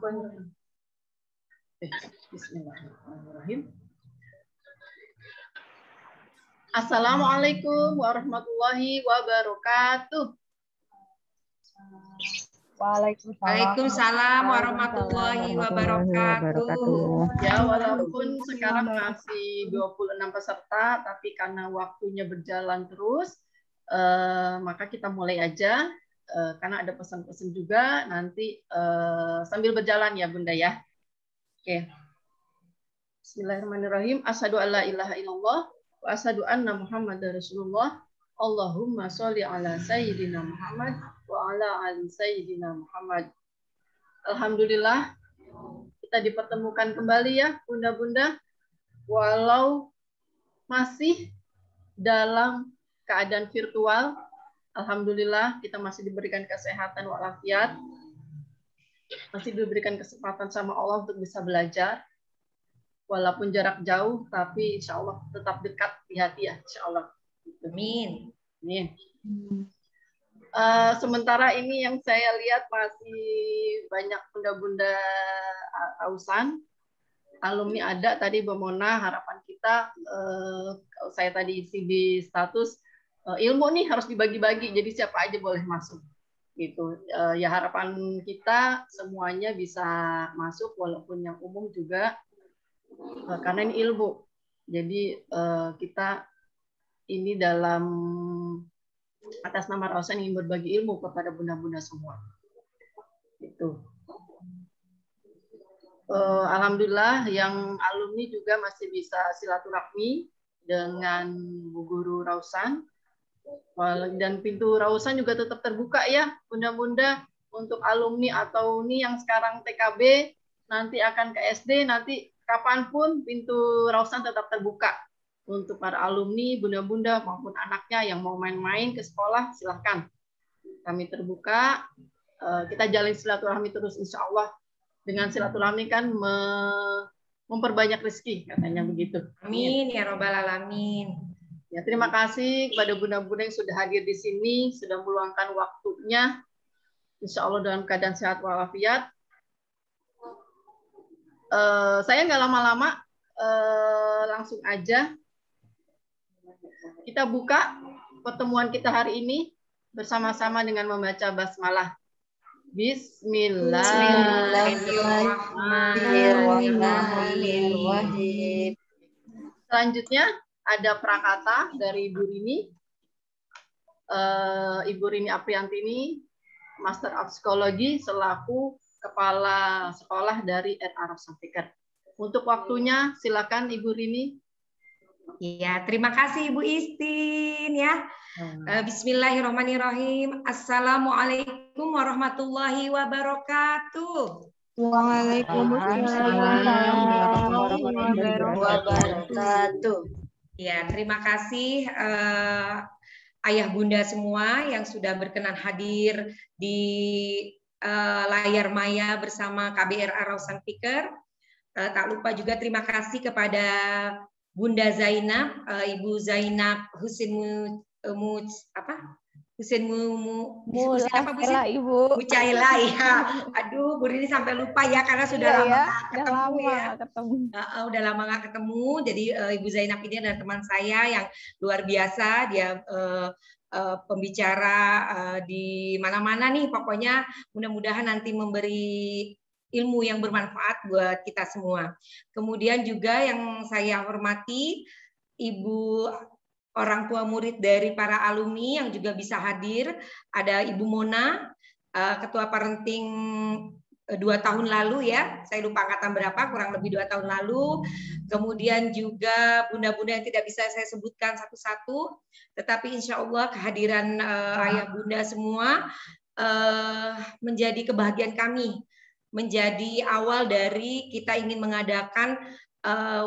Bismillahirrahmanirrahim. Bismillahirrahmanirrahim. Assalamualaikum warahmatullahi wabarakatuh. Waalaikumsalam warahmatullahi wabarakatuh. Ya, walaupun sekarang masih 26 peserta, tapi karena waktunya berjalan terus, maka kita mulai aja. Karena ada pesan-pesan juga, nanti sambil berjalan ya Bunda ya. Oke. Bismillahirrahmanirrahim. Asyhadu an la ilaha illallah wa asyhadu anna Muhammadar Rasulullah. Allahumma sholli ala sayyidina Muhammad wa ala ali sayyidina Muhammad. Alhamdulillah kita dipertemukan kembali ya Bunda-bunda, walau masih dalam keadaan virtual. Alhamdulillah kita masih diberikan kesehatan walafiat, masih diberikan kesempatan sama Allah untuk bisa belajar walaupun jarak jauh, tapi insya Allah tetap dekat di hati ya, insya Allah. Amin. Amin. Sementara ini yang saya lihat masih banyak bunda-bunda ausan, alumni ada tadi Bomona. Harapan kita, saya tadi isi di status, ilmu nih harus dibagi-bagi, jadi siapa aja boleh masuk. Gitu. Ya harapan kita semuanya bisa masuk, walaupun yang umum juga, karena ini ilmu. Jadi kita ini dalam atas nama Rausan ingin berbagi ilmu kepada bunda-bunda semua. Itu. Alhamdulillah yang alumni juga masih bisa silaturahmi dengan Bu Guru Rausan. Dan pintu Rausan juga tetap terbuka ya, bunda-bunda, untuk alumni atau nih yang sekarang TKB, nanti akan ke SD, nanti kapanpun pintu Rausan tetap terbuka. Untuk para alumni, bunda-bunda maupun anaknya yang mau main-main ke sekolah, silahkan. Kami terbuka, kita jalin silaturahmi terus insya Allah. Dengan silaturahmi kan memperbanyak rezeki, katanya begitu. Amin ya robbal alamin. Ya, terima kasih kepada bunda-bunda yang sudah hadir di sini, sudah meluangkan waktunya. Insya Allah dalam keadaan sehat walafiat. Saya nggak lama-lama, langsung aja. Kita buka pertemuan kita hari ini bersama-sama dengan membaca basmalah. Bismillahirrahmanirrahim. Selanjutnya ada prakata dari Ibu Rini. Ibu Rini Apriantini, Master of Psikologi selaku Kepala Sekolah dari Arab Fikr. Untuk waktunya silakan Ibu Rini. Ya, terima kasih Ibu Istin ya. Bismillahirrahmanirrahim. Assalamualaikum warahmatullahi wabarakatuh. Waalaikumsalam warahmatullahi wabarakatuh. Ya, terima kasih ayah bunda semua yang sudah berkenan hadir di layar maya bersama KBR Rausan Fikr. Tak lupa juga terima kasih kepada Bunda Zainab, Ibu Zainab Husin Mucaila ya. Aduh, Bu Rini sampai lupa ya karena sudah lama ketemu ya. Udah lama nggak ketemu. Jadi Ibu Zainab ini adalah teman saya yang luar biasa. Dia pembicara di mana-mana nih. Pokoknya mudah-mudahan nanti memberi ilmu yang bermanfaat buat kita semua. Kemudian juga yang saya hormati Ibu orang tua murid dari para alumni yang juga bisa hadir. Ada Ibu Mona, Ketua Parenting 2 tahun lalu ya. Saya lupa angkatan berapa, kurang lebih 2 tahun lalu. Kemudian juga bunda-bunda yang tidak bisa saya sebutkan satu-satu. Tetapi insya Allah kehadiran ayah bunda semua menjadi kebahagiaan kami. Menjadi awal dari kita ingin mengadakan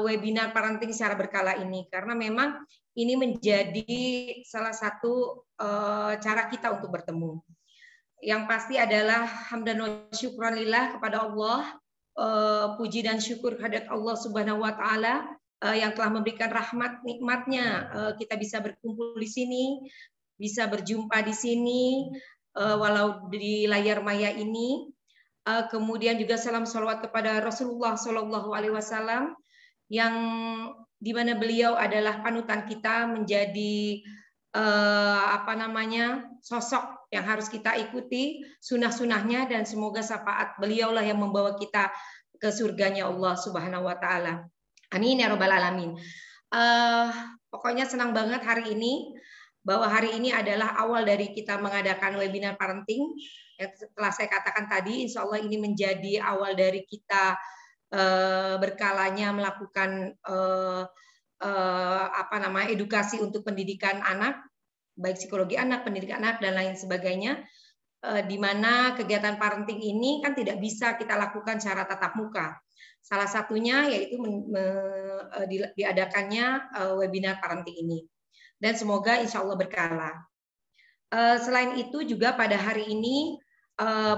webinar parenting secara berkala ini. Karena memang ini menjadi salah satu cara kita untuk bertemu. Yang pasti adalah hamdan wa syukranillah kepada Allah, puji dan syukur kehadirat Allah Subhanahu wa taala yang telah memberikan rahmat nikmatnya kita bisa berkumpul di sini, bisa berjumpa di sini walau di layar maya ini. kemudian juga salam salawat kepada Rasulullah Shallallahu Alaihi Wasallam yang dimana beliau adalah panutan kita, menjadi sosok yang harus kita ikuti sunnah-sunnahnya, dan semoga syafaat beliaulah yang membawa kita ke surganya Allah Subhanahu Wa Taala. Amin ya Rabbal Alamin. Pokoknya senang banget hari ini, bahwa hari ini adalah awal dari kita mengadakan webinar parenting. Yang setelah saya katakan tadi, insya Allah ini menjadi awal dari kita berkalanya melakukan edukasi untuk pendidikan anak, baik psikologi anak, pendidikan anak, dan lain sebagainya. Di mana kegiatan parenting ini kan tidak bisa kita lakukan secara tatap muka. Salah satunya yaitu diadakannya webinar parenting ini. Dan semoga insya Allah berkala. Selain itu juga pada hari ini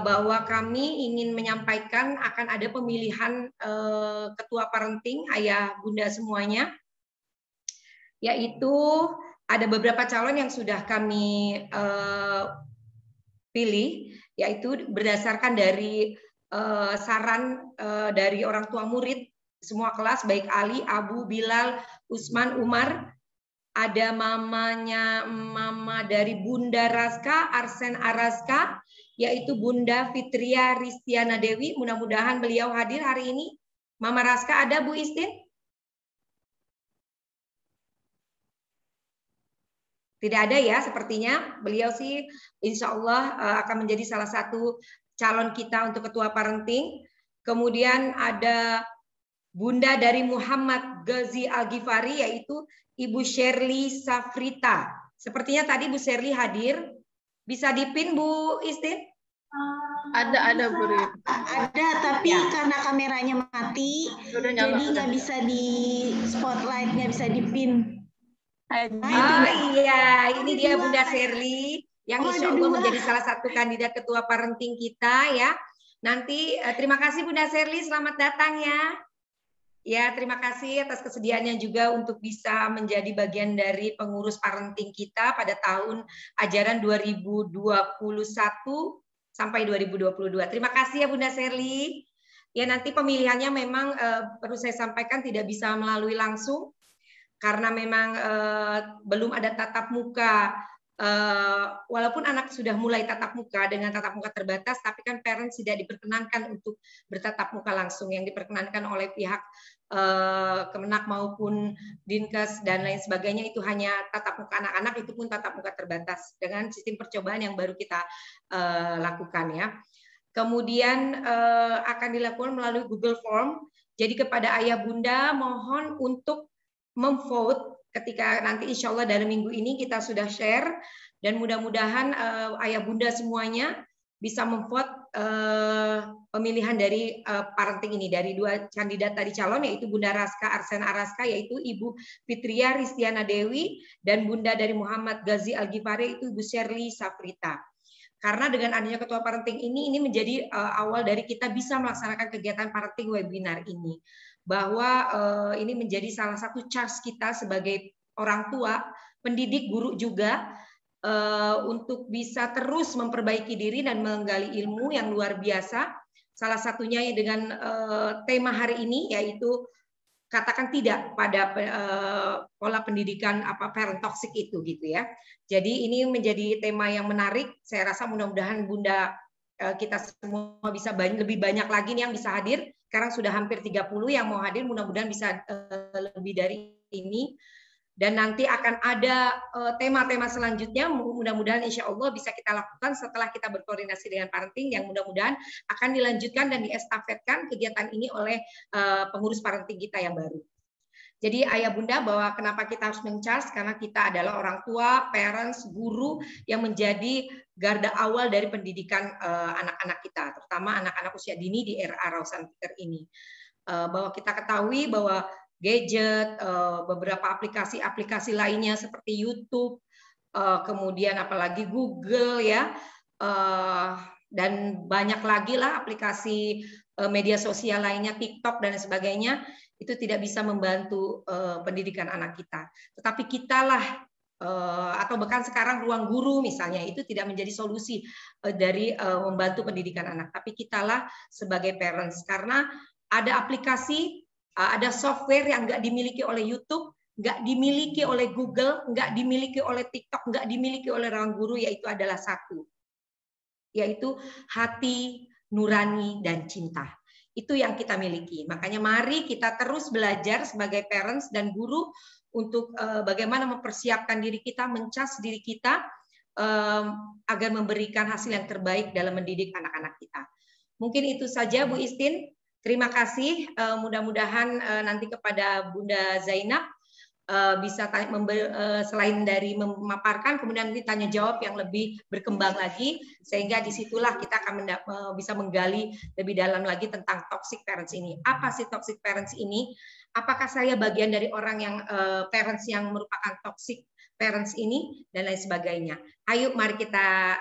bahwa kami ingin menyampaikan akan ada pemilihan ketua parenting ayah bunda semuanya, yaitu ada beberapa calon yang sudah kami pilih, yaitu berdasarkan dari saran dari orang tua murid semua kelas, baik Ali, Abu, Bilal, Usman, Umar. Ada mama dari Bunda Raska, Arsen Araska, yaitu Bunda Fitria Ristiana Dewi. Mudah-mudahan beliau hadir hari ini. Mama Raska ada, Bu Istin? Tidak ada ya sepertinya. Beliau sih insya Allah akan menjadi salah satu calon kita untuk ketua parenting. Kemudian ada Bunda dari Muhammad Ghazi Al-Ghifari, yaitu Ibu Shirley Safrita. Sepertinya tadi Bu Shirley hadir. Bisa dipin Bu Istin? Ada Bu Rin. Ada, tapi ya, karena kameranya mati, jadi nggak bisa di spotlight, nggak bisa dipin. Oh iya, ini dia Bunda Shirley yang insya Allah menjadi salah satu kandidat ketua parenting kita ya. Nanti terima kasih Bunda Shirley, selamat datang ya. Ya, terima kasih atas kesediaannya juga untuk bisa menjadi bagian dari pengurus parenting kita pada tahun ajaran 2021 sampai 2022. Terima kasih ya Bunda Shirley. Ya, nanti pemilihannya memang perlu saya sampaikan tidak bisa melalui langsung karena memang belum ada tatap muka. Walaupun anak sudah mulai tatap muka dengan tatap muka terbatas, tapi kan parents tidak diperkenankan untuk bertatap muka langsung. Yang diperkenankan oleh pihak Kemenak maupun Dinkes dan lain sebagainya itu hanya tatap muka anak-anak, itu pun tatap muka terbatas dengan sistem percobaan yang baru kita lakukan ya. Kemudian akan dilakukan melalui Google Form. Jadi kepada ayah bunda mohon untuk memvote ketika nanti insya Allah dalam minggu ini kita sudah share, dan mudah-mudahan ayah bunda semuanya bisa memvote pemilihan dari parenting ini dari dua kandidat tadi calon, yaitu Bunda Raska Arsen Araska, yaitu Ibu Fitria Ristiana Dewi, dan Bunda dari Muhammad Ghazi Al-Ghifari itu Ibu Shirley Safrita. Karena dengan adanya ketua parenting ini menjadi awal dari kita bisa melaksanakan kegiatan parenting webinar ini. Bahwa ini menjadi salah satu charge kita sebagai orang tua, pendidik, guru juga, untuk bisa terus memperbaiki diri dan menggali ilmu yang luar biasa. Salah satunya dengan tema hari ini yaitu katakan tidak pada pola pendidikan parent toxic itu gitu ya. Jadi ini menjadi tema yang menarik. Saya rasa mudah-mudahan Bunda kita semua bisa lebih banyak lagi nih yang bisa hadir. Sekarang sudah hampir 30 yang mau hadir, mudah-mudahan bisa lebih dari ini. Dan nanti akan ada tema-tema selanjutnya, mudah-mudahan insya Allah bisa kita lakukan setelah kita berkoordinasi dengan parenting, yang mudah-mudahan akan dilanjutkan dan diestafetkan kegiatan ini oleh pengurus parenting kita yang baru. Jadi ayah bunda, bahwa kenapa kita harus men-charge, karena kita adalah orang tua, parents, guru yang menjadi garda awal dari pendidikan anak-anak kita, terutama anak-anak usia dini di era Rausan Pinter ini. Bahwa kita ketahui bahwa gadget, beberapa aplikasi-aplikasi lainnya seperti YouTube, kemudian apalagi Google ya, dan banyak lagi lah aplikasi media sosial lainnya, TikTok dan sebagainya, itu tidak bisa membantu pendidikan anak kita. Tetapi kitalah atau bahkan sekarang ruang guru misalnya, itu tidak menjadi solusi dari membantu pendidikan anak. Tapi kitalah sebagai parents, karena ada aplikasi, ada software yang nggak dimiliki oleh YouTube, nggak dimiliki oleh Google, nggak dimiliki oleh TikTok, nggak dimiliki oleh ruang guru, yaitu adalah satu, yaitu hati nurani dan cinta. Itu yang kita miliki. Makanya mari kita terus belajar sebagai parents dan guru untuk bagaimana mempersiapkan diri kita, mencas diri kita agar memberikan hasil yang terbaik dalam mendidik anak-anak kita. Mungkin itu saja Bu Istin. Terima kasih. Mudah-mudahan nanti kepada Bunda Zainab bisa selain dari memaparkan, kemudian nanti tanya jawab yang lebih berkembang lagi, sehingga disitulah kita akan bisa menggali lebih dalam lagi tentang toxic parents ini. Apa sih toxic parents ini? Apakah saya bagian dari orang yang parents yang merupakan toxic parents ini, dan lain sebagainya. Ayo mari kita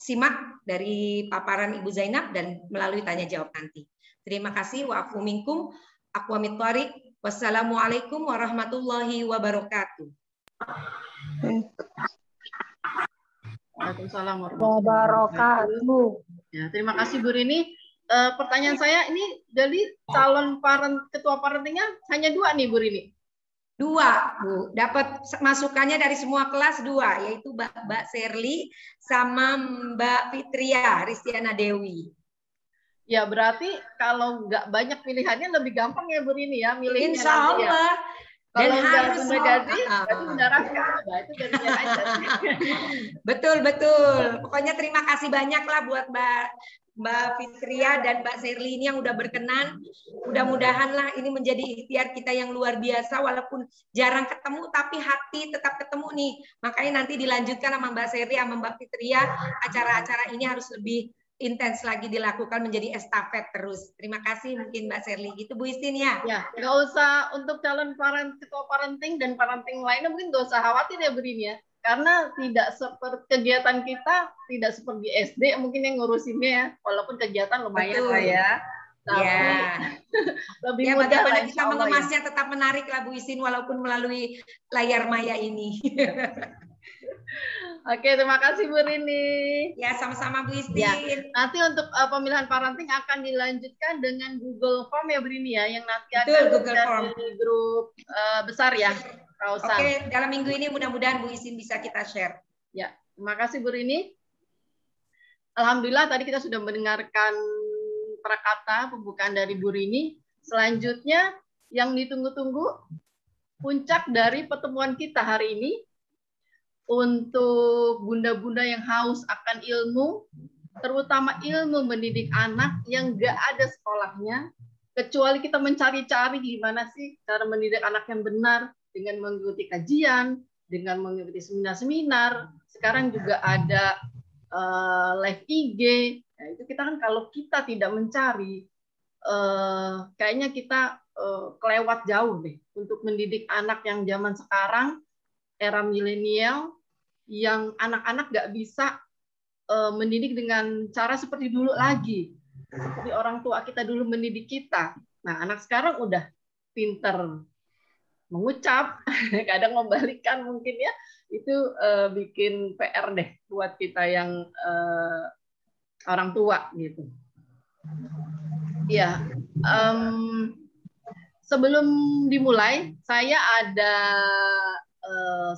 simak dari paparan Ibu Zainab dan melalui tanya jawab nanti. Terima kasih. Wa'afu minkum. Aku Amit Thariq. Wassalamualaikum warahmatullahi wabarakatuh. Waalaikumsalam warahmatullahi wabarakatuh. Ya, terima kasih Bu Rini. Pertanyaan saya ini, jadi calon ketua parentingnya hanya 2 nih Bu Rini? 2 Bu, dapat masukannya dari semua kelas 2, yaitu Mbak Serly sama Mbak Fitria Ristiana Dewi. Ya berarti kalau nggak banyak pilihannya lebih gampang ya Bu Rini ya milihnya. Insya Allah. Ya. Kalau harus berarti mendarahkan, itu dari aja. Betul. Pokoknya terima kasih banyak lah buat Mbak Fitria dan Mbak Serly ini yang udah berkenan. Mudah-mudahan lah ini menjadi ikhtiar kita yang luar biasa, walaupun jarang ketemu tapi hati tetap ketemu nih. Makanya nanti dilanjutkan sama Mbak Serly sama Mbak Fitria, acara-acara ini harus lebih intens lagi dilakukan, menjadi estafet terus. Terima kasih mungkin Mbak Serly. Gitu Bu Istin ya. Ya, nggak usah untuk calon ketua parenting dan parenting lainnya mungkin nggak usah khawatir ya Bu Rini ya. Karena tidak seperti kegiatan kita, tidak seperti SD mungkin yang ngurusinnya ya. Walaupun kegiatan lumayan lah ya. Tapi lebih ya, mudah lah kita mengemasnya tetap menarik lah Bu Istin walaupun melalui layar maya ini. Oke, terima kasih Bu Rini. Ya, sama-sama Bu Istin. Ya, nanti untuk pemilihan parenting akan dilanjutkan dengan Google Form ya Bu Rini ya, yang nanti akan di grup besar ya. Oke, dalam minggu ini mudah-mudahan Bu Istin bisa kita share. Ya, terima kasih Bu Rini. Alhamdulillah tadi kita sudah mendengarkan prakata pembukaan dari Bu Rini. Selanjutnya yang ditunggu-tunggu puncak dari pertemuan kita hari ini. Untuk bunda-bunda yang haus akan ilmu, terutama ilmu mendidik anak yang nggak ada sekolahnya, kecuali kita mencari-cari gimana sih cara mendidik anak yang benar, dengan mengikuti kajian, dengan mengikuti seminar-seminar. Sekarang juga ada live IG. Nah, itu kita kan kalau kita tidak mencari, kayaknya kita kelewat jauh deh untuk mendidik anak yang zaman sekarang, era milenial, yang anak-anak nggak bisa mendidik dengan cara seperti dulu lagi. Seperti orang tua kita dulu mendidik kita. Nah, anak sekarang udah pinter mengucap, kadang membalikan mungkin ya. Itu bikin PR deh buat kita yang orang tua gitu. Ya, sebelum dimulai, saya ada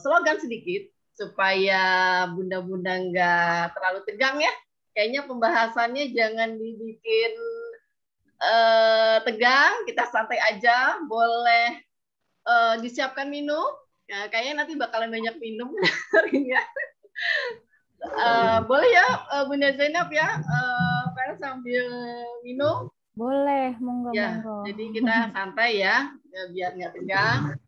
slogan sedikit supaya bunda-bunda nggak terlalu tegang ya. Kayaknya pembahasannya jangan dibikin tegang, kita santai aja, boleh disiapkan minum. Nah, kayaknya nanti bakalan banyak minum hari ya. Boleh ya Bunda Zainab ya, sambil minum. Boleh, monggo. Ya, jadi kita santai ya, biar nggak tegang.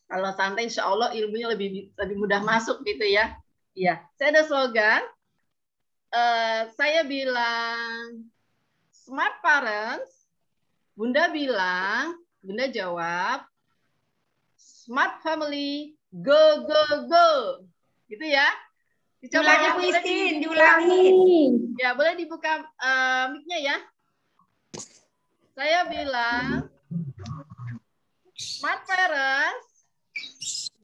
Kalau santai, insya Allah ilmunya lebih mudah masuk gitu ya. Iya, saya ada slogan. Saya bilang smart parents, Bunda bilang, Bunda jawab, smart family, go go go, gitu ya. Dicoba Bu Istin, diulangi. Ya, boleh dibuka mic-nya ya. Saya bilang smart parents,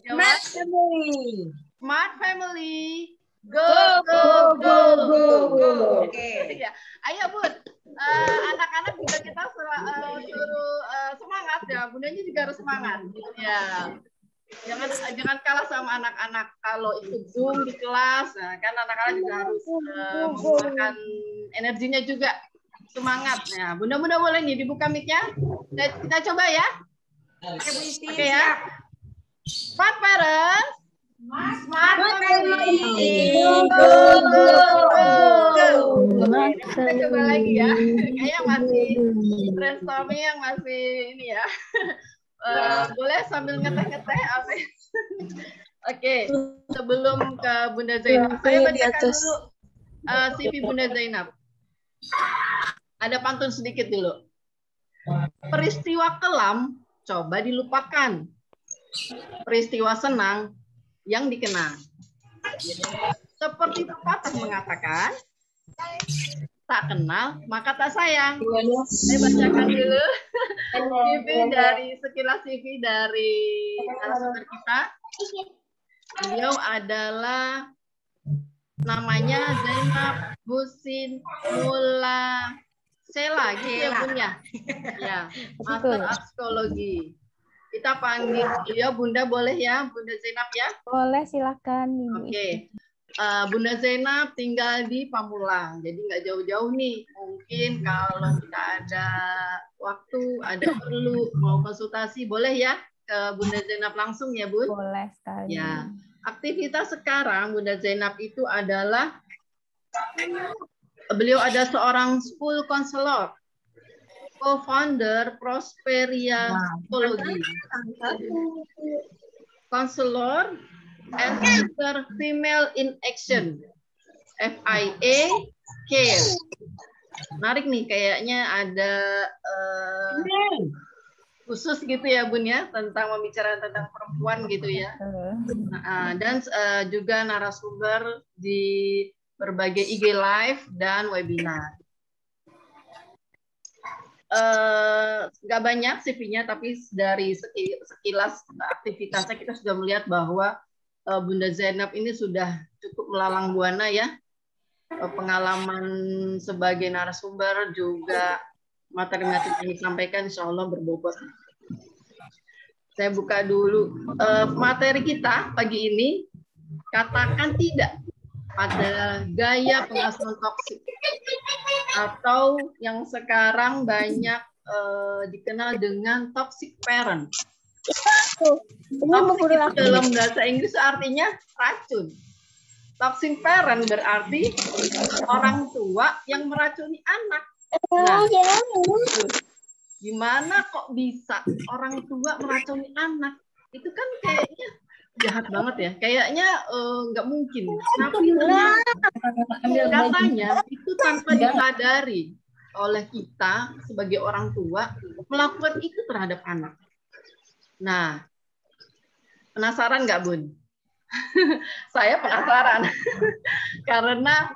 Smart family. Smart family. Go, Go, go, go, go. Oke. Ya. Ayo Bun, anak-anak juga kita suruh semangat ya. Bundanya juga harus semangat. Ya. Jangan kalah sama anak-anak. Kalau ikut Zoom di kelas, nah, kan anak-anak juga harus mengeluarkan energinya juga. Semangat. Nah, Bunda-bunda boleh nih dibuka mic-nya. Kita coba ya. Oke ya. Smart parents. Smart family. Go, go, go. Kita coba lagi ya. Kayaknya masih brainstorming yang masih ini ya. Boleh sambil ngeteh-ngeteh. Oke. Sebelum ke Bunda Zainab, saya bacakan dulu CV Bunda Zainab. Ada pantun sedikit dulu. Peristiwa kelam coba dilupakan. Peristiwa senang yang dikenang. Seperti pepatah mengatakan, tak kenal maka tak sayang. Saya bacakan dulu sekilas CV dari narasumber kita. Beliau adalah namanya Zainab Husin Mula Sela, gitu ya Bun ya? Ya, Master of Psikologi. Kita panggil beliau Bunda, boleh ya Bunda Zainab ya? Boleh, silakan Ibu. Oke. Bunda Zainab tinggal di Pamulang, jadi nggak jauh-jauh nih. Mungkin kalau kita ada waktu, ada perlu mau konsultasi, boleh ya ke Bunda Zainab langsung ya Bun? Boleh sekali. Ya. Aktivitas sekarang Bunda Zainab itu adalah beliau ada seorang school counselor, co-founder Prosperia Psikologi, counselor and speaker Female in Action, FIA Care. Menarik nih, kayaknya ada khusus gitu ya Bun ya, tentang membicarakan tentang perempuan gitu ya. Dan juga narasumber di berbagai IG live dan webinar. Nggak banyak CV-nya, tapi dari sekilas aktivitasnya kita sudah melihat bahwa Bunda Zainab ini sudah cukup melalang buana ya. Pengalaman sebagai narasumber juga materi-materi yang disampaikan insya Allah berbobot. Saya buka dulu materi kita pagi ini. Katakan tidak pada gaya pengasuhan toksik, atau yang sekarang banyak dikenal dengan toxic parent. Toxic itu dalam bahasa Inggris artinya racun. Toxic parent berarti orang tua yang meracuni anak. Nah, gimana kok bisa orang tua meracuni anak? Itu kan kayaknya jahat banget ya. Kayaknya nggak mungkin. Tapi katanya itu tanpa disadari oleh kita sebagai orang tua melakukan itu terhadap anak. Nah, penasaran nggak Bun? Saya penasaran. Karena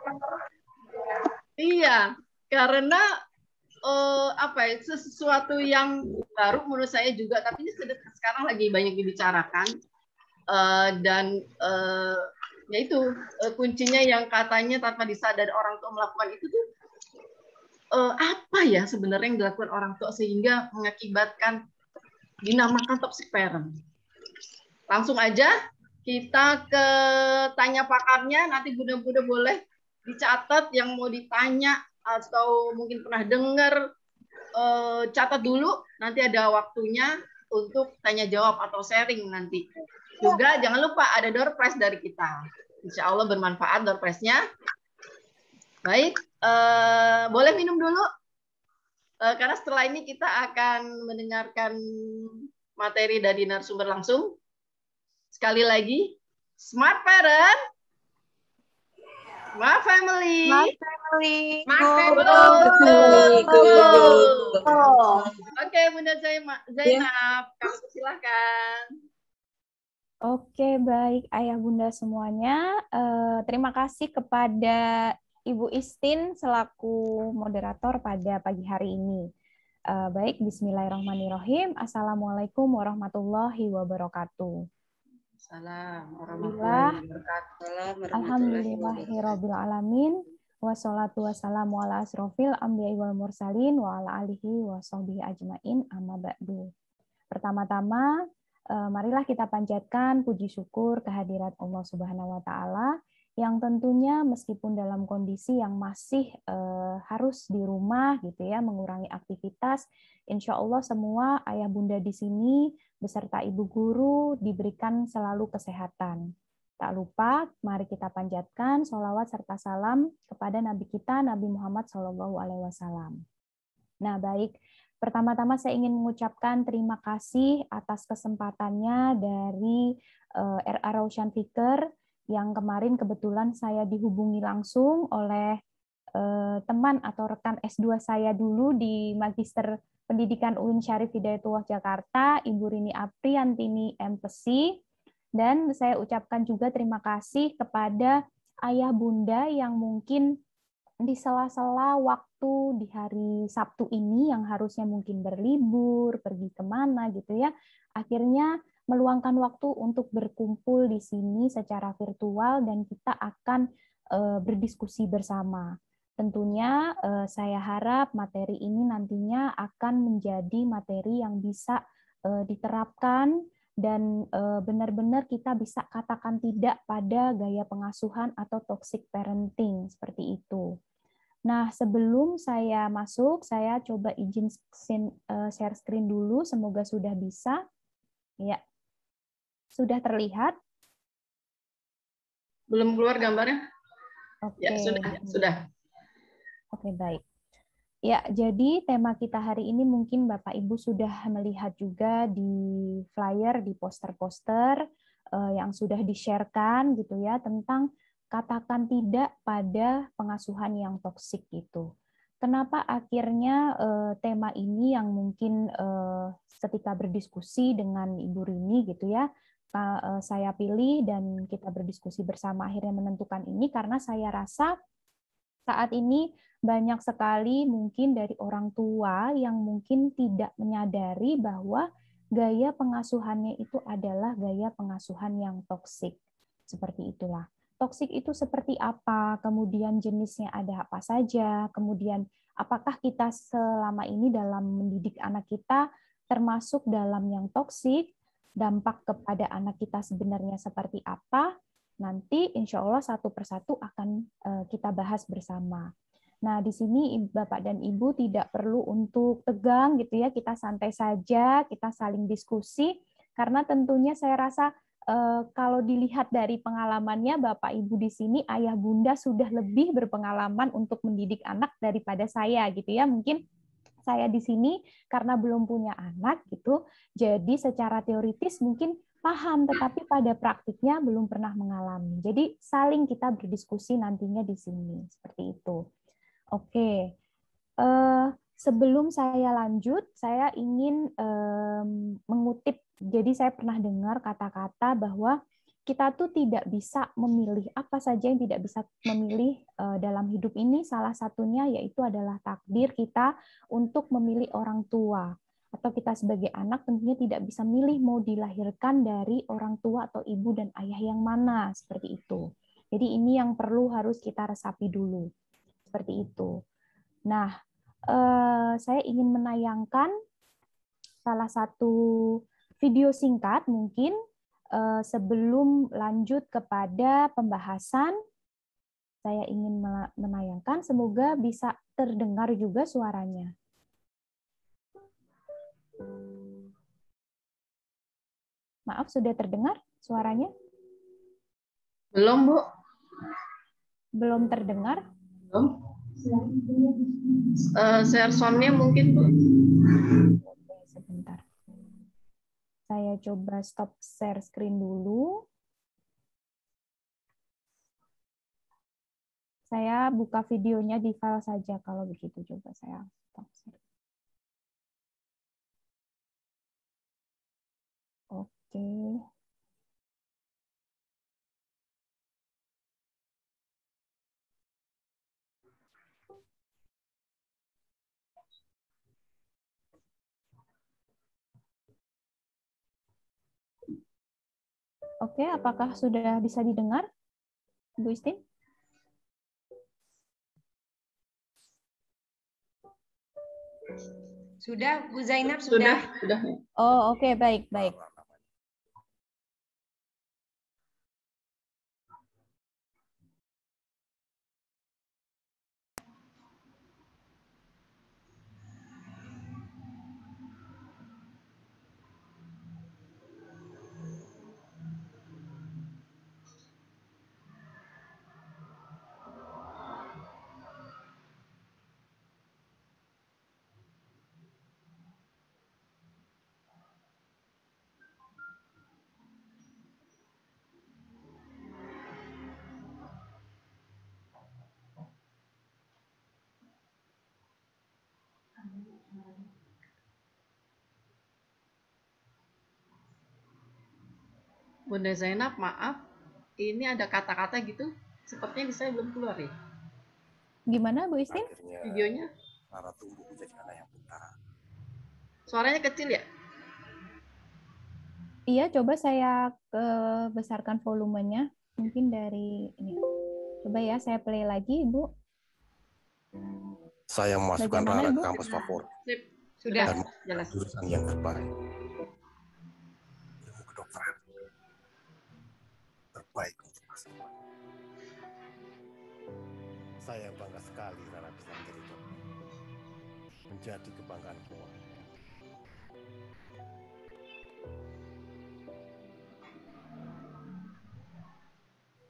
sesuatu yang baru menurut saya juga, tapi ini sekarang lagi banyak dibicarakan. Dan yaitu kuncinya yang katanya tanpa disadari orang tua melakukan itu tuh apa ya sebenarnya yang dilakukan orang tua sehingga mengakibatkan dinamakan toxic parent. Langsung aja kita ke tanya pakarnya, nanti Bunda-bunda boleh dicatat yang mau ditanya atau mungkin pernah dengar, catat dulu, nanti ada waktunya untuk tanya jawab atau sharing nanti. Juga jangan lupa ada door prize dari kita. Insya Allah bermanfaat door prize-nya. Baik, boleh minum dulu. Karena setelah ini kita akan mendengarkan materi dari narasumber langsung. Sekali lagi, smart parent, smart family, Smart family, Oke, Bunda Zainab, kamu silakan. Oke, baik Ayah Bunda semuanya. Terima kasih kepada Ibu Istin selaku moderator pada pagi hari ini. Baik, bismillahirrahmanirrahim. Assalamualaikum warahmatullahi wabarakatuh. Assalamualaikum warahmatullahi wabarakatuh. Alhamdulillahirabbil alamin. Wassalatu wassalamu ala asrofil anbiya'i wal mursalin wa ala alihi wa sahbihi ajmain amma ba'du. Pertama-tama, marilah kita panjatkan puji syukur kehadirat Allah Subhanahu wa taala yang tentunya meskipun dalam kondisi yang masih harus di rumah gitu ya, mengurangi aktivitas, insya Allah semua ayah bunda di sini beserta ibu guru diberikan selalu kesehatan. Tak lupa, mari kita panjatkan sholawat serta salam kepada Nabi kita, Nabi Muhammad SAW. Nah, baik. Pertama-tama saya ingin mengucapkan terima kasih atas kesempatannya dari RA Raushan Fikr yang kemarin kebetulan saya dihubungi langsung oleh teman atau rekan S2 saya dulu di Magister Pendidikan UIN Syarif Hidayatullah Jakarta, Ibu Rini Apriantini MPSI. Dan saya ucapkan juga terima kasih kepada ayah bunda yang mungkin di sela-sela waktu di hari Sabtu ini yang harusnya mungkin berlibur, pergi kemana gitu ya, akhirnya meluangkan waktu untuk berkumpul di sini secara virtual dan kita akan berdiskusi bersama. Tentunya saya harap materi ini nantinya akan menjadi materi yang bisa diterapkan dan benar-benar kita bisa katakan tidak pada gaya pengasuhan atau toxic parenting seperti itu. Nah, sebelum saya masuk, saya coba izin share screen dulu, semoga sudah bisa. Ya, sudah terlihat? Belum keluar gambarnya? Oke. Ya, sudah. Oke, baik. Ya, jadi tema kita hari ini mungkin Bapak Ibu sudah melihat juga di flyer, di poster-poster yang sudah di-share-kan gitu ya, tentang katakan tidak pada pengasuhan yang toksik itu. Kenapa akhirnya tema ini yang mungkin ketika berdiskusi dengan Ibu Rini gitu ya, saya pilih dan kita berdiskusi bersama akhirnya menentukan ini karena saya rasa saat ini banyak sekali mungkin dari orang tua yang mungkin tidak menyadari bahwa gaya pengasuhannya itu adalah gaya pengasuhan yang toksik. Seperti itulah. Toksik itu seperti apa, kemudian jenisnya ada apa saja, kemudian apakah kita selama ini dalam mendidik anak kita termasuk dalam yang toksik, dampak kepada anak kita sebenarnya seperti apa, nanti insya Allah satu persatu akan kita bahas bersama. Nah, di sini Bapak dan Ibu tidak perlu untuk tegang gitu ya, kita santai saja, kita saling diskusi, karena tentunya saya rasa kalau dilihat dari pengalamannya Bapak Ibu di sini, ayah bunda sudah lebih berpengalaman untuk mendidik anak daripada saya gitu ya. Mungkin saya di sini karena belum punya anak gitu, jadi secara teoritis mungkin paham, tetapi pada praktiknya belum pernah mengalami. Jadi saling kita berdiskusi nantinya di sini, seperti itu. Oke, sebelum saya lanjut, saya ingin mengutip, jadi saya pernah dengar kata-kata bahwa kita tuh tidak bisa memilih apa saja yang tidak bisa memilih dalam hidup ini, salah satunya yaitu adalah takdir kita untuk memilih orang tua. Atau kita sebagai anak tentunya tidak bisa milih mau dilahirkan dari orang tua atau ibu dan ayah yang mana, seperti itu. Jadi ini yang perlu harus kita resapi dulu, seperti itu. Nah, saya ingin menayangkan salah satu video singkat mungkin sebelum lanjut kepada pembahasan. Saya ingin menayangkan, semoga bisa terdengar juga suaranya. Maaf, sudah terdengar suaranya? Belum, Bu. Belum terdengar? Belum. Share sound-nya mungkin, Bu. Oke, sebentar. Saya coba stop share screen dulu. Saya buka videonya di file saja kalau begitu, coba saya stop share. Oke. Oke, Oke, apakah sudah bisa didengar, Bu Istin? Sudah, Bu Zainab, sudah. Oh, oke, baik, baik. Bunda Zainab, maaf, ini ada kata-kata gitu, sepertinya saya belum keluar ya. Gimana Bu Istin? Videonya? Rara tumbuh menjadi anak yang pintar. Suaranya kecil ya? Iya, coba saya besarkan volumenya. Mungkin dari ini. Coba ya, saya play lagi, Ibu. Saya memasukkan Rara ke kampus favorit. Sudah. Dan jelas. Jurusan yang terbaik. Ilmu kedokteran. Terbaik untuk masa depan. Saya bangga sekali Rara bisa menjadi dokter. Menjadi kebanggaan keluarga.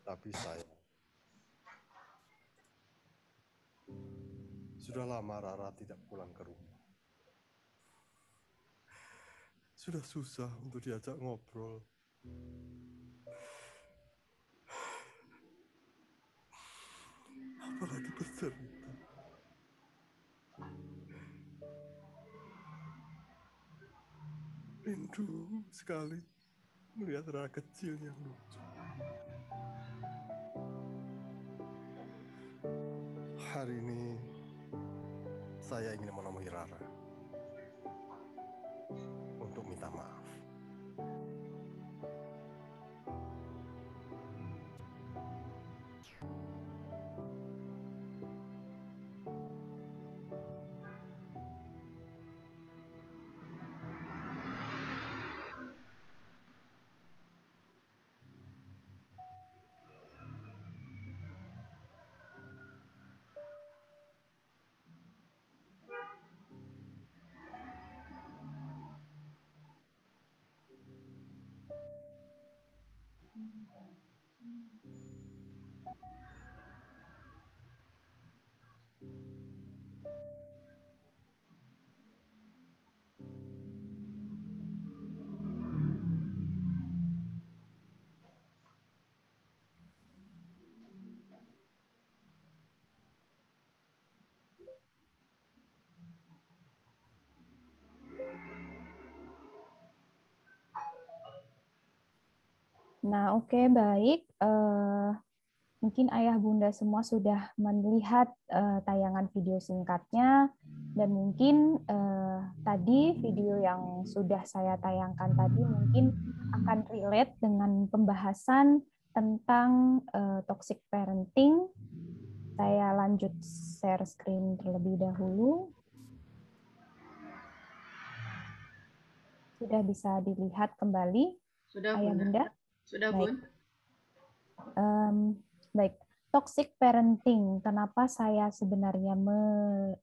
Tapi saya sudah lama Rara tidak pulang ke rumah. Sudah susah untuk diajak ngobrol. Apalagi bercerita. Rindu sekali melihat Rara kecil yang lucu. Hari ini saya ingin menemui Rara untuk minta maaf. Nah, oke, baik. Mungkin ayah bunda semua sudah melihat tayangan video singkatnya, dan mungkin tadi video yang sudah saya tayangkan tadi mungkin akan relate dengan pembahasan tentang toxic parenting. Saya lanjut share screen terlebih dahulu. Sudah bisa dilihat kembali, Sudah, ayah bunda? Sudah, baik. Bun. Baik, toxic parenting. Kenapa saya sebenarnya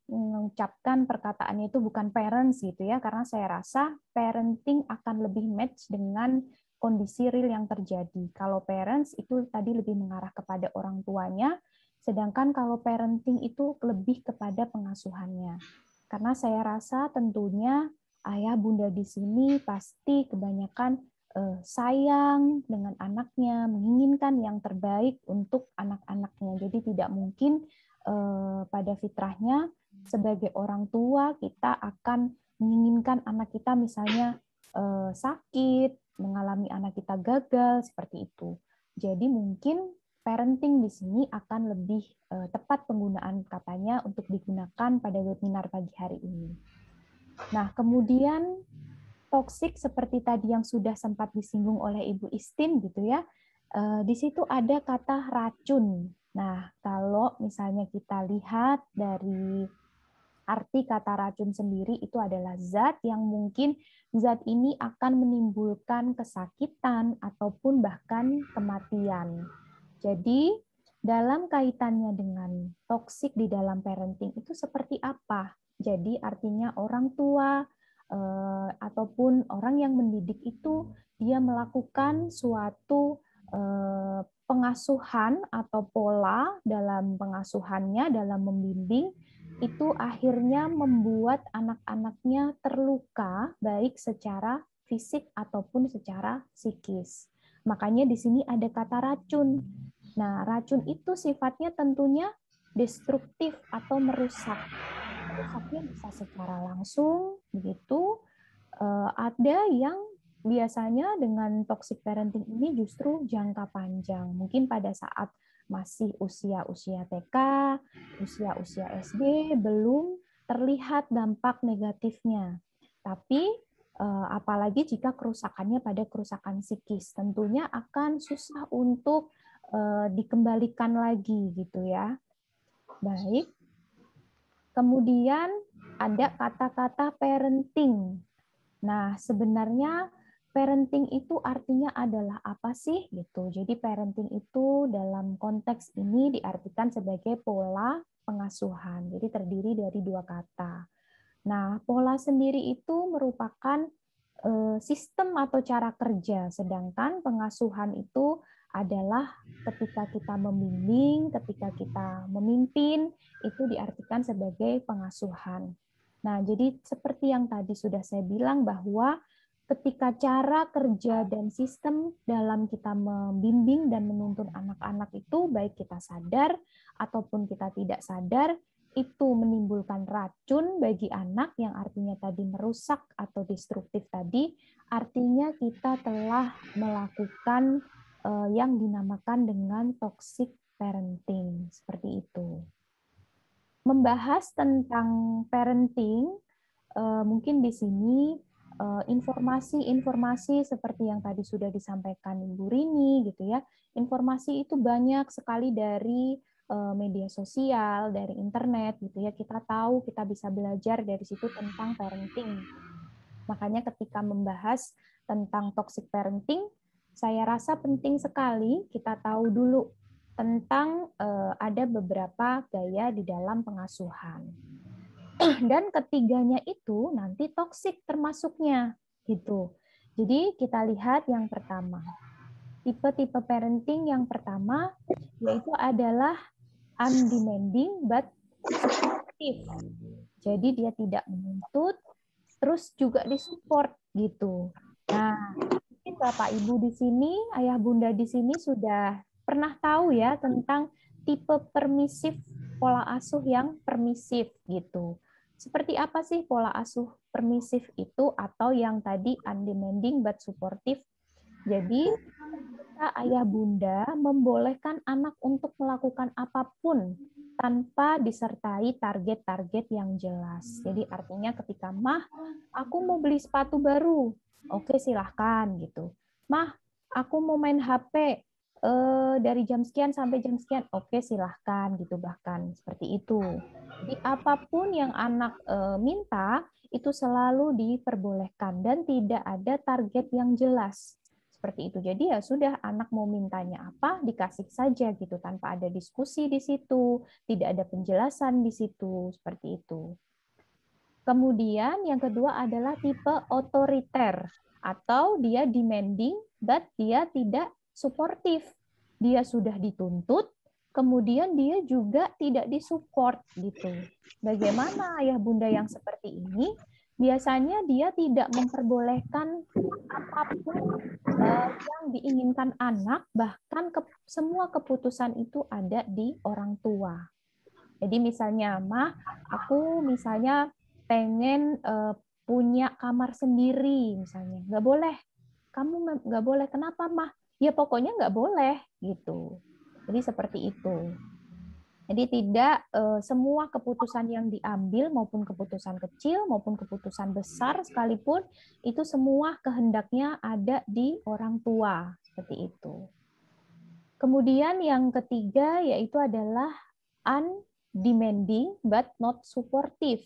mengucapkan perkataannya itu bukan parents gitu ya? Karena saya rasa parenting akan lebih match dengan kondisi real yang terjadi. Kalau parents itu tadi lebih mengarah kepada orang tuanya, sedangkan kalau parenting itu lebih kepada pengasuhannya. Karena saya rasa tentunya ayah bunda di sini pasti kebanyakan sayang dengan anaknya, menginginkan yang terbaik untuk anak-anaknya. Jadi tidak mungkin pada fitrahnya sebagai orang tua kita akan menginginkan anak kita misalnya sakit, mengalami anak kita gagal, seperti itu. Jadi mungkin parenting di sini akan lebih tepat penggunaan katanya untuk digunakan pada webinar pagi hari ini. Nah, kemudian toksik seperti tadi yang sudah sempat disinggung oleh Ibu Istin gitu ya. Di situ ada kata racun. Nah, kalau misalnya kita lihat dari arti kata racun sendiri itu adalah zat yang mungkin zat ini akan menimbulkan kesakitan ataupun bahkan kematian. Jadi, dalam kaitannya dengan toksik di dalam parenting itu seperti apa? Jadi, artinya orang tua ataupun orang yang mendidik itu dia melakukan suatu pengasuhan atau pola dalam pengasuhannya, dalam membimbing, itu akhirnya membuat anak-anaknya terluka baik secara fisik ataupun secara psikis. Makanya di sini ada kata racun. Nah, racun itu sifatnya tentunya destruktif atau merusak. Merusaknya bisa secara langsung, begitu. Ada yang biasanya dengan toxic parenting ini justru jangka panjang. Mungkin pada saat masih usia-usia TK, usia-usia SD, belum terlihat dampak negatifnya. Tapi apalagi jika kerusakannya pada kerusakan psikis, tentunya akan susah untuk dikembalikan lagi gitu ya. Baik. Kemudian ada kata-kata parenting. Nah, sebenarnya parenting itu artinya adalah apa sih gitu. Jadi parenting itu dalam konteks ini diartikan sebagai pola pengasuhan. Jadi terdiri dari dua kata. Nah, pola sendiri itu merupakan sistem atau cara kerja, sedangkan pengasuhan itu adalah ketika kita membimbing, ketika kita memimpin, itu diartikan sebagai pengasuhan. Nah, jadi seperti yang tadi sudah saya bilang bahwa ketika cara kerja dan sistem dalam kita membimbing dan menuntun anak-anak itu, baik kita sadar ataupun kita tidak sadar, itu menimbulkan racun bagi anak yang artinya tadi merusak atau destruktif tadi, artinya kita telah melakukan yang dinamakan dengan toxic parenting, seperti itu. Membahas tentang parenting, mungkin di sini informasi-informasi seperti yang tadi sudah disampaikan Ibu Rini gitu ya. Informasi itu banyak sekali dari media sosial, dari internet gitu ya. Kita tahu, kita bisa belajar dari situ tentang parenting. Makanya ketika membahas tentang toxic parenting, saya rasa penting sekali kita tahu dulu tentang ada beberapa gaya di dalam pengasuhan. Dan ketiganya itu nanti toksik termasuknya gitu. Jadi kita lihat yang pertama. Tipe-tipe parenting yang pertama yaitu adalah undemanding but supportive. Jadi dia tidak menuntut, terus juga disupport gitu. Nah, mungkin Bapak Ibu di sini, Ayah Bunda di sini sudah pernah tahu ya tentang tipe permisif, pola asuh yang permisif gitu. Seperti apa sih pola asuh permisif itu atau yang tadi undemanding but supportive? Jadi kita Ayah Bunda membolehkan anak untuk melakukan apapun tanpa disertai target-target yang jelas. Jadi artinya ketika, Mah, aku mau beli sepatu baru. Oke, silahkan gitu. Mah, aku mau main HP dari jam sekian sampai jam sekian. Oke, silahkan gitu, bahkan seperti itu. Jadi apapun yang anak minta itu selalu diperbolehkan dan tidak ada target yang jelas. Seperti itu. Jadi ya sudah, anak mau mintanya apa, dikasih saja gitu, tanpa ada diskusi di situ, tidak ada penjelasan di situ, seperti itu. Kemudian yang kedua adalah tipe otoriter, atau dia demanding, but dia tidak suportif. Dia sudah dituntut, kemudian dia juga tidak disupport gitu. Bagaimana Ayah Bunda yang seperti ini? Biasanya dia tidak memperbolehkan apapun yang diinginkan anak, bahkan semua keputusan itu ada di orang tua. Jadi misalnya, Mah, aku misalnya pengen punya kamar sendiri misalnya. Nggak boleh. Kamu nggak boleh. Kenapa, Mah? Ya pokoknya nggak boleh gitu. Jadi seperti itu. Jadi tidak semua keputusan yang diambil maupun keputusan kecil maupun keputusan besar sekalipun itu semua kehendaknya ada di orang tua, seperti itu. Kemudian yang ketiga yaitu adalah undemanding but not supportive.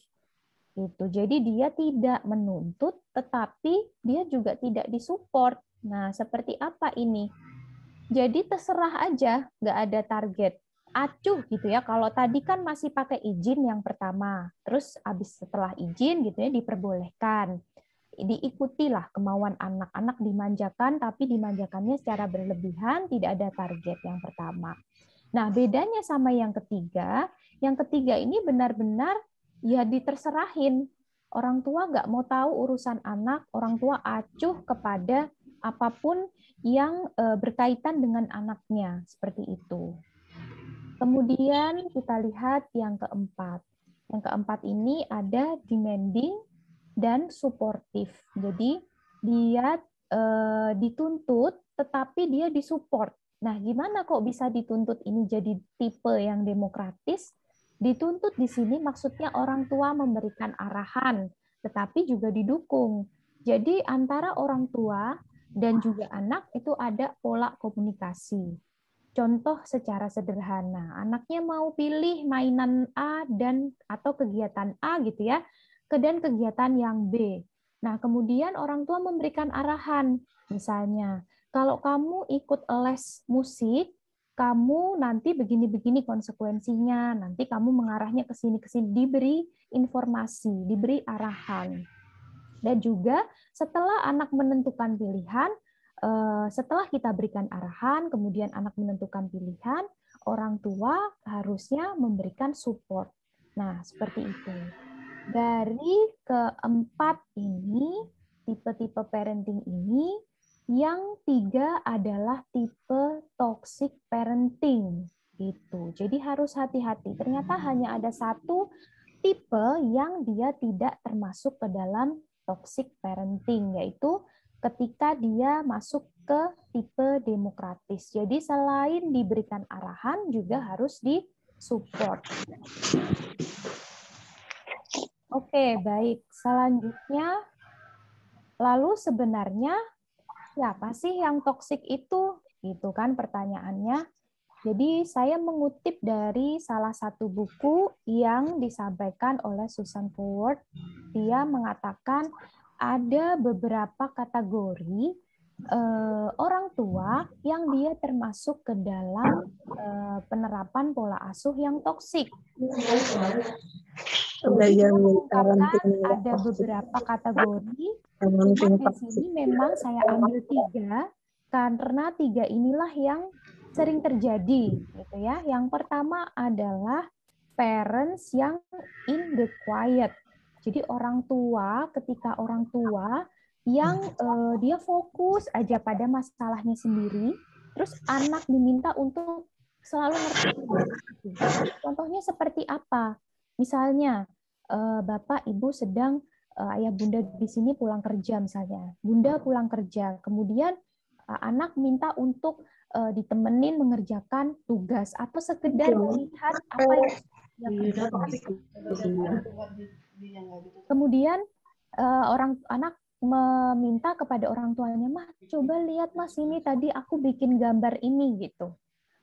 Gitu. Jadi dia tidak menuntut tetapi dia juga tidak disupport. Nah, seperti apa ini? Jadi terserah aja, nggak ada target. Acuh gitu ya. Kalau tadi kan masih pakai izin yang pertama, terus habis setelah izin gitu ya diperbolehkan, diikutilah kemauan anak-anak dimanjakan, tapi dimanjakannya secara berlebihan, tidak ada target yang pertama. Nah bedanya sama yang ketiga ini benar-benar ya diterserahin. Orang tua nggak mau tahu urusan anak, orang tua acuh kepada apapun yang berkaitan dengan anaknya, seperti itu. Kemudian kita lihat yang keempat. Yang keempat ini ada demanding dan supportive. Jadi dia dituntut tetapi dia disupport. Nah, gimana kok bisa dituntut ini jadi tipe yang demokratis? Dituntut di sini maksudnya orang tua memberikan arahan, tetapi juga didukung. Jadi antara orang tua dan juga anak itu ada pola komunikasi. Contoh secara sederhana, anaknya mau pilih mainan A dan atau kegiatan A gitu ya, dan kegiatan yang B. Nah, kemudian orang tua memberikan arahan, misalnya, kalau kamu ikut les musik, kamu nanti begini-begini konsekuensinya, nanti kamu mengarahnya ke sini-ke-sini, diberi informasi, diberi arahan. Dan juga setelah anak menentukan pilihan, setelah kita berikan arahan, kemudian anak menentukan pilihan, orang tua harusnya memberikan support. Nah, seperti itu. Dari keempat ini, tipe-tipe parenting ini, yang tiga adalah tipe toxic parenting. Gitu. Jadi harus hati-hati. Ternyata hanya ada satu tipe yang dia tidak termasuk ke dalam toxic parenting, yaitu ketika dia masuk ke tipe demokratis. Jadi selain diberikan arahan juga harus disupport. Oke, baik. Selanjutnya, lalu sebenarnya siapa sih yang toksik itu? Gitu kan pertanyaannya. Jadi saya mengutip dari salah satu buku yang disampaikan oleh Susan Forward. Dia mengatakan ada beberapa kategori orang tua yang dia termasuk ke dalam penerapan pola asuh yang toksik. Ada beberapa kategori. Di sini memang saya ambil 3 karena 3 inilah yang sering terjadi, gitu ya. Yang pertama adalah parents yang in the quiet. Jadi orang tua, ketika orang tua yang dia fokus aja pada masalahnya sendiri, terus anak diminta untuk selalu ngerti. Contohnya seperti apa? Misalnya, Bapak, Ibu sedang, ayah bunda di sini pulang kerja misalnya. Bunda pulang kerja, kemudian anak minta untuk ditemenin mengerjakan tugas atau sekedar melihat apa yang dia kerjakan. Kemudian anak meminta kepada orang tuanya, "Mah, coba lihat Mas ini tadi aku bikin gambar ini," gitu.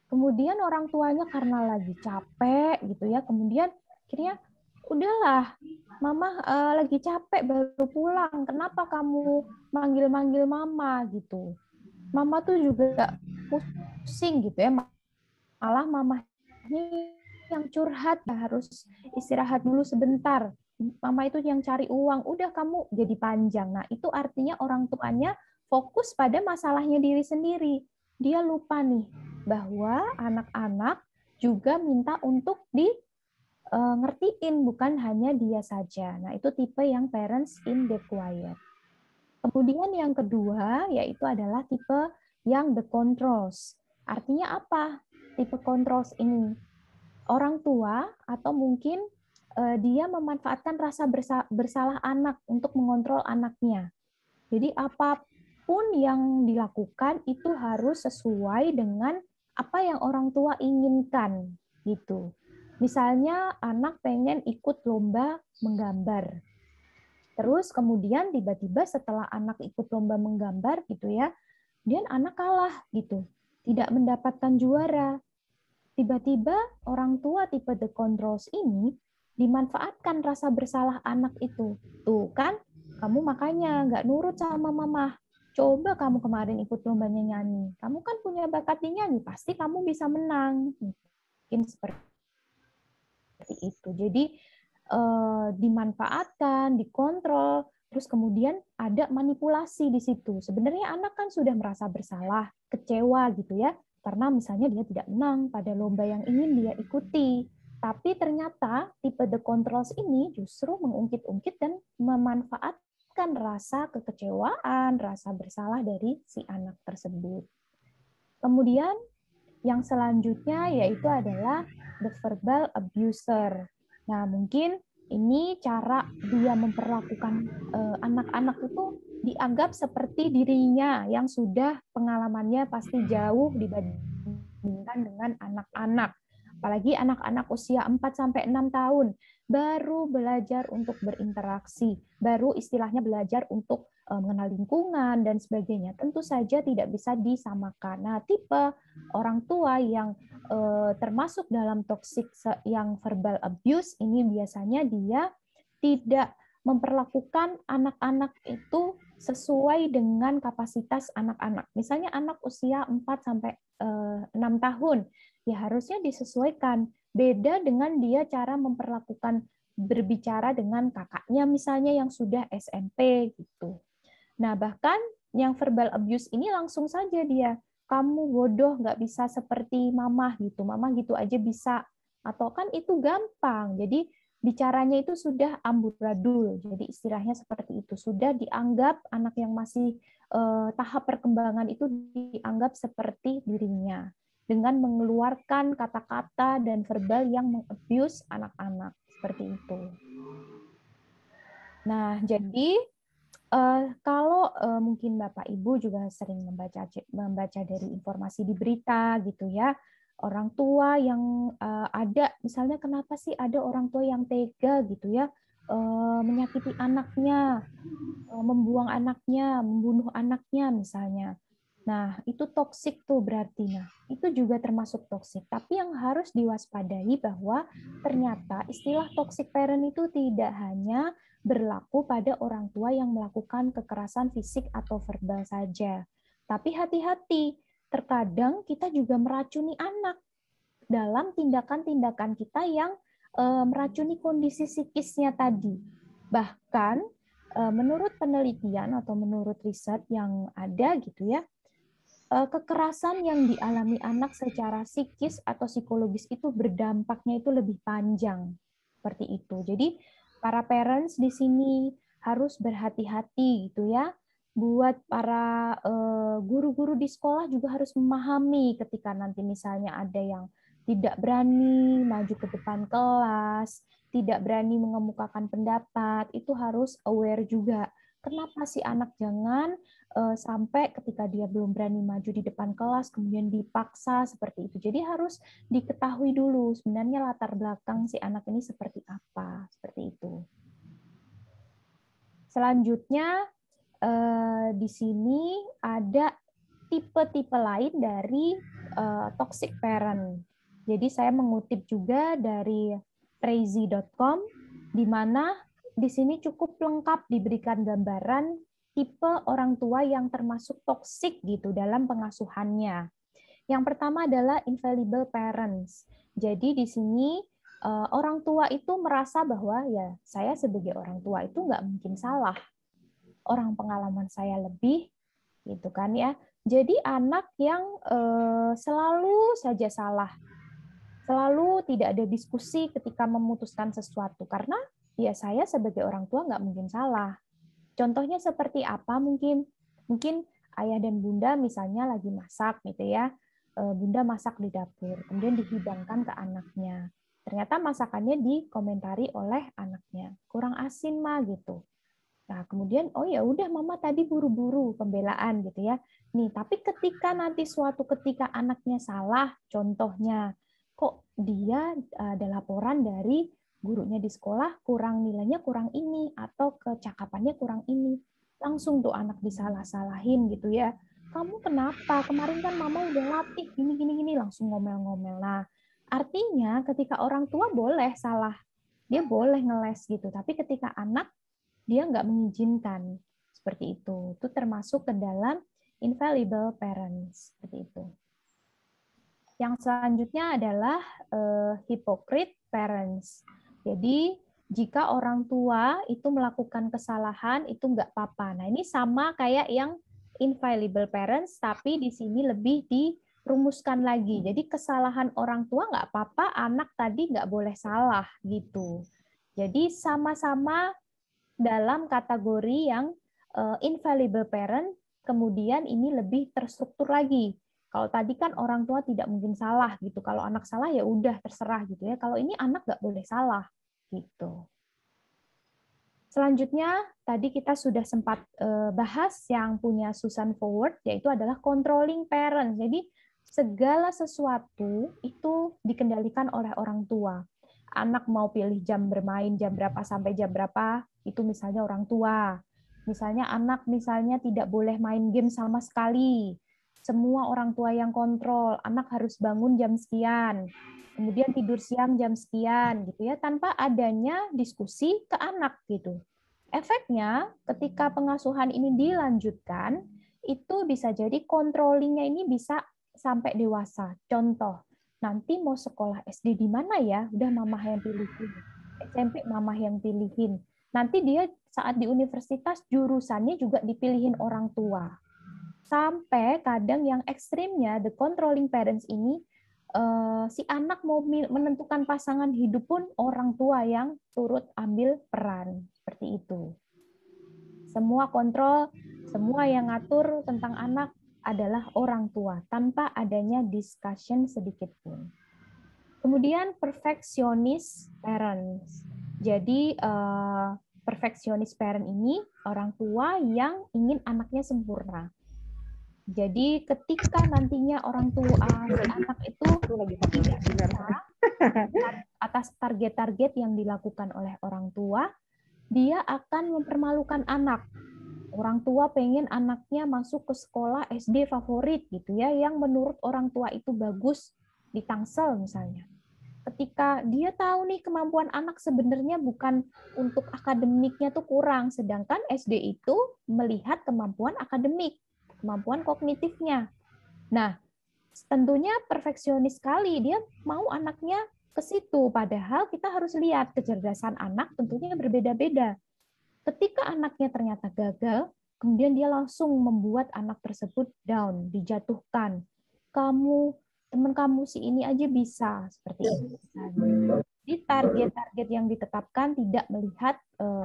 Kemudian orang tuanya karena lagi capek gitu ya, kemudian akhirnya, "Udahlah, Mama lagi capek baru pulang. Kenapa kamu manggil-manggil Mama?" gitu. Mama tuh juga pusing gitu ya. Malah mamanya yang curhat, harus istirahat dulu sebentar. Mama itu yang cari uang, udah kamu jadi panjang. Nah, itu artinya orang tuanya fokus pada masalahnya diri sendiri. Dia lupa nih bahwa anak-anak juga minta untuk ngertiin, bukan hanya dia saja. Nah, itu tipe yang parents in the quiet. Kemudian yang kedua yaitu adalah tipe yang the controls. Artinya apa? Tipe controls ini orang tua atau mungkin dia memanfaatkan rasa bersalah anak untuk mengontrol anaknya. Jadi apapun yang dilakukan itu harus sesuai dengan apa yang orang tua inginkan gitu. Misalnya anak pengen ikut lomba menggambar. Terus kemudian tiba-tiba setelah anak ikut lomba menggambar gitu ya, dia anak kalah gitu. Tidak mendapatkan juara. Tiba-tiba orang tua tipe the controls ini dimanfaatkan rasa bersalah anak itu. Tuh kan, kamu makanya nggak nurut sama mama. Coba kamu kemarin ikut lombanya nyanyi. Kamu kan punya bakat di nyanyi, pasti kamu bisa menang. Mungkin seperti itu. Jadi dimanfaatkan, dikontrol, terus kemudian ada manipulasi di situ. Sebenarnya anak kan sudah merasa bersalah, kecewa gitu ya, karena misalnya dia tidak menang pada lomba yang ingin dia ikuti. Tapi ternyata tipe the controls ini justru mengungkit-ungkit dan memanfaatkan rasa kekecewaan, rasa bersalah dari si anak tersebut. Kemudian yang selanjutnya yaitu adalah the verbal abuser. Nah, mungkin ini cara dia memperlakukan anak-anak itu dianggap seperti dirinya yang sudah pengalamannya pasti jauh dibandingkan dengan anak-anak. Apalagi anak-anak usia 4-6 tahun baru belajar untuk berinteraksi, baru istilahnya belajar untuk mengenal lingkungan dan sebagainya. Tentu saja tidak bisa disamakan. Nah, tipe orang tua yang termasuk dalam toxic yang verbal abuse ini biasanya dia tidak memperlakukan anak-anak itu sesuai dengan kapasitas anak-anak. Misalnya anak usia 4-6 tahun, ya harusnya disesuaikan. Beda dengan dia cara memperlakukan berbicara dengan kakaknya misalnya yang sudah SMP gitu. Nah, bahkan yang verbal abuse ini langsung saja dia, kamu bodoh, nggak bisa seperti mama gitu, mama gitu aja bisa. Atau kan itu gampang, jadi bicaranya itu sudah amburadul, jadi istilahnya seperti itu. Sudah dianggap anak yang masih tahap perkembangan itu dianggap seperti dirinya, dengan mengeluarkan kata-kata dan verbal yang mengabuse anak-anak, seperti itu. Nah, jadi kalau mungkin Bapak Ibu juga sering membaca dari informasi di berita gitu ya, orang tua yang ada misalnya kenapa sih ada orang tua yang tega gitu ya, menyakiti anaknya, membuang anaknya, membunuh anaknya misalnya. Nah, itu toksik tuh berarti. Nah, itu juga termasuk toksik. Tapi yang harus diwaspadai bahwa ternyata istilah toxic parent itu tidak hanya berlaku pada orang tua yang melakukan kekerasan fisik atau verbal saja. Tapi hati-hati, terkadang kita juga meracuni anak dalam tindakan-tindakan kita yang meracuni kondisi psikisnya tadi. Bahkan menurut penelitian atau menurut riset yang ada gitu ya, kekerasan yang dialami anak secara psikis atau psikologis itu berdampaknya itu lebih panjang. Seperti itu. Jadi para parents di sini harus berhati-hati gitu ya. Buat para guru-guru di sekolah juga harus memahami ketika nanti misalnya ada yang tidak berani maju ke depan kelas, tidak berani mengemukakan pendapat, itu harus aware juga. Kenapa sih anak jangan sampai ketika dia belum berani maju di depan kelas, kemudian dipaksa seperti itu. Jadi harus diketahui dulu sebenarnya latar belakang si anak ini seperti apa, seperti itu. Selanjutnya di sini ada tipe-tipe lain dari toxic parent. Jadi saya mengutip juga dari crazy.com, di mana di sini cukup lengkap diberikan gambaran tipe orang tua yang termasuk toksik gitu dalam pengasuhannya. Yang pertama adalah infallible parents. Jadi di sini orang tua itu merasa bahwa ya saya sebagai orang tua itu nggak mungkin salah. Orang pengalaman saya lebih, gitu kan ya. Jadi anak yang selalu saja salah, selalu tidak ada diskusi ketika memutuskan sesuatu karena ya saya sebagai orang tua nggak mungkin salah. Contohnya seperti apa mungkin? Mungkin ayah dan bunda misalnya lagi masak gitu ya. Bunda masak di dapur, kemudian dihidangkan ke anaknya. Ternyata masakannya dikomentari oleh anaknya. Kurang asin mah gitu. Nah, kemudian oh ya udah mama tadi buru-buru pembelaan gitu ya. Nih, tapi ketika nanti suatu ketika anaknya salah, contohnya kok dia ada laporan dari gurunya di sekolah kurang nilainya kurang ini atau kecakapannya kurang ini. Langsung tuh anak disalah-salahin gitu ya. Kamu kenapa? Kemarin kan mama udah latih gini, langsung ngomel-ngomel. Nah, artinya ketika orang tua boleh salah, dia boleh ngeles gitu. Tapi ketika anak, dia nggak mengizinkan. Seperti itu. Itu termasuk ke dalam infallible parents. Seperti itu. Yang selanjutnya adalah hypocrite parents. Jadi, jika orang tua itu melakukan kesalahan, itu nggak apa-apa. Nah, ini sama kayak yang infallible parents, tapi di sini lebih dirumuskan lagi. Jadi kesalahan orang tua nggak apa-apa, anak tadi nggak boleh salah gitu. Jadi sama-sama dalam kategori yang infallible parent, kemudian ini lebih terstruktur lagi. Kalau tadi kan orang tua tidak mungkin salah gitu. Kalau anak salah ya udah terserah gitu ya. Kalau ini anak nggak boleh salah gitu. Selanjutnya, tadi kita sudah sempat bahas yang punya Susan Forward, yaitu adalah controlling parents. Jadi, segala sesuatu itu dikendalikan oleh orang tua. Anak mau pilih jam bermain, jam berapa sampai jam berapa, itu misalnya orang tua. Misalnya anak tidak boleh main game sama sekali. Semua orang tua yang kontrol, anak harus bangun jam sekian. Kemudian tidur siang jam sekian gitu ya, tanpa adanya diskusi ke anak gitu. Efeknya ketika pengasuhan ini dilanjutkan, itu bisa jadi controllingnya ini bisa sampai dewasa. Contoh, nanti mau sekolah SD di mana ya? Udah mama yang pilihin. SMP mama yang pilihin. Nanti dia saat di universitas jurusannya juga dipilihin orang tua. Sampai kadang yang ekstrimnya, the controlling parents ini, si anak mau menentukan pasangan hidup pun orang tua yang turut ambil peran. Seperti itu. Semua kontrol, semua yang ngatur tentang anak adalah orang tua, tanpa adanya discussion sedikit pun. Kemudian perfectionist parents. Jadi perfectionist parent ini orang tua yang ingin anaknya sempurna. Jadi ketika nantinya orang tua si anak itu tidak bisa atas target-target yang dilakukan oleh orang tua, dia akan mempermalukan anak. Orang tua pengen anaknya masuk ke sekolah SD favorit gitu ya, yang menurut orang tua itu bagus di Tangsel misalnya. Ketika dia tahu nih kemampuan anak sebenarnya bukan untuk akademiknya tuh kurang, sedangkan SD itu melihat kemampuan akademik, kemampuan kognitifnya. Nah, tentunya perfeksionis sekali, dia mau anaknya ke situ, padahal kita harus lihat kecerdasan anak tentunya berbeda-beda. Ketika anaknya ternyata gagal, kemudian dia langsung membuat anak tersebut down, dijatuhkan. Teman kamu si ini aja bisa, seperti itu. Jadi target-target yang ditetapkan tidak melihat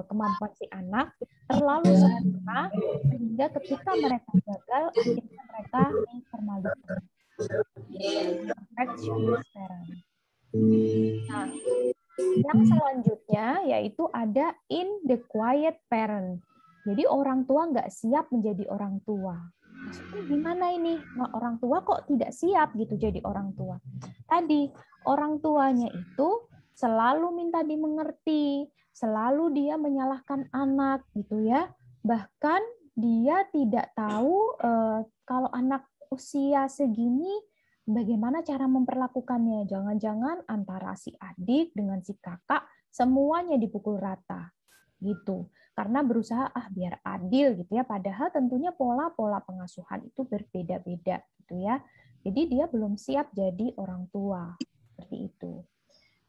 kemampuan si anak, terlalu sempurna, sehingga ketika mereka gagal, akhirnya mereka dipermalukan. Perfectionist parent. Nah, yang selanjutnya yaitu ada in the quiet parent. Jadi orang tua nggak siap menjadi orang tua. Maksudnya gimana ini? Nah, orang tua kok tidak siap gitu jadi orang tua. Tadi orang tuanya itu selalu minta dimengerti, selalu dia menyalahkan anak gitu ya. Bahkan dia tidak tahu kalau anak usia segini bagaimana cara memperlakukannya. Jangan-jangan antara si adik dengan si kakak semuanya dipukul rata gitu. Karena berusaha biar adil gitu ya, padahal tentunya pola-pola pengasuhan itu berbeda-beda gitu ya. Jadi dia belum siap jadi orang tua. Seperti itu.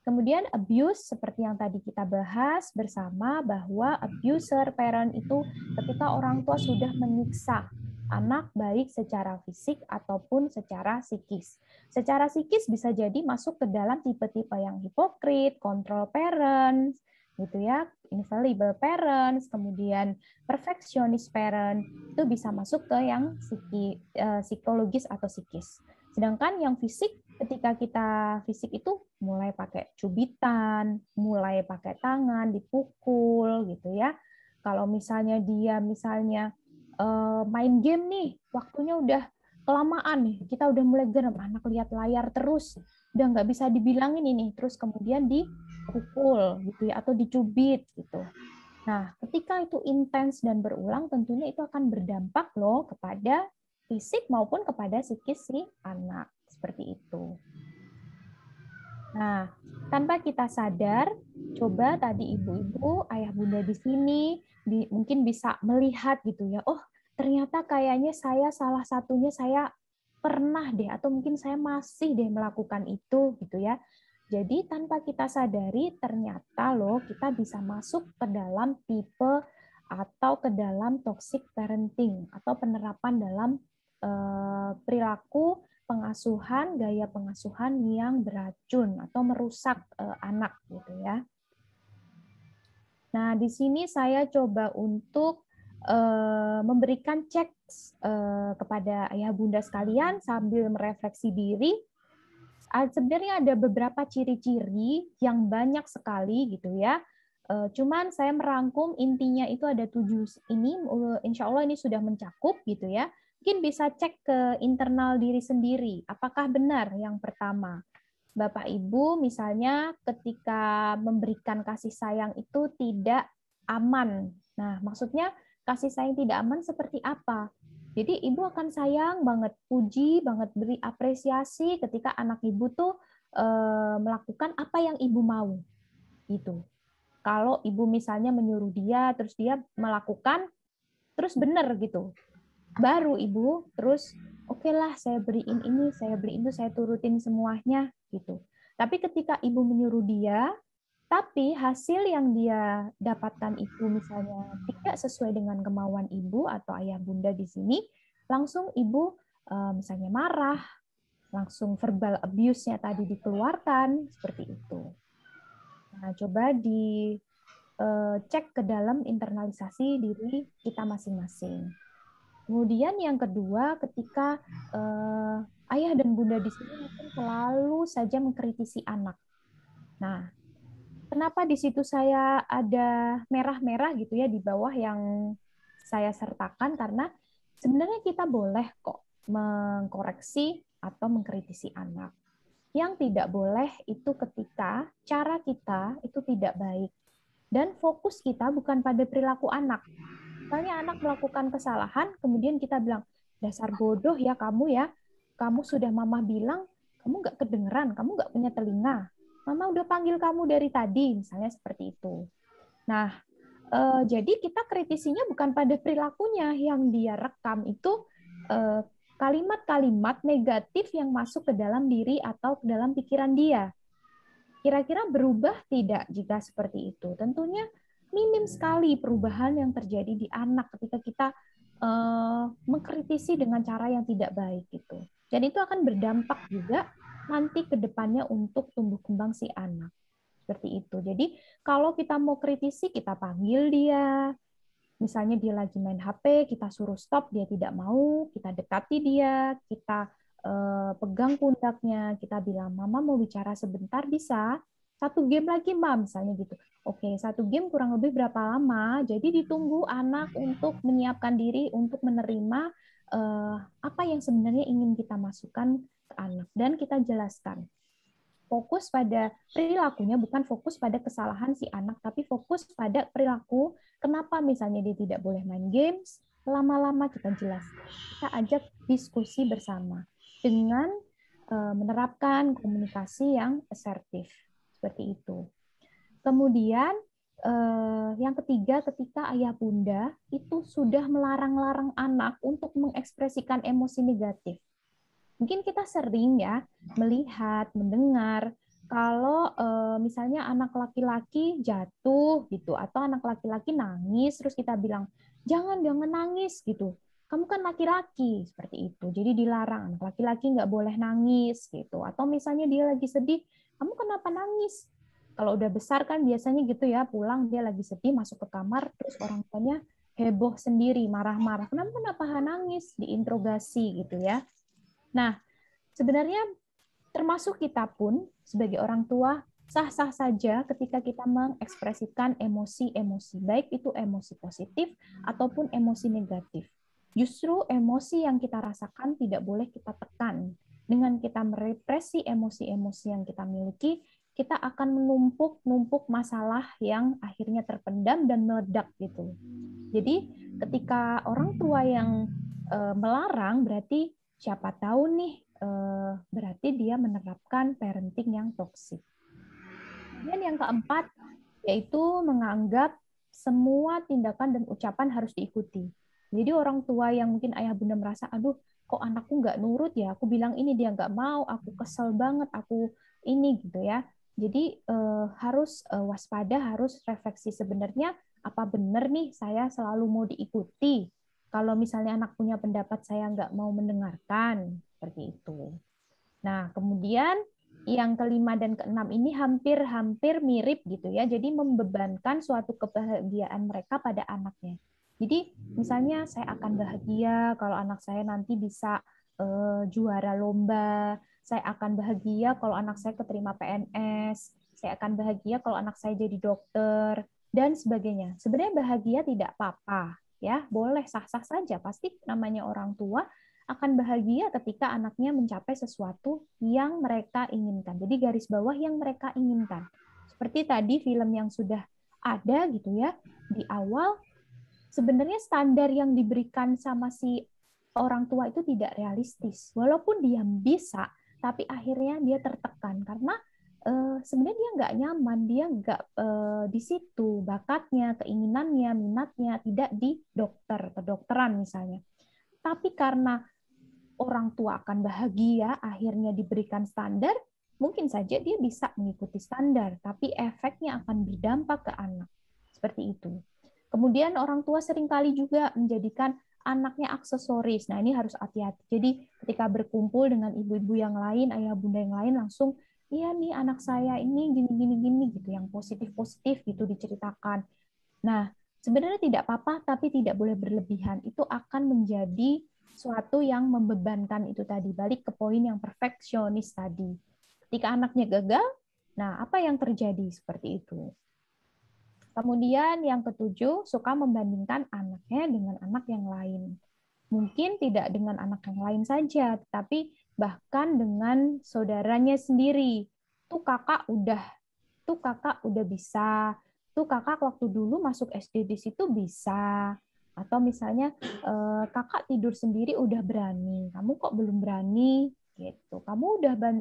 Kemudian abuse seperti yang tadi kita bahas bersama, bahwa abuser parent itu ketika orang tua sudah menyiksa anak baik secara fisik ataupun secara psikis. Secara psikis bisa jadi masuk ke dalam tipe-tipe yang hipokrit, control parents, gitu ya, infallible parents, kemudian perfectionist parent, itu bisa masuk ke yang psikologis atau psikis. Sedangkan yang fisik, ketika kita fisik itu mulai pakai cubitan, mulai pakai tangan, dipukul gitu ya. Kalau misalnya dia main game nih, waktunya udah kelamaan nih, kita udah mulai geram, anak lihat layar terus, udah nggak bisa dibilangin ini, terus kemudian dipukul gitu ya, atau dicubit gitu. Nah, ketika itu intens dan berulang, tentunya itu akan berdampak loh kepada fisik maupun kepada psikis si anak. Seperti itu. Nah, tanpa kita sadar, coba tadi ibu-ibu, ayah bunda di sini mungkin bisa melihat gitu ya, oh ternyata kayaknya saya salah satunya saya pernah deh, atau mungkin saya masih deh melakukan itu gitu ya. Jadi tanpa kita sadari, ternyata loh kita bisa masuk ke dalam tipe atau ke dalam toxic parenting atau penerapan dalam perilaku pengasuhan, gaya pengasuhan yang beracun atau merusak anak gitu ya. Nah, di sini saya coba untuk memberikan cek kepada ayah bunda sekalian sambil merefleksi diri. Sebenarnya ada beberapa ciri-ciri yang banyak sekali gitu ya. Cuman saya merangkum intinya itu ada 7 ini, insya Allah ini sudah mencakup gitu ya. Mungkin bisa cek ke internal diri sendiri. Apakah benar yang pertama? Bapak Ibu misalnya ketika memberikan kasih sayang itu tidak aman. Nah, maksudnya kasih sayang tidak aman seperti apa? Jadi ibu akan sayang banget, puji banget, beri apresiasi ketika anak ibu tuh melakukan apa yang ibu mau. Gitu. Kalau ibu misalnya menyuruh dia, terus dia melakukan, terus benar gitu. Baru ibu terus oke lah saya beliin ini, saya beliin itu, saya turutin semuanya gitu. Tapi ketika ibu menyuruh dia, tapi hasil yang dia dapatkan itu misalnya tidak sesuai dengan kemauan ibu atau ayah bunda di sini, langsung ibu misalnya marah, langsung verbal abuse-nya tadi dikeluarkan, seperti itu. Nah, coba dicek ke dalam internalisasi diri kita masing-masing. Kemudian yang kedua, ketika ayah dan bunda di sini mungkin selalu saja mengkritisi anak. Nah, kenapa di situ saya ada merah-merah gitu ya di bawah yang saya sertakan, karena sebenarnya kita boleh kok mengkoreksi atau mengkritisi anak. Yang tidak boleh itu ketika cara kita itu tidak baik. Dan fokus kita bukan pada perilaku anak. Misalnya anak melakukan kesalahan, kemudian kita bilang, dasar bodoh ya, kamu sudah mama bilang, kamu nggak kedengeran, kamu nggak punya telinga. Mama udah panggil kamu dari tadi, misalnya seperti itu. Nah, jadi kita kritisinya bukan pada perilakunya, yang dia rekam itu kalimat-kalimat negatif yang masuk ke dalam diri atau ke dalam pikiran dia. Kira-kira berubah tidak jika seperti itu? Tentunya minim sekali perubahan yang terjadi di anak ketika kita mengkritisi dengan cara yang tidak baik gitu. Dan itu akan berdampak juga nanti ke depannya untuk tumbuh kembang si anak. Seperti itu. Jadi kalau kita mau kritisi, kita panggil dia. Misalnya dia lagi main HP, kita suruh stop, dia tidak mau, kita dekati dia, kita pegang pundaknya, kita bilang, Mama mau bicara sebentar, bisa? 1 game lagi, Mbak, misalnya gitu. Oke, 1 game kurang lebih berapa lama? Jadi ditunggu anak untuk menyiapkan diri untuk menerima apa yang sebenarnya ingin kita masukkan ke anak. Dan kita jelaskan. Fokus pada perilakunya, bukan fokus pada kesalahan si anak, tapi fokus pada perilaku. Kenapa misalnya dia tidak boleh main games? Lama-lama kita jelaskan. Kita ajak diskusi bersama dengan menerapkan komunikasi yang asertif. Seperti itu. Kemudian yang ketiga, ketika ayah bunda itu sudah melarang-larang anak untuk mengekspresikan emosi negatif. Mungkin kita sering ya melihat, mendengar kalau misalnya anak laki-laki jatuh gitu atau anak laki-laki nangis, terus kita bilang jangan nangis gitu. Kamu kan laki-laki, seperti itu. Jadi dilarang, anak laki-laki nggak boleh nangis gitu. Atau misalnya dia lagi sedih, kamu kenapa nangis? Kalau udah besar kan biasanya gitu ya, pulang dia lagi sedih, masuk ke kamar, terus orang tuanya heboh sendiri, marah-marah. Kenapa nangis? Diinterogasi gitu ya. Nah, sebenarnya termasuk kita pun sebagai orang tua sah-sah saja ketika kita mengekspresikan emosi-emosi, baik itu emosi positif ataupun emosi negatif. Justru emosi yang kita rasakan tidak boleh kita tekan. Dengan kita merepresi emosi-emosi yang kita miliki, kita akan menumpuk masalah yang akhirnya terpendam dan meledak gitu. Jadi ketika orang tua yang melarang, berarti siapa tahu nih, berarti dia menerapkan parenting yang toksik. Kemudian yang keempat, yaitu menganggap semua tindakan dan ucapan harus diikuti. Jadi orang tua yang mungkin ayah bunda merasa, aduh kok anakku nggak nurut ya, aku bilang ini dia nggak mau, aku kesel banget, aku ini gitu ya. Jadi harus waspada, harus refleksi sebenarnya apa benar nih saya selalu mau diikuti. Kalau misalnya anak punya pendapat saya nggak mau mendengarkan, seperti itu. Nah, kemudian yang kelima dan keenam ini hampir mirip gitu ya. Jadi membebankan suatu kebahagiaan mereka pada anaknya. Jadi misalnya saya akan bahagia kalau anak saya nanti bisa juara lomba, saya akan bahagia kalau anak saya keterima PNS, saya akan bahagia kalau anak saya jadi dokter, dan sebagainya. Sebenarnya bahagia tidak apa-apa, ya boleh sah-sah saja. Pasti namanya orang tua akan bahagia ketika anaknya mencapai sesuatu yang mereka inginkan. Jadi garis bawah yang mereka inginkan. Seperti tadi film yang sudah ada gitu ya, di awal sebenarnya standar yang diberikan sama si orang tua itu tidak realistis. Walaupun dia bisa, tapi akhirnya dia tertekan karena sebenarnya dia nggak nyaman, dia nggak di situ bakatnya, keinginannya, minatnya tidak di kedokteran misalnya. Tapi karena orang tua akan bahagia, akhirnya diberikan standar, mungkin saja dia bisa mengikuti standar, tapi efeknya akan berdampak ke anak. Seperti itu. Kemudian orang tua seringkali juga menjadikan anaknya aksesoris. Nah, ini harus hati-hati. Jadi ketika berkumpul dengan ibu-ibu yang lain, ayah bunda yang lain, langsung, iya nih anak saya ini gini gitu, yang positif-positif gitu diceritakan. Nah, sebenarnya tidak apa-apa, tapi tidak boleh berlebihan. Itu akan menjadi suatu yang membebankan itu tadi. Balik ke poin yang perfeksionis tadi. Ketika anaknya gagal, nah apa yang terjadi seperti itu? Kemudian yang ketujuh, suka membandingkan anaknya dengan anak yang lain. Mungkin tidak dengan anak yang lain saja, tetapi bahkan dengan saudaranya sendiri. Tuh kakak udah bisa, tuh kakak waktu dulu masuk SD di situ bisa. Atau misalnya kakak tidur sendiri udah berani, kamu kok belum berani gitu.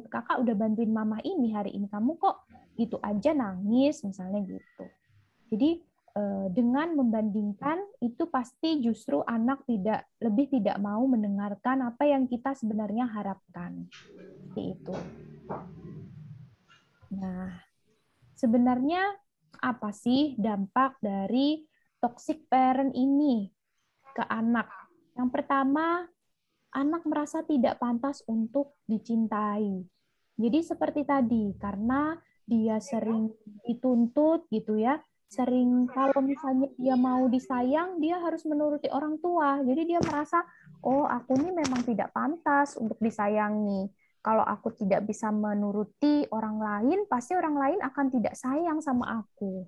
Kakak udah bantuin mama ini hari ini, kamu kok gitu aja nangis misalnya gitu. Jadi dengan membandingkan itu pasti justru anak lebih tidak mau mendengarkan apa yang kita sebenarnya harapkan. Seperti itu. Nah, sebenarnya apa sih dampak dari toxic parent ini ke anak? Yang pertama, anak merasa tidak pantas untuk dicintai. Jadi seperti tadi, karena dia sering dituntut gitu ya, sering kalau misalnya dia mau disayang, dia harus menuruti orang tua. Jadi dia merasa, oh aku ini memang tidak pantas untuk disayangi. Kalau aku tidak bisa menuruti orang lain, pasti orang lain akan tidak sayang sama aku.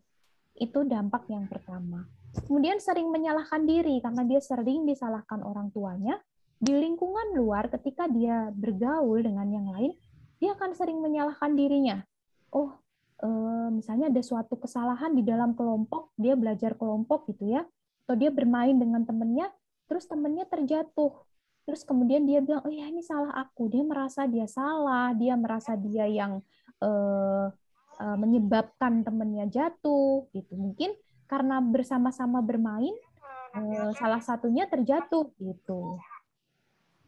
Itu dampak yang pertama. Kemudian sering menyalahkan diri, karena dia sering disalahkan orang tuanya. Di lingkungan luar, ketika dia bergaul dengan yang lain, dia akan sering menyalahkan dirinya. Oh, misalnya ada suatu kesalahan di dalam kelompok, dia belajar kelompok gitu ya, atau dia bermain dengan temannya, terus temannya terjatuh. Terus kemudian dia bilang, oh ya ini salah aku. Dia merasa dia salah, dia merasa dia yang menyebabkan temannya jatuh. Gitu. Mungkin karena bersama-sama bermain, salah satunya terjatuh. Gitu.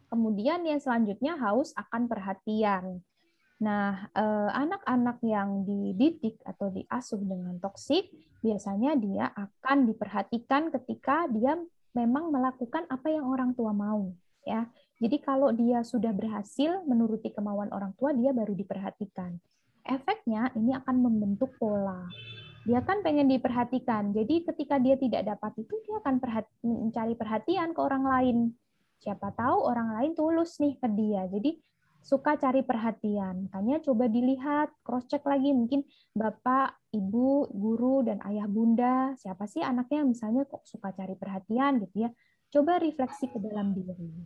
Kemudian yang selanjutnya haus akan perhatian. Nah, anak-anak yang dididik atau diasuh dengan toksik, biasanya dia akan diperhatikan ketika dia memang melakukan apa yang orang tua mau. Ya, jadi kalau dia sudah berhasil menuruti kemauan orang tua, dia baru diperhatikan. Efeknya ini akan membentuk pola. Dia kan pengen diperhatikan, jadi ketika dia tidak dapat itu, dia akan mencari perhatian ke orang lain. Siapa tahu orang lain tulus nih ke dia. Jadi suka cari perhatian. Makanya coba dilihat, cross-check lagi. Mungkin bapak, ibu, guru, dan ayah bunda, siapa sih anaknya misalnya kok suka cari perhatian gitu ya. Coba refleksi ke dalam diri.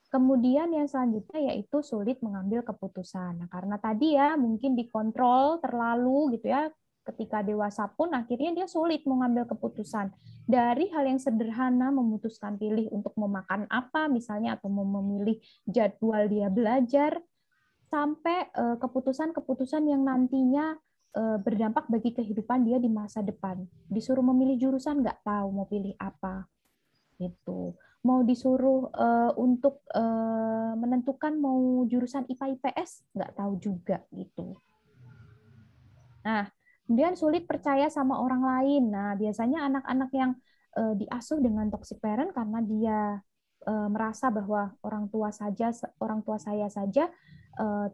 Kemudian yang selanjutnya yaitu sulit mengambil keputusan. Nah, karena tadi ya mungkin dikontrol terlalu gitu ya, ketika dewasa pun akhirnya dia sulit mengambil keputusan. Dari hal yang sederhana memutuskan pilih untuk memakan apa misalnya atau memilih jadwal dia belajar sampai keputusan-keputusan yang nantinya berdampak bagi kehidupan dia di masa depan. Disuruh memilih jurusan nggak tahu mau pilih apa. Gitu. Mau disuruh untuk menentukan mau jurusan IPA IPS nggak tahu juga gitu. Nah, kemudian sulit percaya sama orang lain. Nah, biasanya anak-anak yang diasuh dengan toxic parent karena dia merasa bahwa orang tua saya saja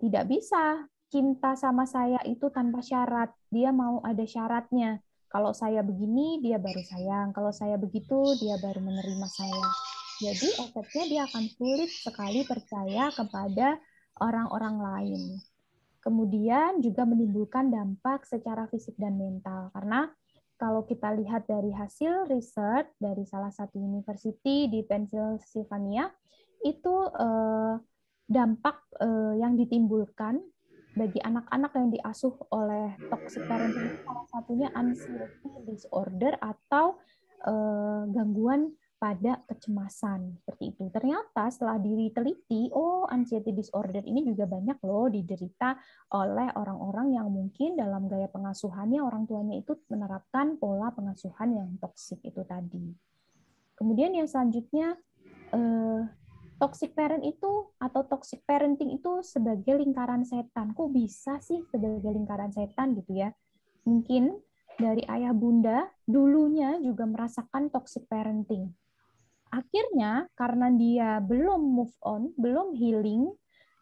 tidak bisa cinta sama saya itu tanpa syarat. Dia mau ada syaratnya. Kalau saya begini, dia baru sayang. Kalau saya begitu, dia baru menerima saya. Jadi efeknya dia akan sulit sekali percaya kepada orang-orang lain. Kemudian juga menimbulkan dampak secara fisik dan mental. Karena kalau kita lihat dari hasil riset dari salah satu university di Pennsylvania, itu dampak yang ditimbulkan bagi anak-anak yang diasuh oleh toxic parenting salah satunya anxiety disorder atau gangguan pada kecemasan seperti itu. Ternyata setelah diteliti, anxiety disorder ini juga banyak loh diderita oleh orang-orang yang mungkin dalam gaya pengasuhannya orang tuanya itu menerapkan pola pengasuhan yang toksik itu tadi. Kemudian yang selanjutnya toxic parent itu atau toxic parenting itu sebagai lingkaran setan. Kok bisa sih sebagai lingkaran setan gitu ya? Mungkin dari ayah bunda dulunya juga merasakan toxic parenting. Akhirnya karena dia belum move on, belum healing,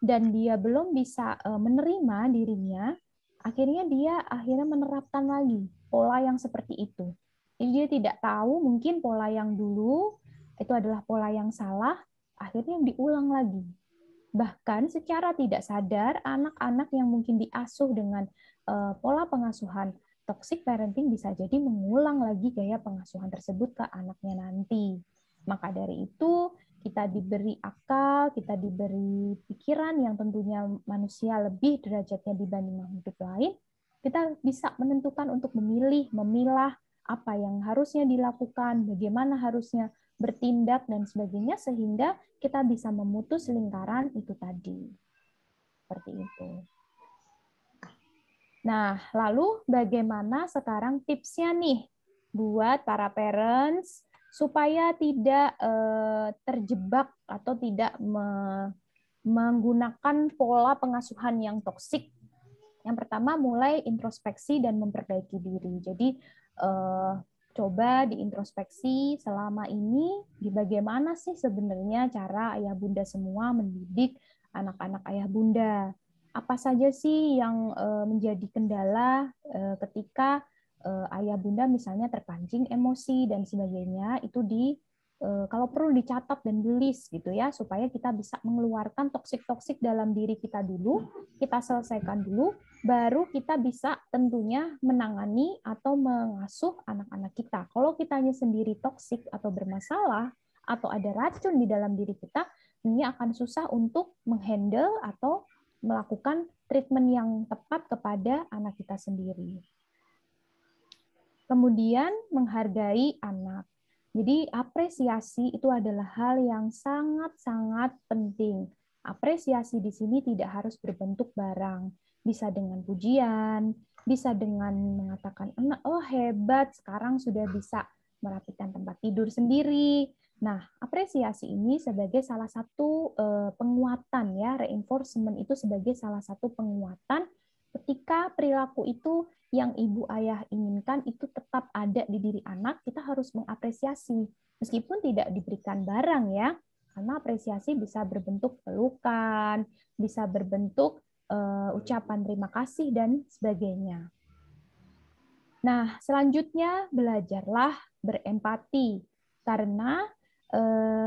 dan dia belum bisa menerima dirinya, akhirnya dia menerapkan lagi pola yang seperti itu. Jadi dia tidak tahu mungkin pola yang dulu itu adalah pola yang salah, akhirnya diulang lagi. Bahkan secara tidak sadar, anak-anak yang mungkin diasuh dengan pola pengasuhan toxic parenting bisa jadi mengulang lagi gaya pengasuhan tersebut ke anaknya nanti. Maka dari itu, kita diberi akal, kita diberi pikiran yang tentunya manusia lebih derajatnya dibanding makhluk lain, kita bisa menentukan untuk memilah apa yang harusnya dilakukan, bagaimana harusnya bertindak, dan sebagainya, sehingga kita bisa memutus lingkaran itu tadi. Seperti itu. Nah, lalu bagaimana sekarang tipsnya nih buat para parents supaya tidak terjebak atau tidak menggunakan pola pengasuhan yang toksik. Yang pertama, mulai introspeksi dan memperbaiki diri. Jadi coba diintrospeksi selama ini bagaimana sih sebenarnya cara ayah bunda semua mendidik anak-anak ayah bunda. Apa saja sih yang menjadi kendala ketika ayah bunda misalnya terpancing emosi dan sebagainya, itu kalau perlu dicatat dan di list gitu ya, supaya kita bisa mengeluarkan toksik-toksik dalam diri kita dulu, kita selesaikan dulu, baru kita bisa tentunya menangani atau mengasuh anak-anak kita. Kalau kitanya sendiri toksik atau bermasalah, atau ada racun di dalam diri kita, ini akan susah untuk menghandle atau melakukan treatment yang tepat kepada anak kita sendiri. Kemudian menghargai anak. Jadi apresiasi itu adalah hal yang sangat-sangat penting. Apresiasi di sini tidak harus berbentuk barang. Bisa dengan pujian, bisa dengan mengatakan, oh hebat, sekarang sudah bisa merapikan tempat tidur sendiri. Nah, apresiasi ini sebagai salah satu penguatan ya, reinforcement itu sebagai salah satu penguatan ketika perilaku itu yang ibu ayah inginkan itu tetap ada di diri anak, kita harus mengapresiasi. Meskipun tidak diberikan barang ya, karena apresiasi bisa berbentuk pelukan, bisa berbentuk ucapan terima kasih, dan sebagainya. Nah, selanjutnya belajarlah berempati. Karena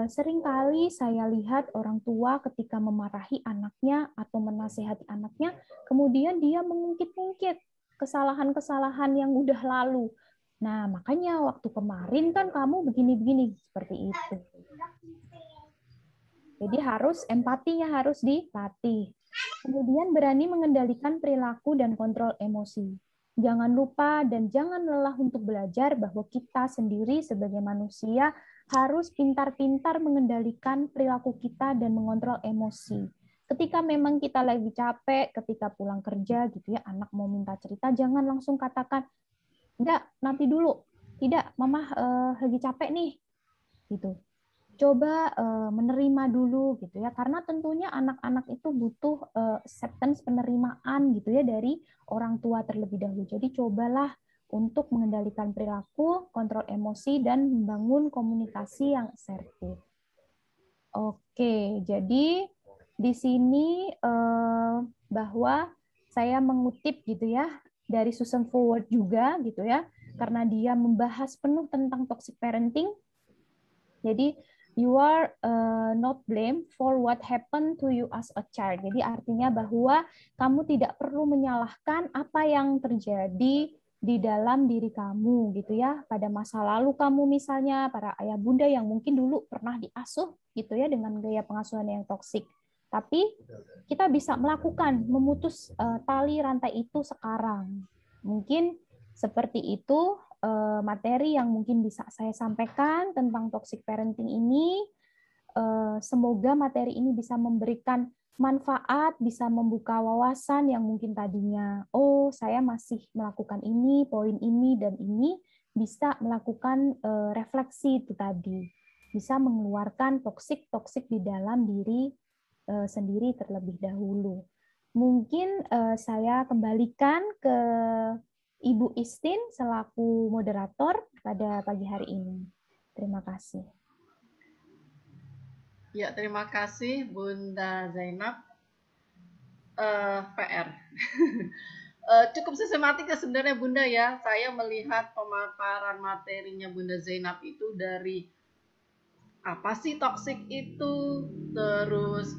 seringkali saya lihat orang tua ketika memarahi anaknya atau menasehati anaknya, kemudian dia mengungkit-ungkit kesalahan-kesalahan yang udah lalu. Nah, makanya waktu kemarin kan kamu begini-begini, seperti itu. Jadi harus empatinya harus dilatih. Kemudian berani mengendalikan perilaku dan kontrol emosi. Jangan lupa dan jangan lelah untuk belajar bahwa kita sendiri sebagai manusia harus pintar-pintar mengendalikan perilaku kita dan mengontrol emosi. Ketika memang kita lagi capek, ketika pulang kerja gitu ya, anak mau minta cerita, jangan langsung katakan, enggak, nanti dulu. Tidak, mama lagi capek nih. Gitu. Coba menerima dulu gitu ya, karena tentunya anak-anak itu butuh acceptance, penerimaan gitu ya dari orang tua terlebih dahulu. Jadi cobalah untuk mengendalikan perilaku, kontrol emosi, dan membangun komunikasi yang asertif. Oke, jadi di sini bahwa saya mengutip gitu ya dari Susan Forward juga gitu ya, karena dia membahas penuh tentang toxic parenting. Jadi you are not blamed for what happened to you as a child. Jadi artinya bahwa kamu tidak perlu menyalahkan apa yang terjadi di dalam diri kamu gitu ya. Pada masa lalu kamu misalnya para ayah bunda yang mungkin dulu pernah diasuh gitu ya dengan gaya pengasuhan yang toksik. Tapi kita bisa melakukan memutus tali rantai itu sekarang. Mungkin seperti itu materi yang mungkin bisa saya sampaikan tentang toxic parenting ini. Semoga materi ini bisa memberikan manfaat, bisa membuka wawasan yang mungkin tadinya, oh saya masih melakukan ini, poin ini, dan ini, bisa melakukan refleksi itu tadi. Bisa mengeluarkan toksik-toksik di dalam diri sendiri terlebih dahulu. Mungkin saya kembalikan ke Ibu Istin selaku moderator pada pagi hari ini. Terima kasih. Ya, terima kasih Bunda Zainab. PR. Cukup sistematik ya sebenarnya Bunda ya. Saya melihat pemaparan materinya Bunda Zainab itu dari apa sih toksik itu, terus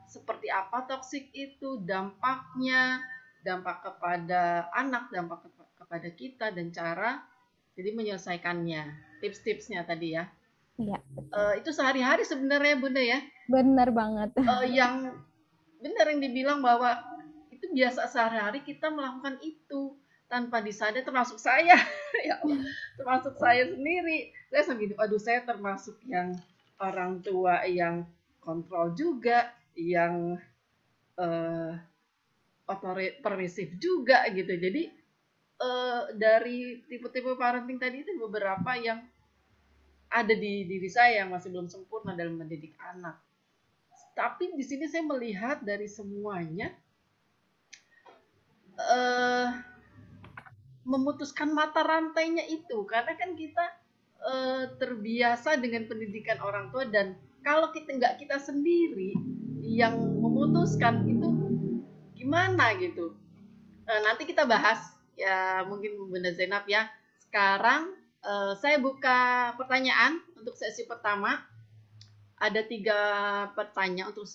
seperti apa toksik itu, dampaknya, dampak kepada anak, dampak kepada kita, dan cara jadi menyelesaikannya, tips-tipsnya tadi ya. Iya. Itu sehari-hari sebenarnya Bunda ya. Benar banget. Yang benar yang dibilang bahwa itu biasa sehari-hari kita melakukan itu tanpa disadari, termasuk saya, ya Allah, termasuk saya sendiri. Saya sambil, aduh saya termasuk yang orang tua yang kontrol juga, yang permisif juga gitu. Jadi dari tipe-tipe parenting tadi itu beberapa yang ada di diri saya yang masih belum sempurna dalam mendidik anak. Tapi di sini saya melihat dari semuanya memutuskan mata rantainya itu, karena kan kita terbiasa dengan pendidikan orang tua, dan kalau kita sendiri yang memutuskan itu gimana gitu. Nanti kita bahas ya mungkin Bunda Zainab ya. Sekarang saya buka pertanyaan untuk sesi pertama. Ada 3 pertanyaan untuk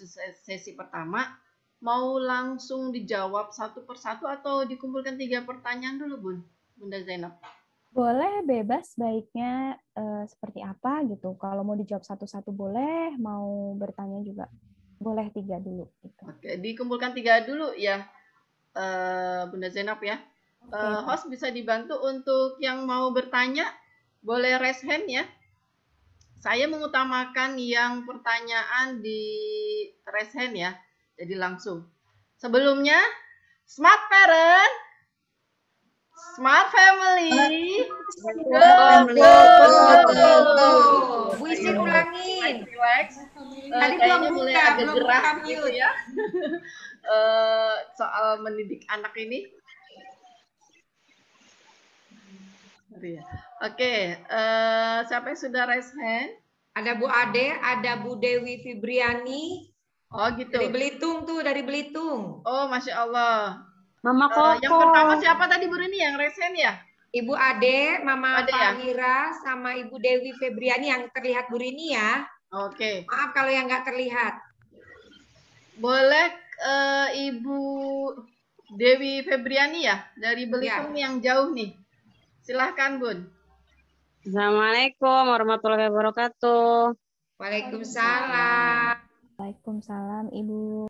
sesi pertama. Mau langsung dijawab satu persatu atau dikumpulkan 3 pertanyaan dulu, Bunda Zainab? Boleh, bebas, baiknya seperti apa gitu. Kalau mau dijawab satu-satu boleh, mau bertanya juga boleh 3 dulu. Gitu. Oke, dikumpulkan 3 dulu ya, Bunda Zainab ya. Host bisa dibantu untuk yang mau bertanya, boleh raise hand ya. Saya mengutamakan yang pertanyaan di raise hand ya, jadi langsung. Sebelumnya, smart parent, smart family, Bu Isin ulangin. Kayaknya mulai agak gerah gitu ya. Soal mendidik anak ini. Oke, siapa yang sudah raise hand? Ada Bu Ade, ada Bu Dewi Fibriani. Oh gitu. Dari Belitung tuh, dari Belitung. Oh, Masya Allah. Mama Koko. Yang pertama siapa tadi Bu Rini yang raise hand ya? Ibu Ade, Mama Ade, Fahira, sama Ibu Dewi Febriani yang terlihat Bu Rini ya. Oke. Maaf kalau yang nggak terlihat. Boleh Ibu Dewi Febriani ya, dari Belitung yang jauh nih. Silahkan Bun. Assalamualaikum warahmatullahi wabarakatuh. Waalaikumsalam. Waalaikumsalam, Ibu.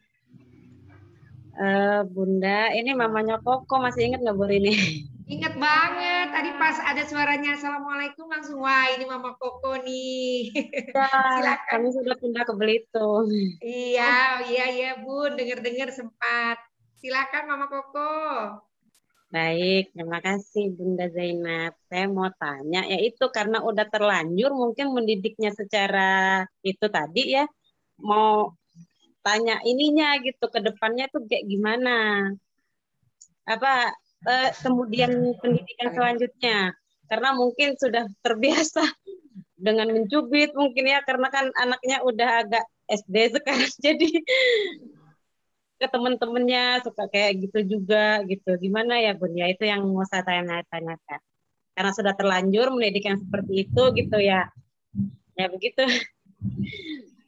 Bunda, ini mamanya Koko, masih ingat nggak Bu Rini? Ingat banget. Tadi pas ada suaranya Assalamualaikum langsung, wah ini Mama Koko nih. Ya, Silakan. kami sudah pindah ke Belitung. Iya Bun, dengar-dengar sempat. Silakan Mama Koko. Baik, terima kasih Bunda Zainab. Saya mau tanya, yaitu karena udah terlanjur mungkin mendidiknya secara itu tadi ya, mau tanya ininya gitu, ke depannya tuh kayak gimana? Apa kemudian pendidikan selanjutnya? Karena mungkin sudah terbiasa dengan mencubit mungkin ya, karena kan anaknya udah agak SD sekarang, jadi ke teman-temannya suka kayak gitu juga gitu. Gimana ya Bun? Ya itu yang mau saya tanya-tanyakan. Karena sudah terlanjur mendidik yang seperti itu gitu ya. Ya begitu.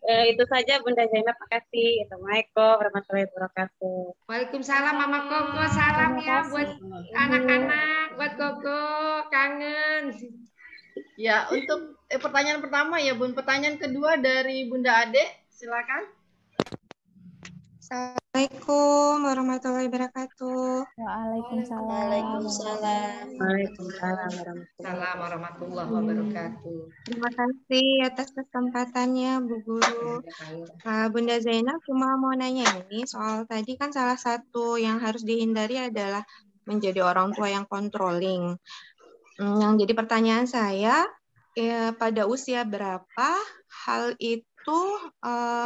Itu saja Bunda Zainab, makasih. Assalamualaikum warahmatullahi wabarakatuh. Waalaikumsalam Mama Koko, salam ya buat anak-anak, buat Koko, kangen. Ya, untuk pertanyaan pertama ya Bun, pertanyaan kedua dari Bunda Ade, silakan. Assalamualaikum warahmatullahi wabarakatuh. Waalaikumsalam. Waalaikumsalam warahmatullahi wabarakatuh. Terima kasih atas kesempatannya Bu Guru. Bunda Zainab cuma mau nanya ini soal tadi kan salah satu yang harus dihindari adalah menjadi orang tua yang controlling. Yang jadi pertanyaan saya, pada usia berapa hal itu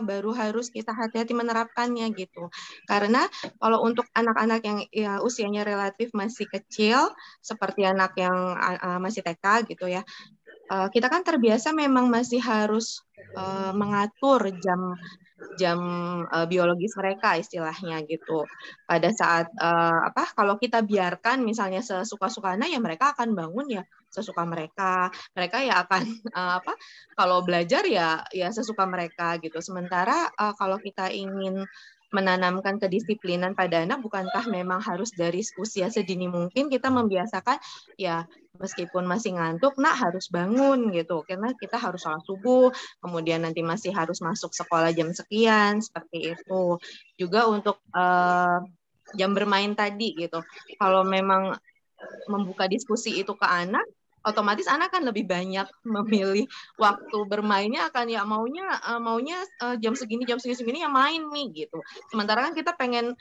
baru harus kita hati-hati menerapkannya gitu. Karena kalau untuk anak-anak yang ya, usianya relatif masih kecil, seperti anak yang masih TK gitu ya, kita kan terbiasa memang masih harus mengatur jam biologis mereka istilahnya gitu. Pada saat kalau kita biarkan misalnya sesuka-sukanya ya mereka akan bangun ya sesuka mereka. Mereka ya akan kalau belajar ya sesuka mereka gitu. Sementara kalau kita ingin menanamkan kedisiplinan pada anak, bukankah memang harus dari usia sedini mungkin kita membiasakan ya meskipun masih ngantuk, nak harus bangun gitu, karena kita harus sholat subuh, kemudian nanti masih harus masuk sekolah jam sekian, seperti itu. Juga untuk jam bermain tadi gitu, kalau memang membuka diskusi itu ke anak, otomatis anak kan lebih banyak memilih waktu bermainnya, akan ya maunya jam segini ya main nih gitu. Sementara kan kita pengen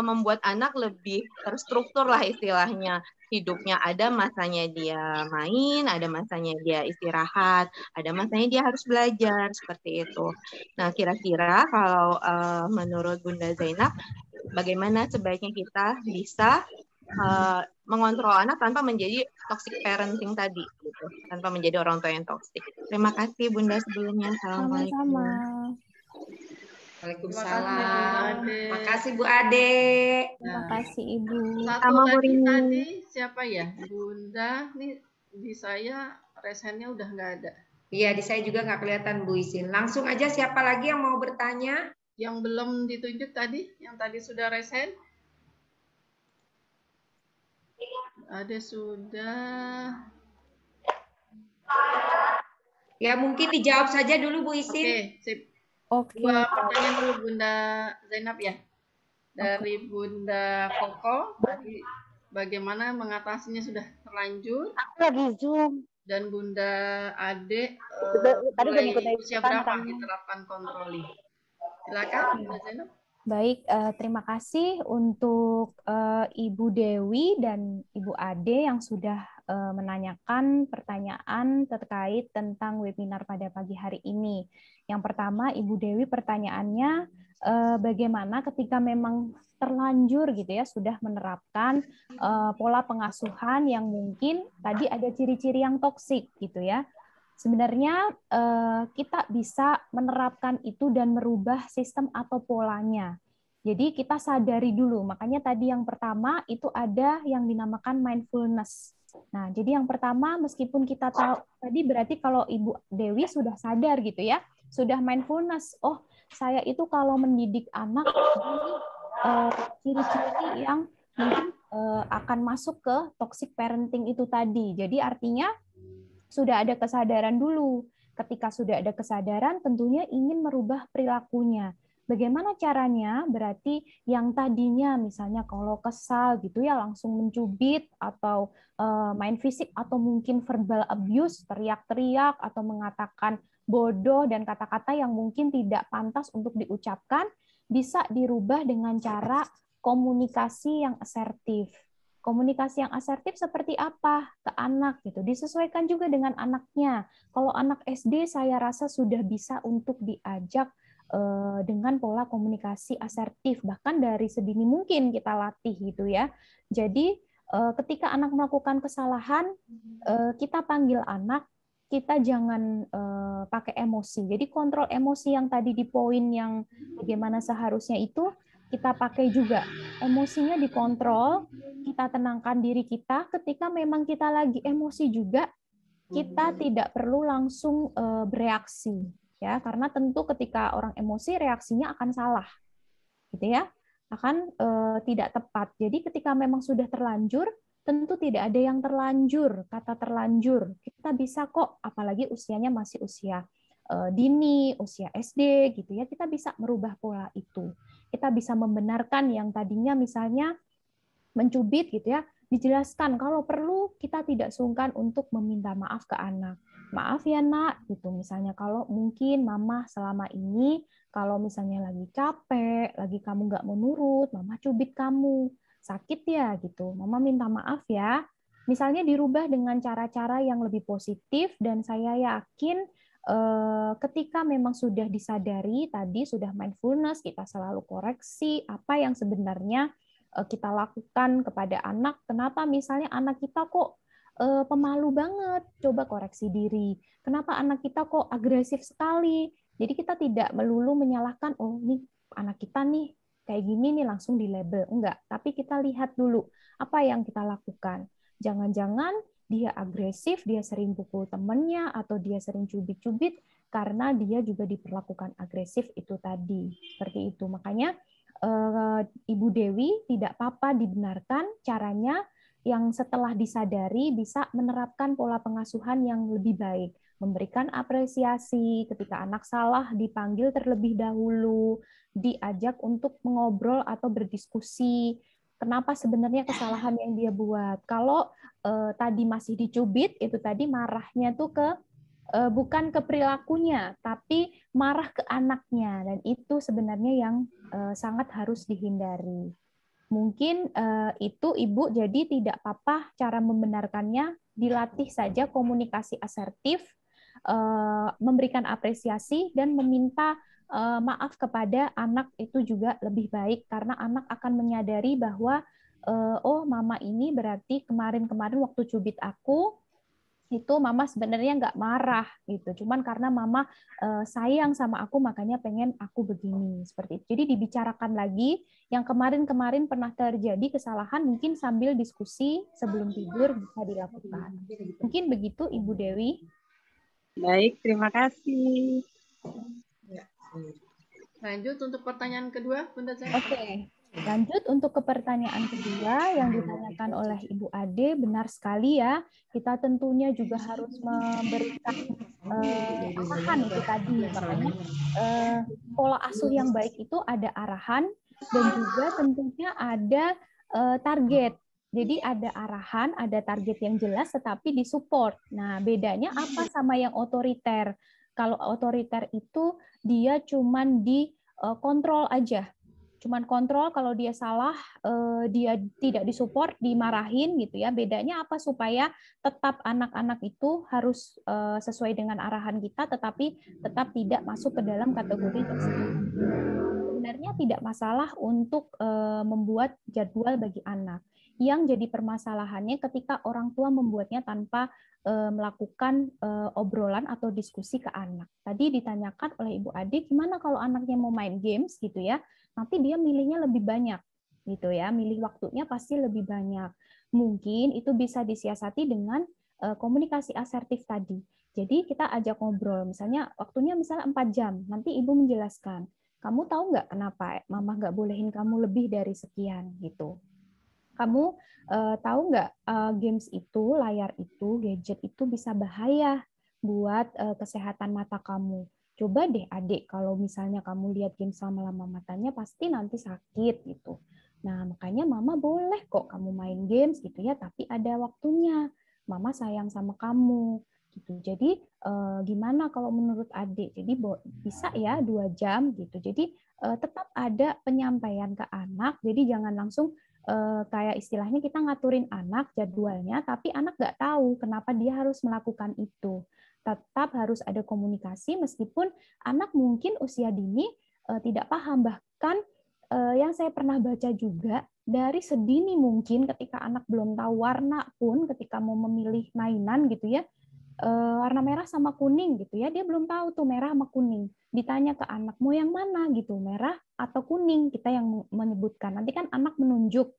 membuat anak lebih terstruktur lah istilahnya hidupnya, ada masanya dia main, ada masanya dia istirahat, ada masanya dia harus belajar, seperti itu. Nah, kira-kira kalau menurut Bunda Zainab, bagaimana sebaiknya kita bisa mengontrol anak tanpa menjadi toxic parenting tadi, gitu, tanpa menjadi orang tua yang toxic. Terima kasih Bunda sebelumnya. Assalamualaikum. Waalaikumsalam. Terima kasih Bu Ade. Terima kasih Ibu. Satu lagi tadi siapa ya? Bunda, nih di saya resennya udah nggak ada. Iya, di saya juga nggak kelihatan Bu Isin. Langsung aja siapa lagi yang mau bertanya? Yang belum ditunjuk tadi, yang tadi sudah resen? Ada sudah. Ya mungkin dijawab saja dulu Bu Isin. Oke, sip. Oke. Dua pertanyaan dulu Bunda Zainab ya. Dari Bunda Koko tadi bagaimana mengatasinya sudah terlanjur. Aku lagi Zoom. Dan Bunda Ade mulai usia berapa diterapkan kontroli? Silakan Bunda Zainab. Baik, terima kasih untuk Ibu Dewi dan Ibu Ade yang sudah menanyakan pertanyaan terkait tentang webinar pada pagi hari ini. Yang pertama, Ibu Dewi pertanyaannya bagaimana ketika memang terlanjur gitu ya sudah menerapkan pola pengasuhan yang mungkin tadi ada ciri-ciri yang toksik gitu ya. Sebenarnya kita bisa menerapkan itu dan merubah sistem atau polanya. Jadi kita sadari dulu. Makanya tadi yang pertama itu ada yang dinamakan mindfulness. Nah, jadi yang pertama meskipun kita tahu tadi berarti kalau Ibu Dewi sudah sadar gitu ya, sudah mindfulness. Oh, saya itu kalau mendidik anak ciri-ciri yang mungkin akan masuk ke toxic parenting itu tadi. Jadi artinya sudah ada kesadaran dulu ketika sudah ada kesadaran, tentunya ingin merubah perilakunya. Bagaimana caranya? Berarti yang tadinya misalnya kalau kesal gitu ya langsung mencubit atau main fisik atau mungkin verbal abuse, teriak-teriak atau mengatakan bodoh dan kata-kata yang mungkin tidak pantas untuk diucapkan, bisa dirubah dengan cara komunikasi yang asertif. Komunikasi yang asertif seperti apa ke anak gitu, disesuaikan juga dengan anaknya. Kalau anak SD saya rasa sudah bisa untuk diajak dengan pola komunikasi asertif, bahkan dari sedini mungkin kita latih gitu ya. Jadi ketika anak melakukan kesalahan, kita panggil anak, kita jangan pakai emosi. Jadi kontrol emosi yang tadi di poin yang bagaimana seharusnya itu kita pakai juga. Emosinya dikontrol, kita tenangkan diri kita. Ketika memang kita lagi emosi juga, kita tidak perlu langsung bereaksi. Ya, karena tentu ketika orang emosi reaksinya akan salah, gitu ya, akan tidak tepat. Jadi ketika memang sudah terlanjur, tentu tidak ada yang terlanjur. Kata terlanjur kita bisa kok, apalagi usianya masih usia dini, usia SD, gitu ya, kita bisa merubah pola itu. Kita bisa membenarkan yang tadinya misalnya mencubit, gitu ya, dijelaskan kalau perlu kita tidak sungkan untuk meminta maaf ke anak. Maaf ya nak, gitu misalnya kalau mungkin mama selama ini kalau misalnya lagi capek, lagi kamu nggak mau nurut, mama cubit kamu, sakit ya gitu, mama minta maaf ya. Misalnya dirubah dengan cara-cara yang lebih positif, dan saya yakin ketika memang sudah disadari tadi, sudah mindfulness, kita selalu koreksi apa yang sebenarnya kita lakukan kepada anak. Kenapa misalnya anak kita kok pemalu banget, coba koreksi diri. Kenapa anak kita kok agresif sekali? Jadi kita tidak melulu menyalahkan, oh nih anak kita nih kayak gini nih langsung di label. Enggak, tapi kita lihat dulu apa yang kita lakukan. Jangan-jangan dia agresif, dia sering pukul temannya, atau dia sering cubit-cubit karena dia juga diperlakukan agresif itu tadi. Seperti itu. Makanya Ibu Dewi tidak apa-apa dibenarkan, caranya yang setelah disadari bisa menerapkan pola pengasuhan yang lebih baik, memberikan apresiasi ketika anak salah, dipanggil terlebih dahulu, diajak untuk mengobrol atau berdiskusi kenapa sebenarnya kesalahan yang dia buat. Kalau tadi masih dicubit, itu tadi marahnya tuh ke bukan ke perilakunya, tapi marah ke anaknya, dan itu sebenarnya yang sangat harus dihindari. Mungkin itu Ibu, jadi tidak apa-apa cara membenarkannya, dilatih saja komunikasi asertif, memberikan apresiasi, dan meminta maaf kepada anak itu juga lebih baik, karena anak akan menyadari bahwa oh mama ini berarti kemarin-kemarin waktu cubit aku, itu mama sebenarnya nggak marah gitu, cuman karena mama sayang sama aku makanya pengen aku begini, seperti itu. Jadi dibicarakan lagi yang kemarin-kemarin pernah terjadi kesalahan, mungkin sambil diskusi sebelum tidur bisa dilakukan. Mungkin begitu Ibu Dewi. Baik, terima kasih. Lanjut untuk pertanyaan kedua, Bunda Zainab. Oke. Lanjut untuk ke pertanyaan kedua yang ditanyakan oleh Ibu Ade, benar sekali ya, kita tentunya juga harus memberikan arahan itu tadi. Makanya pola asuh yang baik itu ada arahan dan juga tentunya ada target. Jadi ada arahan, ada target yang jelas tetapi disupport. Nah, bedanya apa sama yang otoriter? Kalau otoriter itu dia cuman dikontrol aja. Cuman kontrol, kalau dia salah, dia tidak disupport, dimarahin gitu ya. Bedanya apa? Supaya tetap anak-anak itu harus sesuai dengan arahan kita, tetapi tetap tidak masuk ke dalam kategori tersebut. Sebenarnya tidak masalah untuk membuat jadwal bagi anak. Yang jadi permasalahannya ketika orang tua membuatnya tanpa melakukan obrolan atau diskusi ke anak. Tadi ditanyakan oleh Ibu Ade, gimana kalau anaknya mau main games gitu ya? Nanti dia milihnya lebih banyak gitu ya, milih waktunya pasti lebih banyak. Mungkin itu bisa disiasati dengan komunikasi asertif tadi. Jadi kita ajak ngobrol, misalnya waktunya misalnya 4 jam, nanti ibu menjelaskan, kamu tahu nggak kenapa mama nggak bolehin kamu lebih dari sekian gitu. Kamu tahu nggak games itu, layar itu, gadget itu bisa bahaya buat kesehatan mata kamu. Coba deh adik, kalau misalnya kamu lihat game selama-lama matanya pasti nanti sakit gitu. Nah, makanya mama boleh kok kamu main games gitu ya, tapi ada waktunya. Mama sayang sama kamu gitu. Jadi gimana kalau menurut adik? Jadi bisa ya 2 jam gitu. Jadi tetap ada penyampaian ke anak. Jadi jangan langsung kayak istilahnya kita ngaturin anak jadwalnya, tapi anak nggak tahu kenapa dia harus melakukan itu. Tetap harus ada komunikasi meskipun anak mungkin usia dini tidak paham. Bahkan yang saya pernah baca juga, dari sedini mungkin ketika anak belum tahu warna pun, ketika mau memilih mainan gitu ya, warna merah sama kuning gitu ya, dia belum tahu tuh merah sama kuning. Ditanya ke anak, mau yang mana gitu, merah atau kuning, kita yang menyebutkan. Nanti kan anak menunjuk,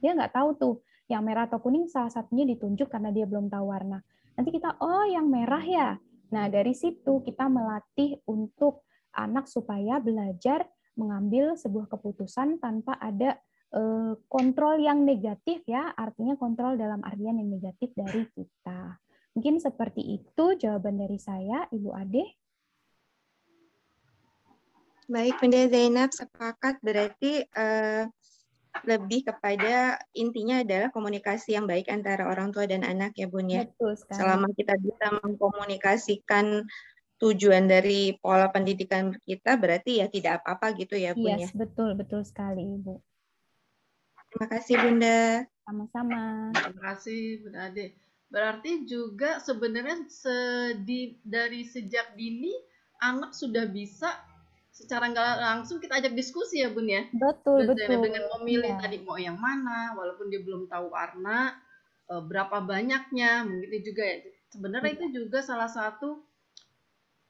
dia nggak tahu tuh yang merah atau kuning, salah satunya ditunjuk karena dia belum tahu warna. Nanti kita, oh yang merah ya. Nah dari situ kita melatih untuk anak supaya belajar mengambil sebuah keputusan tanpa ada kontrol yang negatif ya, artinya kontrol dalam artian yang negatif dari kita. Mungkin seperti itu jawaban dari saya, Ibu Ade. Baik, Bunda Zainab, sepakat. Berarti lebih kepada intinya adalah komunikasi yang baik antara orang tua dan anak ya Bun ya. Betul sekali. Selama kita bisa mengkomunikasikan tujuan dari pola pendidikan kita, berarti ya tidak apa-apa gitu ya Bun ya. Yes, betul dari Ibu. Terima kasih Bunda. Sama-sama. Terima kasih Bunda Ade. Berarti juga sebenarnya dari sejak dini anak sudah bisa secara nggak langsung kita ajak diskusi ya Bun ya. Betul. Dengan memilih tadi mau yang mana, walaupun dia belum tahu warna, berapa banyaknya, mungkin juga ya. Sebenarnya itu juga salah satu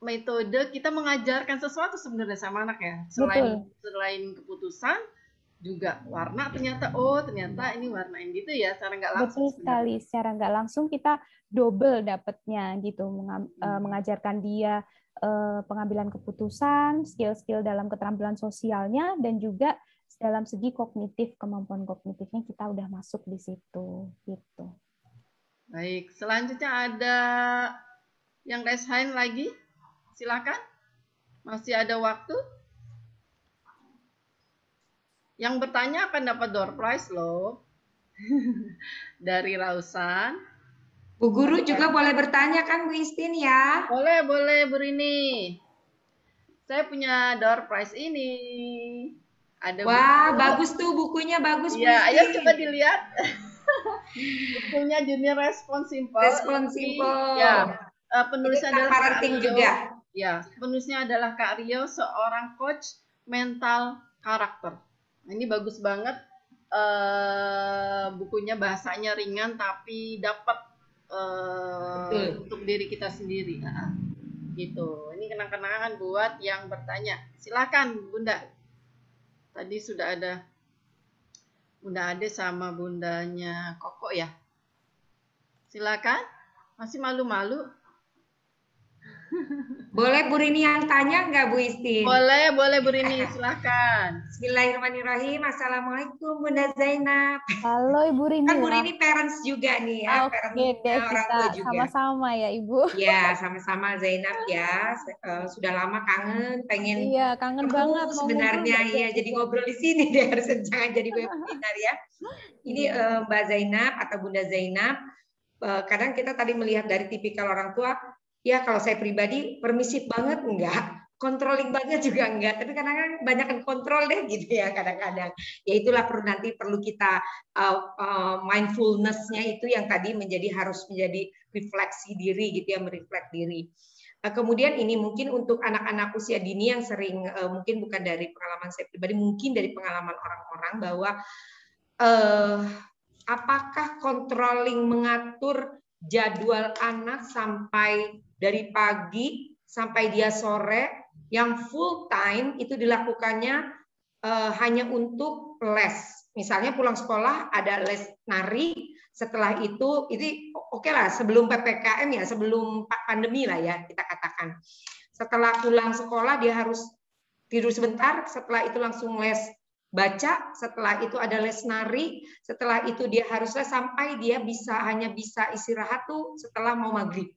metode kita mengajarkan sesuatu sebenarnya sama anak ya. Selain keputusan, juga warna ternyata ini warna yang gitu ya, secara nggak langsung. Betul sekali, secara nggak langsung kita double dapatnya gitu, mengajarkan dia pengambilan keputusan, skill-skill dalam keterampilan sosialnya, dan juga dalam segi kognitif, kemampuan kognitifnya kita udah masuk di situ gitu. Baik, selanjutnya ada yang raise hand lagi, silakan, masih ada waktu. Yang bertanya akan dapat door prize loh dari Rausan. Bu Guru juga boleh bertanya kan Bu Istin ya? Boleh Bu Rini. Saya punya door prize ini. Ada wah, bagus tuh bukunya, bagus Bu ya, Istin. ayo coba dilihat. Bukunya Junior Respon Simple. Respon Simple. Ya, penulisnya adalah Kak Rio. Juga. Ya, penulisnya adalah Kak Rio, seorang coach mental karakter. Ini bagus banget, bukunya bahasanya ringan tapi dapat untuk diri kita sendiri. Nah, gitu. Ini kenang-kenangan buat yang bertanya. Silakan Bunda. Tadi sudah ada Bunda Ade sama bundanya Koko ya. Silakan. Masih malu-malu? Boleh Bu Rini yang tanya nggak Bu Istin? Boleh Bu Rini, silakan. Bismillahirrahmanirrahim. Assalamualaikum Bunda Zainab. Halo Ibu Rini. Kan Bu Rini parents juga nih ya. Oke deh, orang tua juga. Sama-sama ya Ibu. Ya, sama-sama Zainab ya. Sudah lama kangen, pengen. Iya, kangen banget. Sebenarnya ya, jadi ngobrol di sini deh, harus jangan jadi webinar ya. Ini Mbak Zainab atau Bunda Zainab. Kadang kita tadi melihat dari tipikal orang tua. Ya kalau saya pribadi permisif banget enggak, controlling banget juga enggak, tapi kadang-kadang banyak yang kontrol deh gitu ya kadang-kadang. Ya itulah perlu kita mindfulness-nya itu yang tadi harus menjadi refleksi diri gitu ya, merefleks diri. Kemudian ini mungkin untuk anak-anak usia dini yang sering mungkin bukan dari pengalaman saya pribadi, mungkin dari pengalaman orang-orang bahwa apakah controlling mengatur jadwal anak sampai dari pagi sampai dia sore yang full time itu dilakukannya hanya untuk les. Misalnya pulang sekolah ada les nari, setelah itu oke lah sebelum PPKM ya, sebelum pandemi lah ya kita katakan. Setelah pulang sekolah dia harus tidur sebentar, setelah itu langsung les baca, setelah itu ada les nari, setelah itu dia harus les sampai dia hanya bisa istirahat tuh setelah mau maghrib.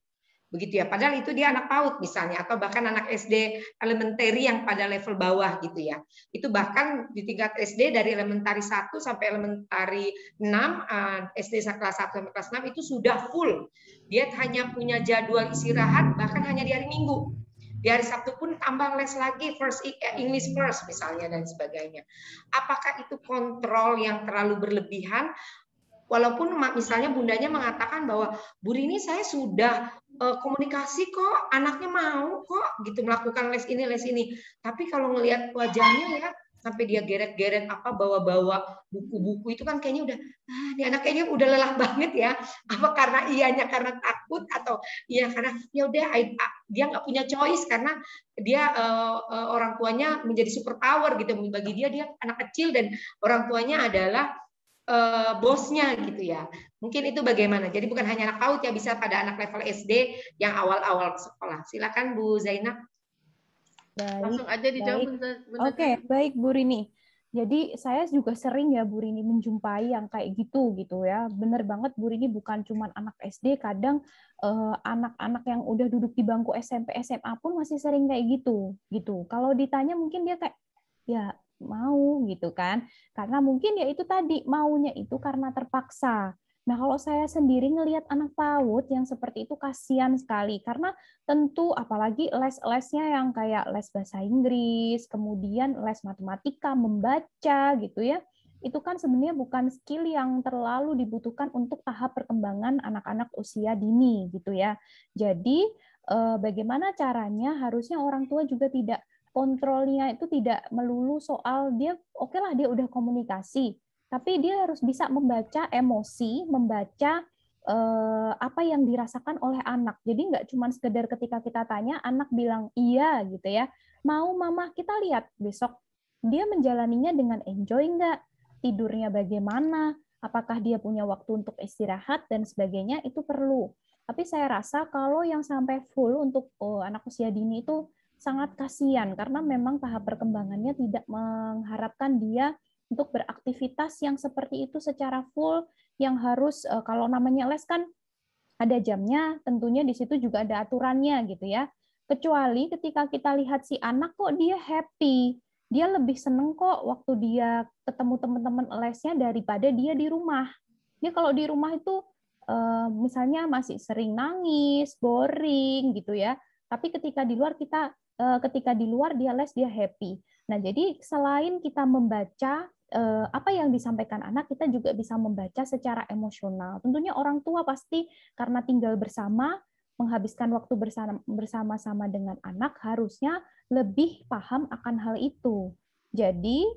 begitu ya. Padahal itu dia anak PAUD misalnya, atau bahkan anak SD elementary yang pada level bawah gitu ya. Itu bahkan di tingkat SD dari elementary 1 sampai elementary 6, SD kelas 1 sampai kelas 6 itu sudah full. Dia hanya punya jadwal istirahat bahkan hanya di hari Minggu. Di hari Sabtu pun tambah les lagi, English first misalnya dan sebagainya. Apakah itu kontrol yang terlalu berlebihan? Walaupun misalnya bundanya mengatakan bahwa Bu Rini saya sudah komunikasi kok, anaknya mau kok gitu melakukan les ini. Tapi kalau ngelihat wajahnya ya, sampai dia geret-geret bawa-bawa buku-buku itu kan kayaknya udah ini anak kayaknya udah lelah banget ya. Apa karena ianya karena takut atau iya karena ya udah dia nggak punya choice karena dia orang tuanya menjadi super power gitu, bagi dia anak kecil dan orang tuanya adalah bosnya gitu ya. Mungkin itu bagaimana? Jadi bukan hanya anak PAUD ya, bisa pada anak level SD yang awal-awal sekolah. Silakan Bu Zainab. Baik, langsung aja dijawab. Oke, baik Bu Rini. Jadi saya juga sering ya Bu Rini menjumpai yang kayak gitu ya. Bener banget Bu Rini, bukan cuma anak SD, kadang anak-anak yang udah duduk di bangku SMP SMA pun masih sering kayak gitu. Kalau ditanya mungkin dia kayak ya mau gitu kan. Karena mungkin ya itu tadi maunya itu karena terpaksa. Nah, kalau saya sendiri ngelihat anak PAUD yang seperti itu kasihan sekali, karena tentu apalagi les-lesnya yang kayak les bahasa Inggris, kemudian les matematika, membaca gitu ya, itu kan sebenarnya bukan skill yang terlalu dibutuhkan untuk tahap perkembangan anak-anak usia dini gitu ya. Jadi bagaimana caranya harusnya orang tua juga tidak kontrolnya itu tidak melulu soal dia oke lah dia udah komunikasi, tapi dia harus bisa membaca emosi, membaca apa yang dirasakan oleh anak. Jadi nggak cuma sekedar ketika kita tanya, anak bilang iya gitu ya, mau mama, kita lihat besok dia menjalaninya dengan enjoy nggak, tidurnya bagaimana, apakah dia punya waktu untuk istirahat, dan sebagainya, itu perlu. Tapi saya rasa kalau yang sampai full untuk anak usia dini itu sangat kasihan, karena memang tahap perkembangannya tidak mengharapkan dia untuk beraktivitas yang seperti itu secara full, yang harus kalau namanya les kan ada jamnya, tentunya di situ juga ada aturannya gitu ya. Kecuali ketika kita lihat si anak kok dia happy, dia lebih seneng kok waktu dia ketemu teman-teman lesnya daripada dia di rumah. Dia kalau di rumah itu misalnya masih sering nangis, boring gitu ya. Tapi ketika di luar dia les dia happy. Nah, jadi selain kita membaca apa yang disampaikan anak, kita juga bisa membaca secara emosional. Tentunya orang tua pasti karena tinggal bersama, menghabiskan waktu bersama-sama dengan anak, harusnya lebih paham akan hal itu. Jadi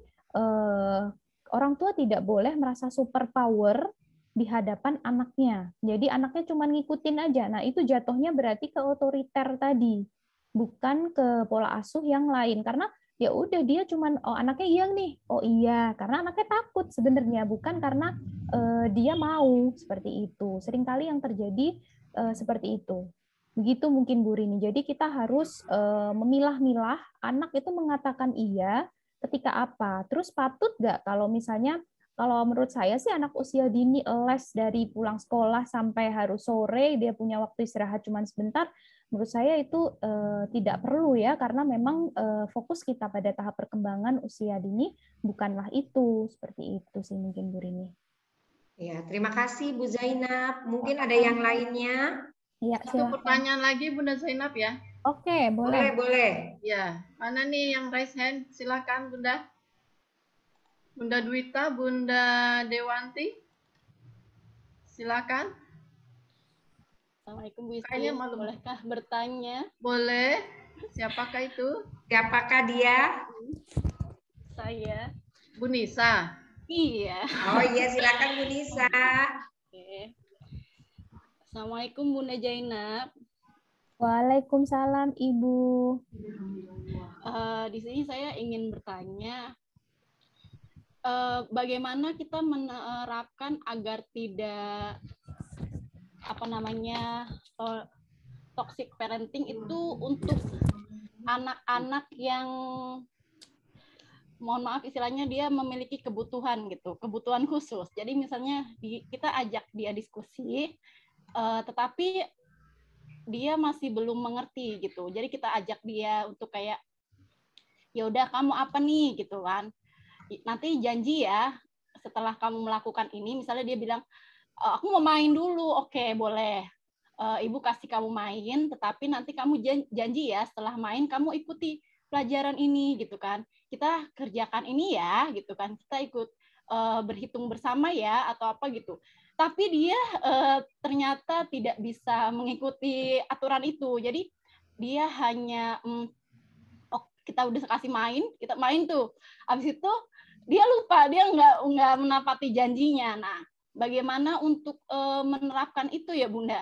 orang tua tidak boleh merasa super power di hadapan anaknya. Jadi anaknya cuma ngikutin aja. Nah, itu jatuhnya berarti ke otoriter tadi, bukan ke pola asuh yang lain. Karena ya udah dia cuman anaknya iya nih, oh iya, karena anaknya takut sebenarnya, bukan karena dia mau seperti itu. Seringkali yang terjadi seperti itu. Begitu mungkin Bu Rini. Jadi kita harus memilah-milah anak itu mengatakan iya ketika apa. Terus patut nggak kalau misalnya, kalau menurut saya sih anak usia dini les dari pulang sekolah sampai harus sore, dia punya waktu istirahat cuma sebentar, menurut saya itu tidak perlu ya, karena memang fokus kita pada tahap perkembangan usia dini bukanlah itu. Seperti itu sih mungkin Bu Rini. Ya, terima kasih Bu Zainab. Mungkin ada yang lainnya? Ya, satu pertanyaan lagi Bunda Zainab ya. Oke, boleh. Boleh. Ya, mana nih yang raise hand? Silakan Bunda. Bunda Dwita, Bunda Dewanti. Silakan. Assalamualaikum Bu Istri, bolehkah bertanya? Boleh. Siapakah itu? Siapakah dia? Saya. Bu Nisa. Iya. Oh iya, silakan Bu Nisa. Oke. Assalamualaikum Bunda Zainab. Waalaikumsalam Ibu. Di sini saya ingin bertanya, bagaimana kita menerapkan agar tidak toxic parenting itu untuk anak-anak yang mohon maaf istilahnya dia memiliki kebutuhan kebutuhan khusus. Jadi misalnya kita ajak dia diskusi, tetapi dia masih belum mengerti gitu. Jadi kita ajak dia untuk kayak, ya udah kamu apa nih gitu kan. Nanti janji ya setelah kamu melakukan ini, misalnya dia bilang, aku mau main dulu, oke boleh. Ibu kasih kamu main, tetapi nanti kamu janji ya setelah main kamu ikuti pelajaran ini gitu kan. Kita kerjakan ini ya gitu kan. Kita ikut berhitung bersama ya atau apa gitu. Tapi dia ternyata tidak bisa mengikuti aturan itu. Jadi dia hanya kita udah kasih main, kita main tuh. Habis itu dia lupa, dia nggak menepati janjinya. Nah, bagaimana untuk menerapkan itu ya Bunda?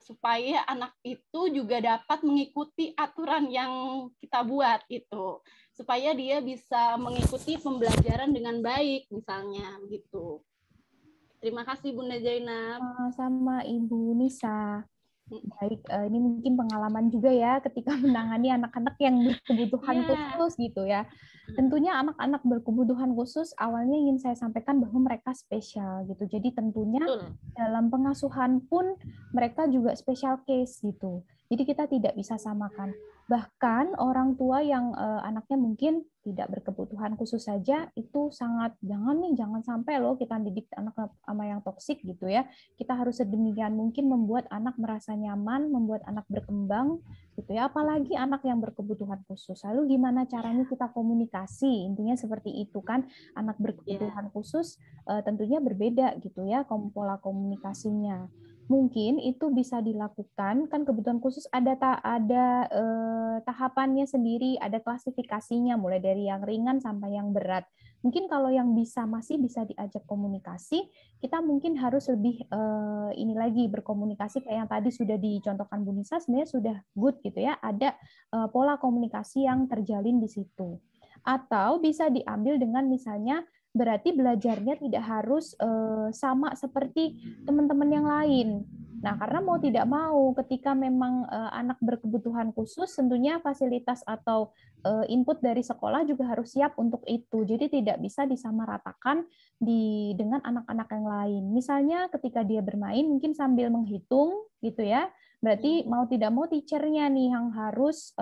Supaya anak itu juga dapat mengikuti aturan yang kita buat itu, supaya dia bisa mengikuti pembelajaran dengan baik misalnya gitu. Terima kasih Bunda Zainab. Sama Ibu Nisa. Baik, ini mungkin pengalaman juga ya ketika menangani anak-anak yang berkebutuhan khusus gitu ya. Tentunya anak-anak berkebutuhan khusus awalnya ingin saya sampaikan bahwa mereka spesial gitu. Jadi tentunya dalam pengasuhan pun mereka juga special case gitu. Jadi kita tidak bisa samakan. Bahkan orang tua yang anaknya mungkin tidak berkebutuhan khusus saja itu sangat jangan sampai loh kita didik anak sama yang toksik gitu ya. Kita harus sedemikian mungkin membuat anak merasa nyaman, membuat anak berkembang gitu ya. Apalagi anak yang berkebutuhan khusus. Lalu gimana caranya kita komunikasi? Intinya seperti itu kan. Anak berkebutuhan khusus tentunya berbeda gitu ya pola komunikasinya. Mungkin itu bisa dilakukan, kan kebutuhan khusus ada tahapannya sendiri, ada klasifikasinya, mulai dari yang ringan sampai yang berat. Mungkin kalau yang masih bisa diajak komunikasi, kita mungkin harus lebih ini lagi berkomunikasi kayak yang tadi sudah dicontohkan Bu Nisa, sebenarnya sudah good gitu ya, ada pola komunikasi yang terjalin di situ. Atau bisa diambil dengan misalnya berarti belajarnya tidak harus sama seperti teman-teman yang lain. Nah, karena mau tidak mau, ketika memang anak berkebutuhan khusus, tentunya fasilitas atau input dari sekolah juga harus siap untuk itu. Jadi tidak bisa disamaratakan dengan anak-anak yang lain. Misalnya ketika dia bermain, mungkin sambil menghitung, gitu ya. Berarti mau tidak mau teacher-nya nih yang harus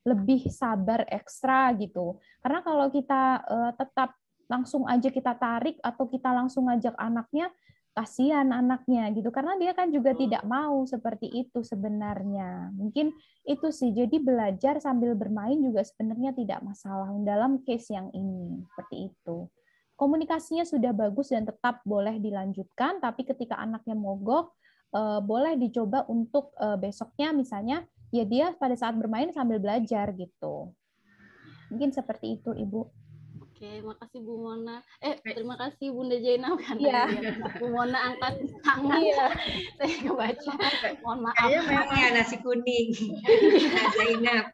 lebih sabar ekstra gitu. Karena kalau kita tetap langsung aja kita tarik atau kita langsung ngajak anaknya, kasihan anaknya gitu, karena dia kan juga tidak mau seperti itu sebenarnya. Mungkin itu sih, jadi belajar sambil bermain juga sebenarnya tidak masalah dalam case yang ini, seperti itu. Komunikasinya sudah bagus dan tetap boleh dilanjutkan, tapi ketika anaknya mogok, boleh dicoba untuk besoknya misalnya, ya dia pada saat bermain sambil belajar gitu. Mungkin seperti itu, Ibu. Oke, makasih Bu Mona. Terima kasih Bunda Zainab karena Bu Mona angkat tangan. Saya kebaca. Mohon maaf. Kayaknya memang ya nasi kuning. Zainab.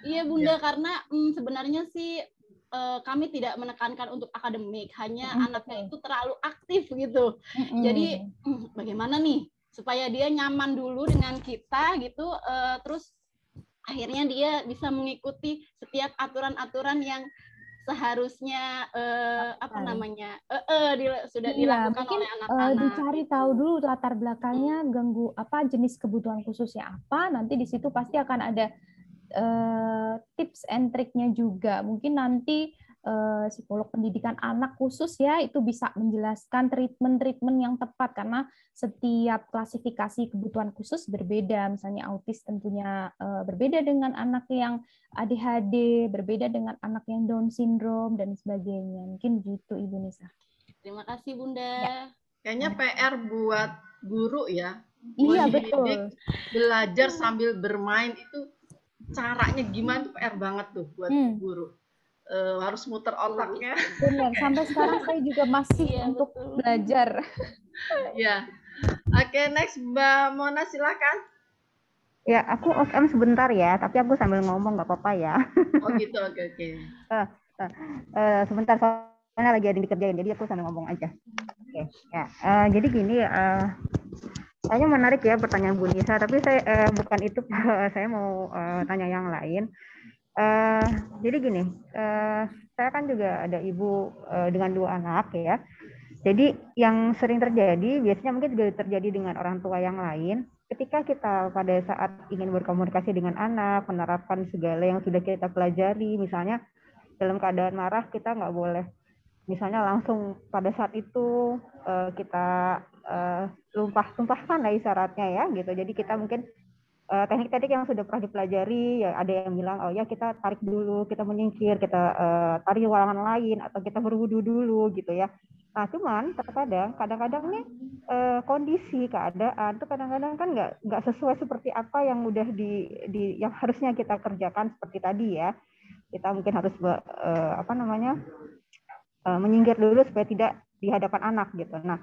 Iya Bunda, karena sebenarnya sih kami tidak menekankan untuk akademik, hanya anaknya itu terlalu aktif gitu. Jadi bagaimana nih supaya dia nyaman dulu dengan kita gitu, terus akhirnya dia bisa mengikuti setiap aturan-aturan yang seharusnya sudah dilakukan oleh anak-anak. Dicari tahu dulu latar belakangnya jenis kebutuhan khususnya apa, nanti di situ pasti akan ada tips and triknya juga. Mungkin nanti psikolog pendidikan anak khusus ya itu bisa menjelaskan treatment yang tepat, karena setiap klasifikasi kebutuhan khusus berbeda. Misalnya autis tentunya berbeda dengan anak yang ADHD, berbeda dengan anak yang Down syndrome dan sebagainya. Mungkin gitu Ibu Nisa. Terima kasih Bunda. Ya. Kayaknya PR buat guru ya. Iya betul. Belajar sambil bermain itu caranya gimana tuh PR banget tuh buat guru. Harus muter otaknya. Benar, sampai sekarang saya juga masih untuk belajar. Ya. Oke, next Mbak Mona silakan. Ya, aku off-cam sebentar ya, tapi aku sambil ngomong nggak apa-apa ya. Oh gitu, oke. Sebentar, soalnya lagi ada yang dikerjain, jadi aku sambil ngomong aja. Oke, ya. Jadi gini, kayaknya menarik ya pertanyaan Bu Nisa, tapi saya bukan itu, saya mau tanya yang lain. Jadi gini, saya kan juga ada ibu dengan 2 anak ya. Jadi yang sering terjadi biasanya mungkin juga terjadi dengan orang tua yang lain. ketika kita pada saat ingin berkomunikasi dengan anak, menerapkan segala yang sudah kita pelajari, misalnya dalam keadaan marah kita nggak boleh misalnya langsung pada saat itu kita tumpahkan lah isyaratnya ya gitu. Jadi kita mungkin teknik-teknik yang sudah pernah dipelajari, ya ada yang bilang, oh ya kita tarik dulu, kita menyingkir, kita tarik ruangan lain, atau kita berwudu dulu gitu ya. Nah cuman kadang-kadang nih kondisi keadaan itu kadang-kadang kan nggak sesuai seperti apa yang udah yang harusnya kita kerjakan seperti tadi ya. Kita mungkin harus menyingkir dulu supaya tidak di hadapan anak gitu. Nah,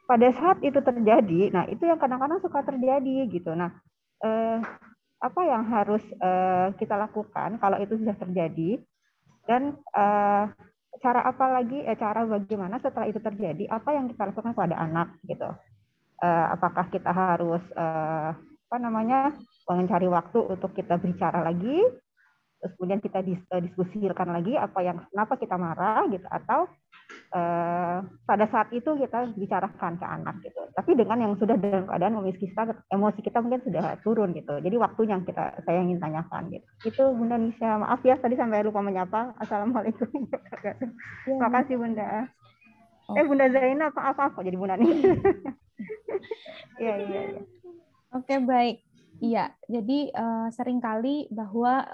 pada saat itu terjadi, nah itu yang kadang-kadang suka terjadi gitu. Nah, apa yang harus kita lakukan kalau itu sudah terjadi dan cara bagaimana setelah itu terjadi, apa yang kita lakukan pada anak gitu. Apakah kita harus mencari waktu untuk kita bicara lagi, terus kemudian kita diskusikan lagi kenapa kita marah gitu, atau pada saat itu kita bicarakan ke anak gitu. Tapi dengan yang sudah dalam keadaan emosi kita mungkin sudah turun gitu. Jadi waktunya yang saya ingin tanyakan gitu. Itu Bunda Nisha, maaf ya tadi sampai lupa menyapa. Assalamualaikum. Terima kasih Bunda. Bunda Zainab, maaf kok jadi Bunda Nisha. Iya. Oke, baik. Iya, jadi seringkali bahwa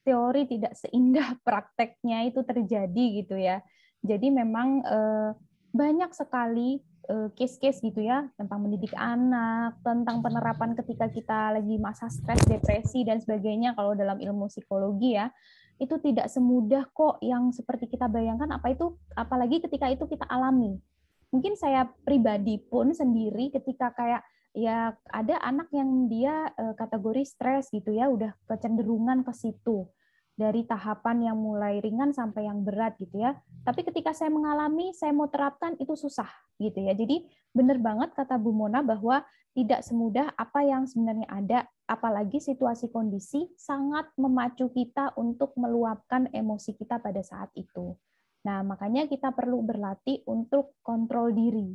teori tidak seindah prakteknya itu terjadi gitu ya. Jadi memang banyak sekali case-case gitu ya tentang mendidik anak, tentang penerapan ketika kita lagi masa stres, depresi dan sebagainya kalau dalam ilmu psikologi ya. Itu tidak semudah kok yang seperti kita bayangkan, apalagi ketika itu kita alami. Mungkin saya pribadi pun sendiri ketika kayak ya ada anak yang dia kategori stres gitu ya, udah kecenderungan ke situ dari tahapan yang mulai ringan sampai yang berat gitu ya. Tapi ketika saya mengalami, saya mau terapkan itu susah gitu ya. Jadi benar banget kata Bu Mona bahwa tidak semudah apa yang sebenarnya ada, apalagi situasi kondisi sangat memacu kita untuk meluapkan emosi kita pada saat itu. Nah, makanya kita perlu berlatih untuk kontrol diri.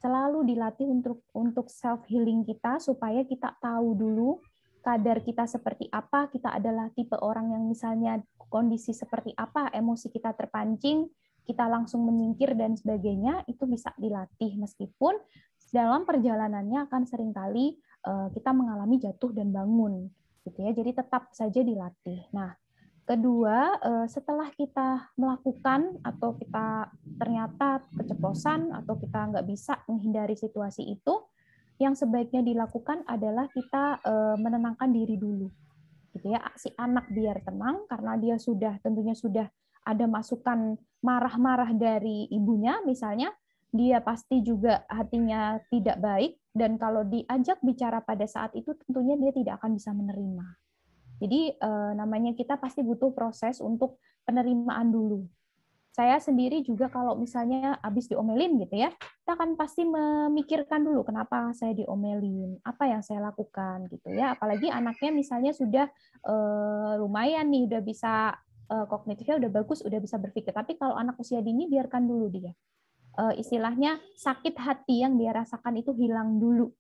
Selalu dilatih untuk self healing kita supaya kita tahu dulu kadar kita seperti apa, kita adalah tipe orang yang misalnya kondisi seperti apa, emosi kita terpancing, kita langsung menyingkir dan sebagainya, itu bisa dilatih meskipun dalam perjalanannya akan seringkali kita mengalami jatuh dan bangun gitu ya. Jadi tetap saja dilatih. Nah, kedua, setelah kita melakukan atau kita ternyata keceplosan atau kita nggak bisa menghindari situasi itu, yang sebaiknya dilakukan adalah kita menenangkan diri dulu, gitu ya. Si anak biar tenang karena dia tentunya sudah ada masukan marah-marah dari ibunya, misalnya dia pasti juga hatinya tidak baik dan kalau diajak bicara pada saat itu tentunya dia tidak akan bisa menerima. Jadi namanya kita pasti butuh proses untuk penerimaan dulu. Saya sendiri juga kalau misalnya habis diomelin gitu ya, kita akan pasti memikirkan dulu kenapa saya diomelin, apa yang saya lakukan gitu ya. Apalagi anaknya misalnya sudah lumayan nih, udah bisa kognitifnya udah bagus, udah bisa berpikir. Tapi kalau anak usia dini biarkan dulu dia. Istilahnya sakit hati yang dia rasakan itu hilang dulu.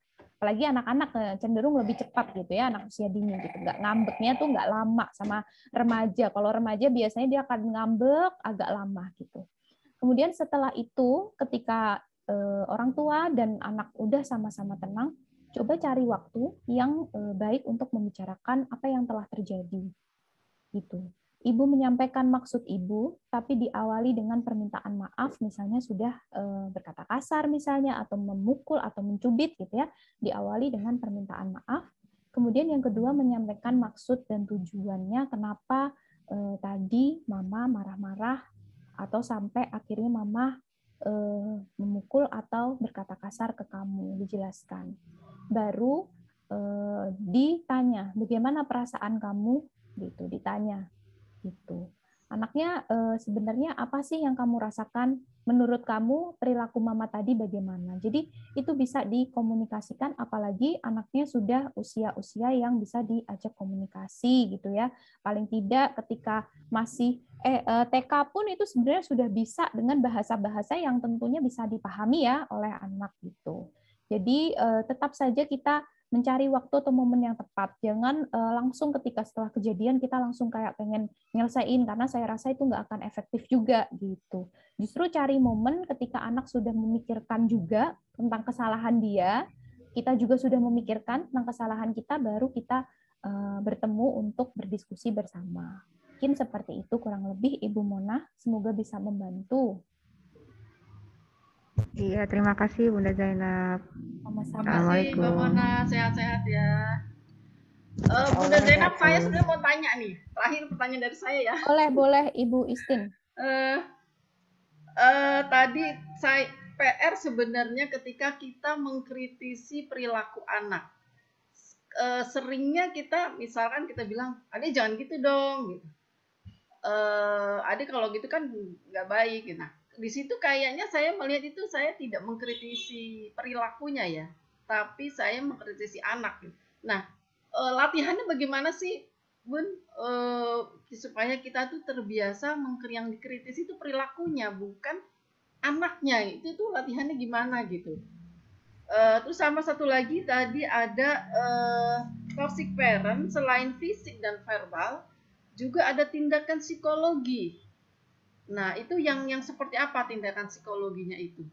Apalagi anak-anak cenderung lebih cepat gitu ya, anak usia dini gitu, nggak ngambeknya tuh nggak lama sama remaja. Kalau remaja biasanya dia akan ngambek agak lama gitu. Kemudian setelah itu ketika orang tua dan anak udah sama-sama tenang, coba cari waktu yang baik untuk membicarakan apa yang telah terjadi gitu. Ibu menyampaikan maksud ibu, tapi diawali dengan permintaan maaf, misalnya sudah berkata kasar misalnya, atau memukul, atau mencubit gitu ya, diawali dengan permintaan maaf. Kemudian yang kedua menyampaikan maksud dan tujuannya, kenapa tadi mama marah-marah, atau sampai akhirnya mama memukul atau berkata kasar ke kamu, dijelaskan. Baru ditanya, bagaimana perasaan kamu? Gitu, ditanya. Gitu. Anaknya sebenarnya apa sih yang kamu rasakan? Menurut kamu perilaku mama tadi bagaimana? Jadi itu bisa dikomunikasikan, apalagi anaknya sudah usia-usia yang bisa diajak komunikasi gitu ya. Paling tidak ketika masih TK pun itu sebenarnya sudah bisa dengan bahasa-bahasa yang tentunya bisa dipahami ya oleh anak gitu. Jadi tetap saja kita mencari waktu atau momen yang tepat. Jangan langsung ketika setelah kejadian kita langsung kayak pengen nyelesain, karena saya rasa itu nggak akan efektif juga gitu. Justru cari momen ketika anak sudah memikirkan juga tentang kesalahan dia, kita juga sudah memikirkan tentang kesalahan kita, baru kita bertemu untuk berdiskusi bersama. Mungkin seperti itu kurang lebih Ibu Mona. Semoga bisa membantu. Iya, terima kasih Bunda Zainab. Sama-sama. Terima kasih Mbak Mona, sehat-sehat ya. Bunda Zainab, saya sebenarnya mau tanya nih, terakhir pertanyaan dari saya ya. Boleh Ibu Istin. Tadi saya PR sebenarnya ketika kita mengkritisi perilaku anak. Seringnya kita misalkan kita bilang, "Adek jangan gitu dong." Gitu. Adek kalau gitu kan nggak baik. Gitu. Nah, di situ kayaknya saya melihat itu saya tidak mengkritisi perilakunya ya, tapi saya mengkritisi anak. Gitu. Nah, latihannya bagaimana sih, Bun? Supaya kita tuh terbiasa yang dikritisi itu perilakunya, bukan anaknya. Itu tuh latihannya gimana gitu. Terus sama satu lagi tadi ada toxic parent, selain fisik dan verbal juga ada tindakan psikologi. Nah, itu yang seperti apa tindakan psikologinya itu?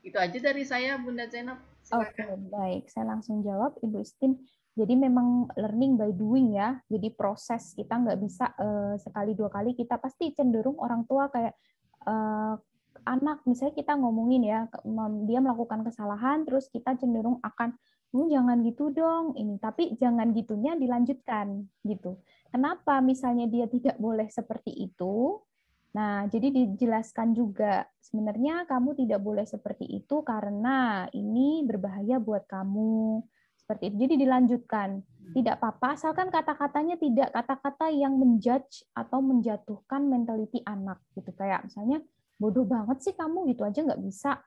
Itu aja dari saya, Bunda Zainab. Oke, baik. Saya langsung jawab, Ibu Istin. Jadi memang learning by doing ya. Jadi proses, kita nggak bisa sekali dua kali. Kita pasti cenderung orang tua kayak anak, misalnya kita ngomongin ya, dia melakukan kesalahan, terus kita cenderung akan, jangan gitu dong, ini. Tapi jangan gitunya dilanjutkan, gitu. Kenapa misalnya dia tidak boleh seperti itu? Nah, jadi dijelaskan juga, sebenarnya kamu tidak boleh seperti itu karena ini berbahaya buat kamu. Seperti itu. Jadi dilanjutkan. Tidak apa-apa, asalkan kata-katanya tidak kata-kata yang menjudge atau menjatuhkan mentality anak. Gitu. Kayak misalnya, bodoh banget sih kamu, gitu aja nggak bisa.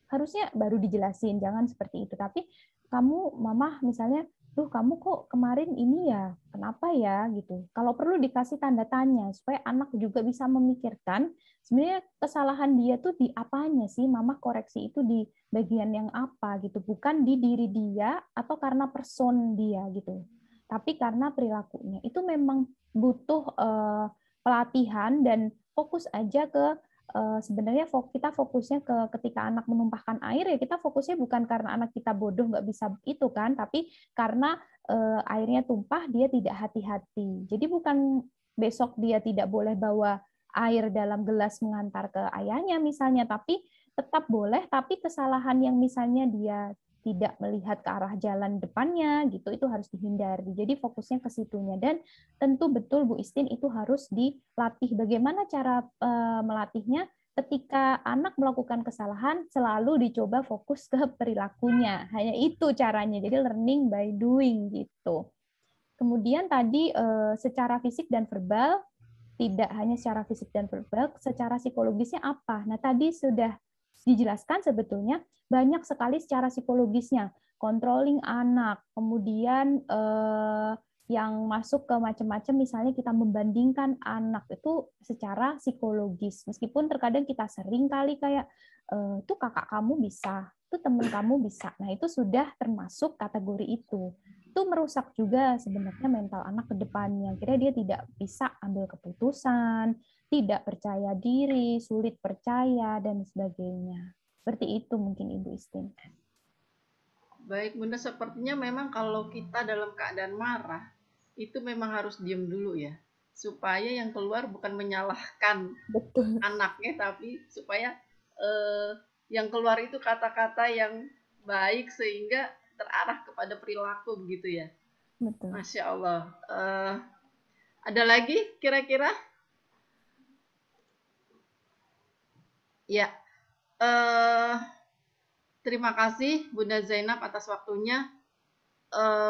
Harusnya baru dijelasin, jangan seperti itu. Tapi kamu, Mama, misalnya, tuh kamu kok kemarin ini ya, kenapa ya gitu. Kalau perlu dikasih tanda tanya supaya anak juga bisa memikirkan sebenarnya kesalahan dia tuh di apanya sih, Mama koreksi itu di bagian yang apa gitu, bukan di diri dia atau karena person dia gitu. Tapi karena perilakunya. Itu memang butuh pelatihan dan fokus aja ke sebenarnya kita fokusnya ke ketika anak menumpahkan air ya kita fokusnya bukan karena anak kita bodoh nggak bisa itu kan, tapi karena airnya tumpah dia tidak hati-hati. Jadi bukan besok dia tidak boleh bawa air dalam gelas mengantar ke ayahnya misalnya, tapi tetap boleh, tapi kesalahan yang misalnya dia tidak melihat ke arah jalan depannya gitu, itu harus dihindari. Jadi fokusnya ke situnya. Dan tentu betul Bu Istin itu harus dilatih. Bagaimana cara melatihnya? Ketika anak melakukan kesalahan selalu dicoba fokus ke perilakunya. Hanya itu caranya. Jadi learning by doing gitu. Kemudian tadi secara fisik dan verbal, tidak hanya secara fisik dan verbal, secara psikologisnya apa? Nah, tadi sudah dijelaskan sebetulnya banyak sekali secara psikologisnya, controlling anak, kemudian yang masuk ke macam-macam, misalnya kita membandingkan anak itu secara psikologis, meskipun terkadang kita sering kali kayak tuh kakak kamu bisa, tuh teman kamu bisa, nah itu sudah termasuk kategori itu merusak juga sebenarnya mental anak ke depannya, kira dia tidak bisa ambil keputusan, tidak percaya diri, sulit percaya, dan sebagainya. Seperti itu mungkin Ibu Istin. Baik, Bunda, sepertinya memang kalau kita dalam keadaan marah, itu memang harus diam dulu ya. Supaya yang keluar bukan menyalahkan anaknya, tapi supaya yang keluar itu kata-kata yang baik sehingga terarah kepada perilaku begitu ya. Betul. Masya Allah. Ada lagi kira-kira? Ya, terima kasih Bunda Zainab atas waktunya.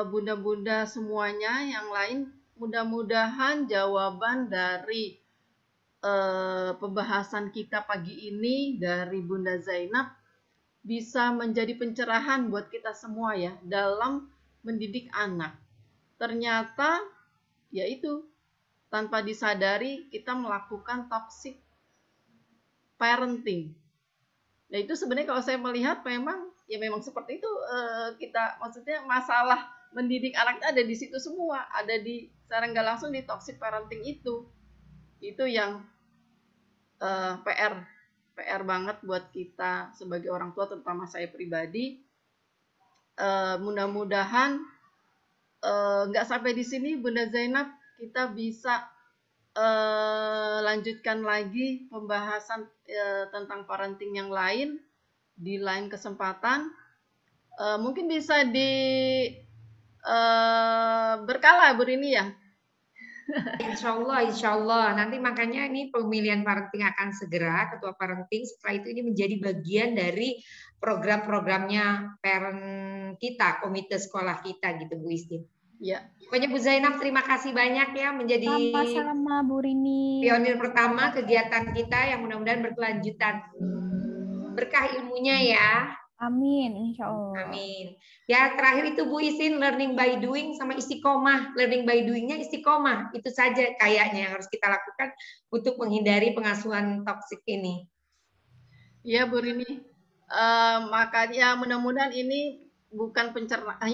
Bunda-bunda semuanya yang lain, mudah-mudahan jawaban dari pembahasan kita pagi ini dari Bunda Zainab bisa menjadi pencerahan buat kita semua ya dalam mendidik anak. Ternyata yaitu tanpa disadari kita melakukan toxic parenting. Nah itu sebenarnya kalau saya melihat memang ya memang seperti itu, kita maksudnya masalah mendidik anak ada di situ semua, ada di secara nggak langsung di toxic parenting itu yang PR banget buat kita sebagai orang tua, terutama saya pribadi. Mudah-mudahan nggak sampai di sini Bunda Zainab, kita bisa lanjutkan lagi pembahasan tentang parenting yang lain di lain kesempatan. Mungkin bisa berkala Bu Rini ya. Insya Allah. Nanti makanya ini pemilihan parenting akan segera, ketua parenting. Setelah itu ini menjadi bagian dari program-programnya parent kita, komite sekolah kita gitu Bu Istin. Ya. Pokoknya Bu Zainab terima kasih banyak ya menjadi sama-sama Bu Rini. Pionir pertama kegiatan kita yang mudah-mudahan berkelanjutan. Berkah ilmunya ya. Amin, insya Allah. Amin. Ya terakhir itu Bu Isin, learning by doing sama istiqomah. Learning by doing-nya istiqomah. Itu saja kayaknya yang harus kita lakukan untuk menghindari pengasuhan toksik ini. Iya Bu Rini. Makanya mudah-mudahan ini bukan pencerahan,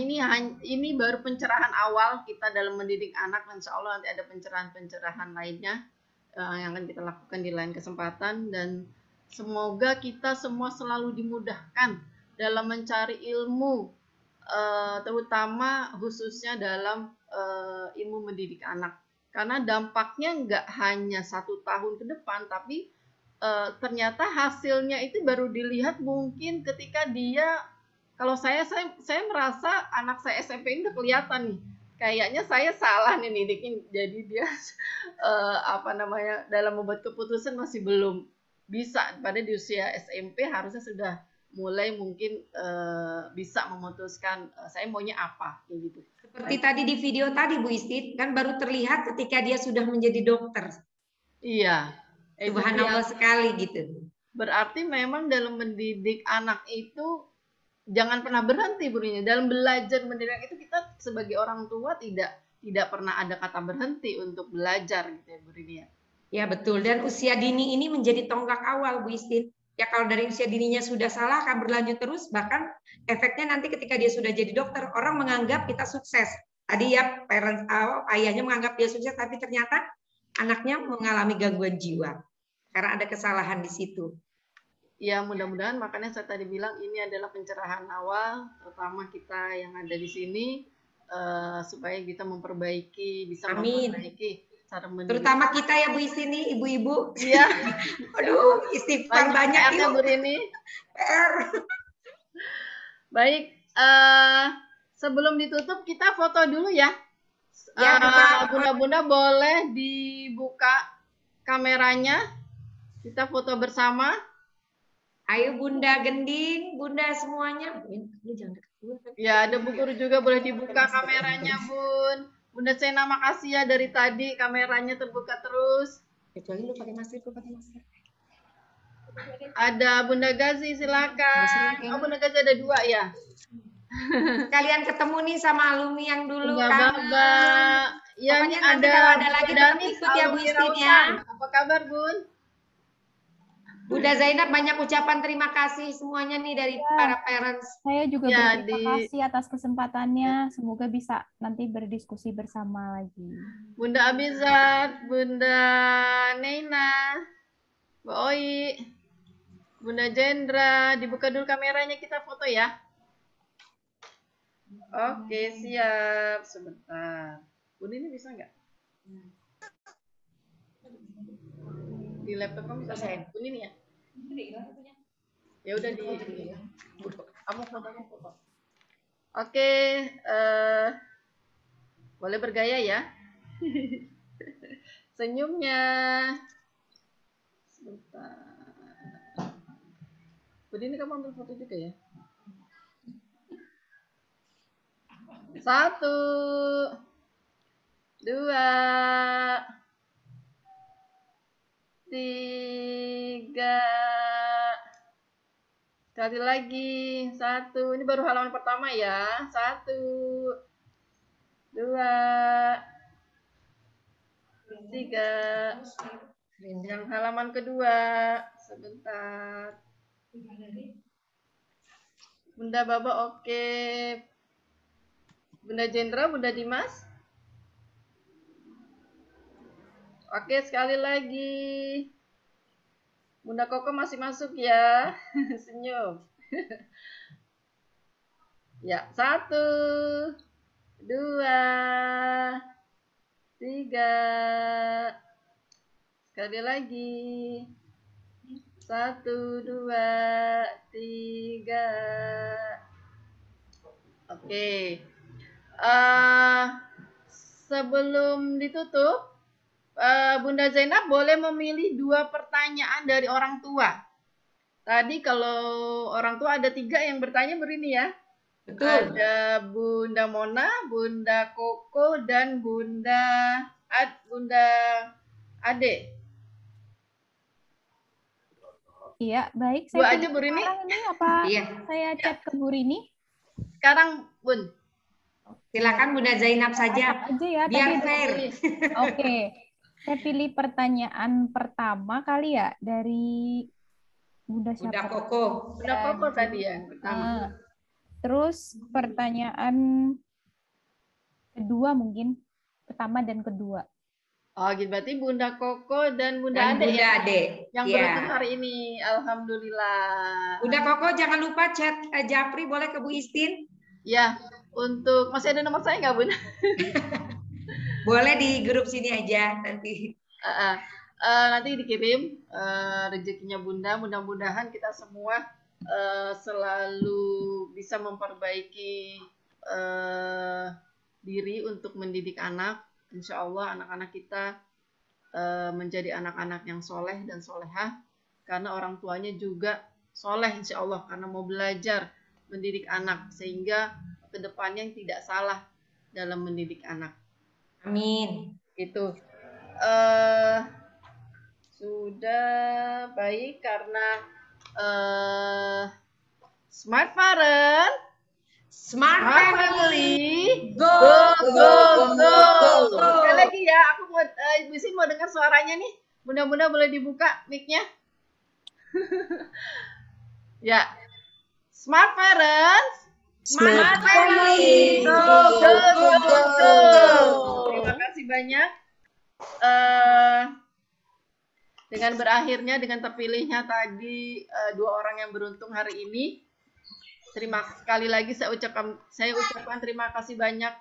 ini baru pencerahan awal kita dalam mendidik anak. Insya Allah nanti ada pencerahan-pencerahan lainnya yang akan kita lakukan di lain kesempatan, dan semoga kita semua selalu dimudahkan dalam mencari ilmu, terutama khususnya dalam ilmu mendidik anak, karena dampaknya nggak hanya 1 tahun ke depan, tapi ternyata hasilnya itu baru dilihat mungkin ketika dia, kalau saya merasa anak saya SMP ini udah kelihatan nih, kayaknya saya salah nih didikin, jadi dia dalam membuat keputusan masih belum bisa. Pada di usia SMP harusnya sudah mulai mungkin bisa memutuskan saya maunya apa kayak gitu. Seperti tadi di video tadi Bu Istin, kan baru terlihat ketika dia sudah menjadi dokter. Iya. Subhanallah sekali gitu. Berarti memang dalam mendidik anak itu jangan pernah berhenti Bu Rini. Dalam belajar mendidik itu kita sebagai orang tua tidak pernah ada kata berhenti untuk belajar gitu ya Bu Rini ya. Ya betul, dan usia dini ini menjadi tonggak awal Bu Istin. Ya kalau dari usia dininya sudah salah akan berlanjut terus, bahkan efeknya nanti ketika dia sudah jadi dokter, orang menganggap kita sukses. Tadi ya ayahnya menganggap dia sukses, tapi ternyata anaknya mengalami gangguan jiwa karena ada kesalahan di situ. Ya mudah-mudahan, makanya saya tadi bilang ini adalah pencerahan awal, terutama kita yang ada di sini, supaya kita memperbaiki, bisa memperbaiki cara mendidik. Terutama kita ya Bu Isini, ibu-ibu. Iya. Aduh, istighfar banyak ya Bu Rini. PR. Baik, sebelum ditutup kita foto dulu ya. Bunda-bunda boleh dibuka kameranya, kita foto bersama. Ayo Bunda Gending, Bunda semuanya. Ya, ada Bu Guru juga, boleh dibuka kameranya Bun. Bunda Sena makasih ya, dari tadi kameranya terbuka terus. Kecuali lu pakai masker, gue pakai masker. Ada Bunda Gazi, silakan. Oh, Bunda Gazi ada 2 ya. Kalian ketemu nih sama alumni yang dulu kan. Ya, pokoknya nanti kalau ada lagi tetap ikut ya Bu Istin ya. Apa kabar Bun? Bunda Zainab, banyak ucapan terima kasih semuanya nih dari para parents. Saya juga berterima kasih atas kesempatannya. Semoga bisa nanti berdiskusi bersama lagi. Bunda Abizat, Bunda Neina, Mbak Oi, Bunda Jendra, dibuka dulu kameranya, kita foto ya. Oke, siap. Sebentar. Bunda ini bisa nggak? Di laptop kamu bisa saya ini ya? Ya udah di kamu foto. Oke, boleh bergaya ya. Senyumnya. Sebentar. Ini kamu ambil foto juga ya? 1, 2, 3. Sekali lagi. 1. Ini baru halaman pertama ya. 1, 2, 3. Yang halaman kedua. Sebentar. Bunda Baba oke. Bunda Jendra, Bunda Dimas. Oke, sekali lagi. Bunda Koko masih masuk ya. Senyum. Ya, 1, 2, 3. Sekali lagi. 1, 2, 3. Oke. Sebelum ditutup, Bunda Zainab boleh memilih 2 pertanyaan dari orang tua. Tadi kalau orang tua ada 3 yang bertanya berini ya. Betul. Ada Bunda Mona, Bunda Koko, dan Bunda Ade. Iya, baik. Dua aja Bu Rini. Sekarang ini apa saya chat ke Bu Rini? Sekarang, Bun. Silakan Bunda Zainab saja. Aja ya, biar fair. Oke. Saya pilih pertanyaan pertama kali ya dari Bunda siapa? Bunda Koko. Bunda Koko tadi ya pertama. Terus pertanyaan kedua mungkin, pertama dan kedua. Oh, gitu berarti Bunda Koko dan Bunda Ade. Bunda Ade. Yang beruntung hari ini, alhamdulillah. Bunda Koko jangan lupa chat Japri, boleh ke Bu Istin? Ya, untuk masih ada nomor saya nggak Bun? Boleh di grup sini aja nanti. Nanti dikirim rezekinya Bunda. Mudah-mudahan kita semua selalu bisa memperbaiki diri untuk mendidik anak. Insya Allah anak-anak kita menjadi anak-anak yang soleh dan solehah karena orang tuanya juga soleh insya Allah karena mau belajar mendidik anak sehingga kedepannya tidak salah dalam mendidik anak. Amin. Itu sudah baik karena Smart Parent, Smart Family, go. Sekali lagi ya, aku mau Ibu Sin mau dengar suaranya nih. Mudah-mudahan boleh dibuka mic-nya. Ya. Smart Parents, Smart Family, go. Terima kasih banyak. Dengan berakhirnya, dengan terpilihnya tadi 2 orang yang beruntung hari ini, sekali lagi saya ucapkan terima kasih banyak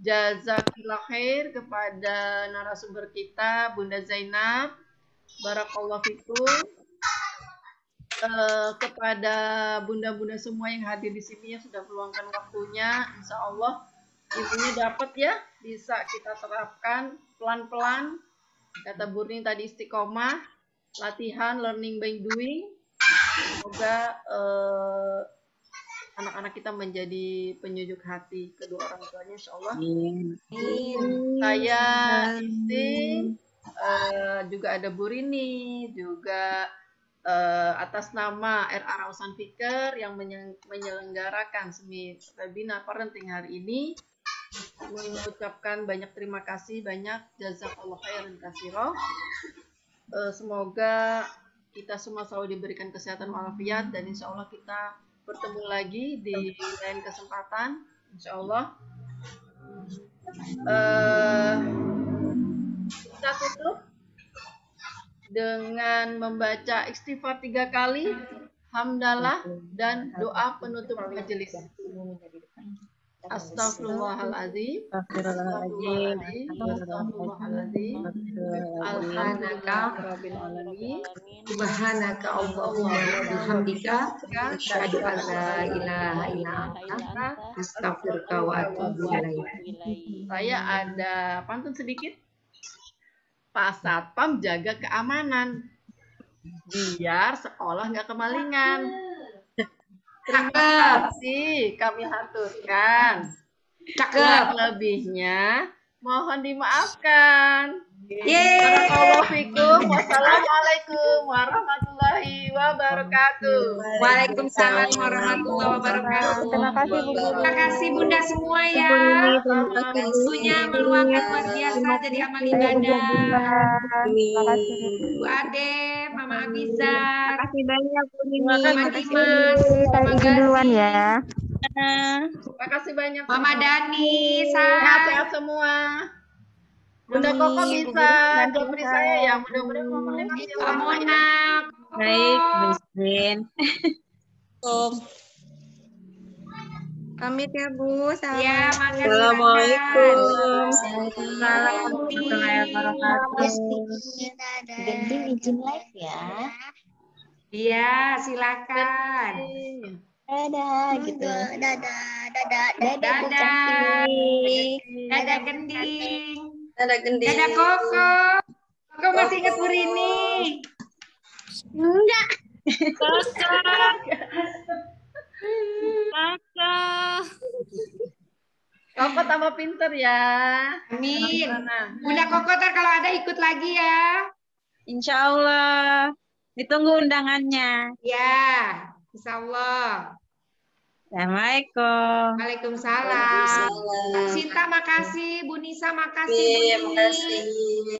jazakillah khair kepada narasumber kita Bunda Zainab, barakallahu fikum, kepada bunda-bunda semua yang hadir di sini yang sudah meluangkan waktunya. Insya Allah ibunya dapat ya, bisa kita terapkan pelan-pelan. Kata Bu Rini tadi istiqomah, latihan, learning by doing. Semoga anak-anak kita menjadi penyujuk hati kedua orang tuanya, insya Allah. Saya Istin, juga ada Bu Rini, juga atas nama RA Rausan Fikir yang menyelenggarakan semi webinar parenting hari ini, mengucapkan banyak terima kasih, banyak jazakallah khairan katsira. Semoga kita semua selalu diberikan kesehatan walafiat dan insya Allah kita bertemu lagi di lain kesempatan, insya Allah. Kita tutup dengan membaca istighfar 3 kali, hamdalah dan doa penutup majelis. Astagfirullahaladzim. Astagfirullahaladzim. Alhamdulillahirrabbilalamin. Subhanaka Allahumma wa bihamdika asyhadu an la ilaha illa anta astaghfiruka wa atubu ilaik. Saya ada pantun sedikit. Pak Satpam jaga keamanan biar sekolah nggak kemalingan. Terima kasih kami haturkan. Cakep. Lebihnya mohon dimaafkan. Wassalamualaikum warahmatullahi wabarakatuh. Waalaikumsalam warahmatullahi wabarakatuh. Terima kasih Bu Guru. Terima kasih Bunda semua ya. Waktunya meluangkan luar biasa jadi amal ibadah. Terima kasih. Bu Ade, Mama Mama Abiza. Terima kasih banyak Bu Nini. Mama Dimas. Saya izin duluan ya. Terima kasih banyak. Mama Dani, sehat-sehat semua. Bunda Koko bisa jawab saya ya, mudah-mudahan ngomongnya masih Mona. Baik, Bu Isin. Pamit ya Bu. Ya, makasih. Assalamualaikum. Gending izin live ya. Iya, silakan. Dadah gitu. Dadah Bu Dadah. cantik. Dadah Gending. Dadah Gending. Dadah Koko. Koko masih ingat Bu Rini? Enggak. Koko tambah pinter ya. Amin. Bunda Koko ntar kalau ada ikut lagi ya. Insya Allah. Ditunggu undangannya. Ya, insya Allah. Assalamualaikum. Waalaikumsalam. Sinta makasih, Bu Nisa makasih. Terima kasih.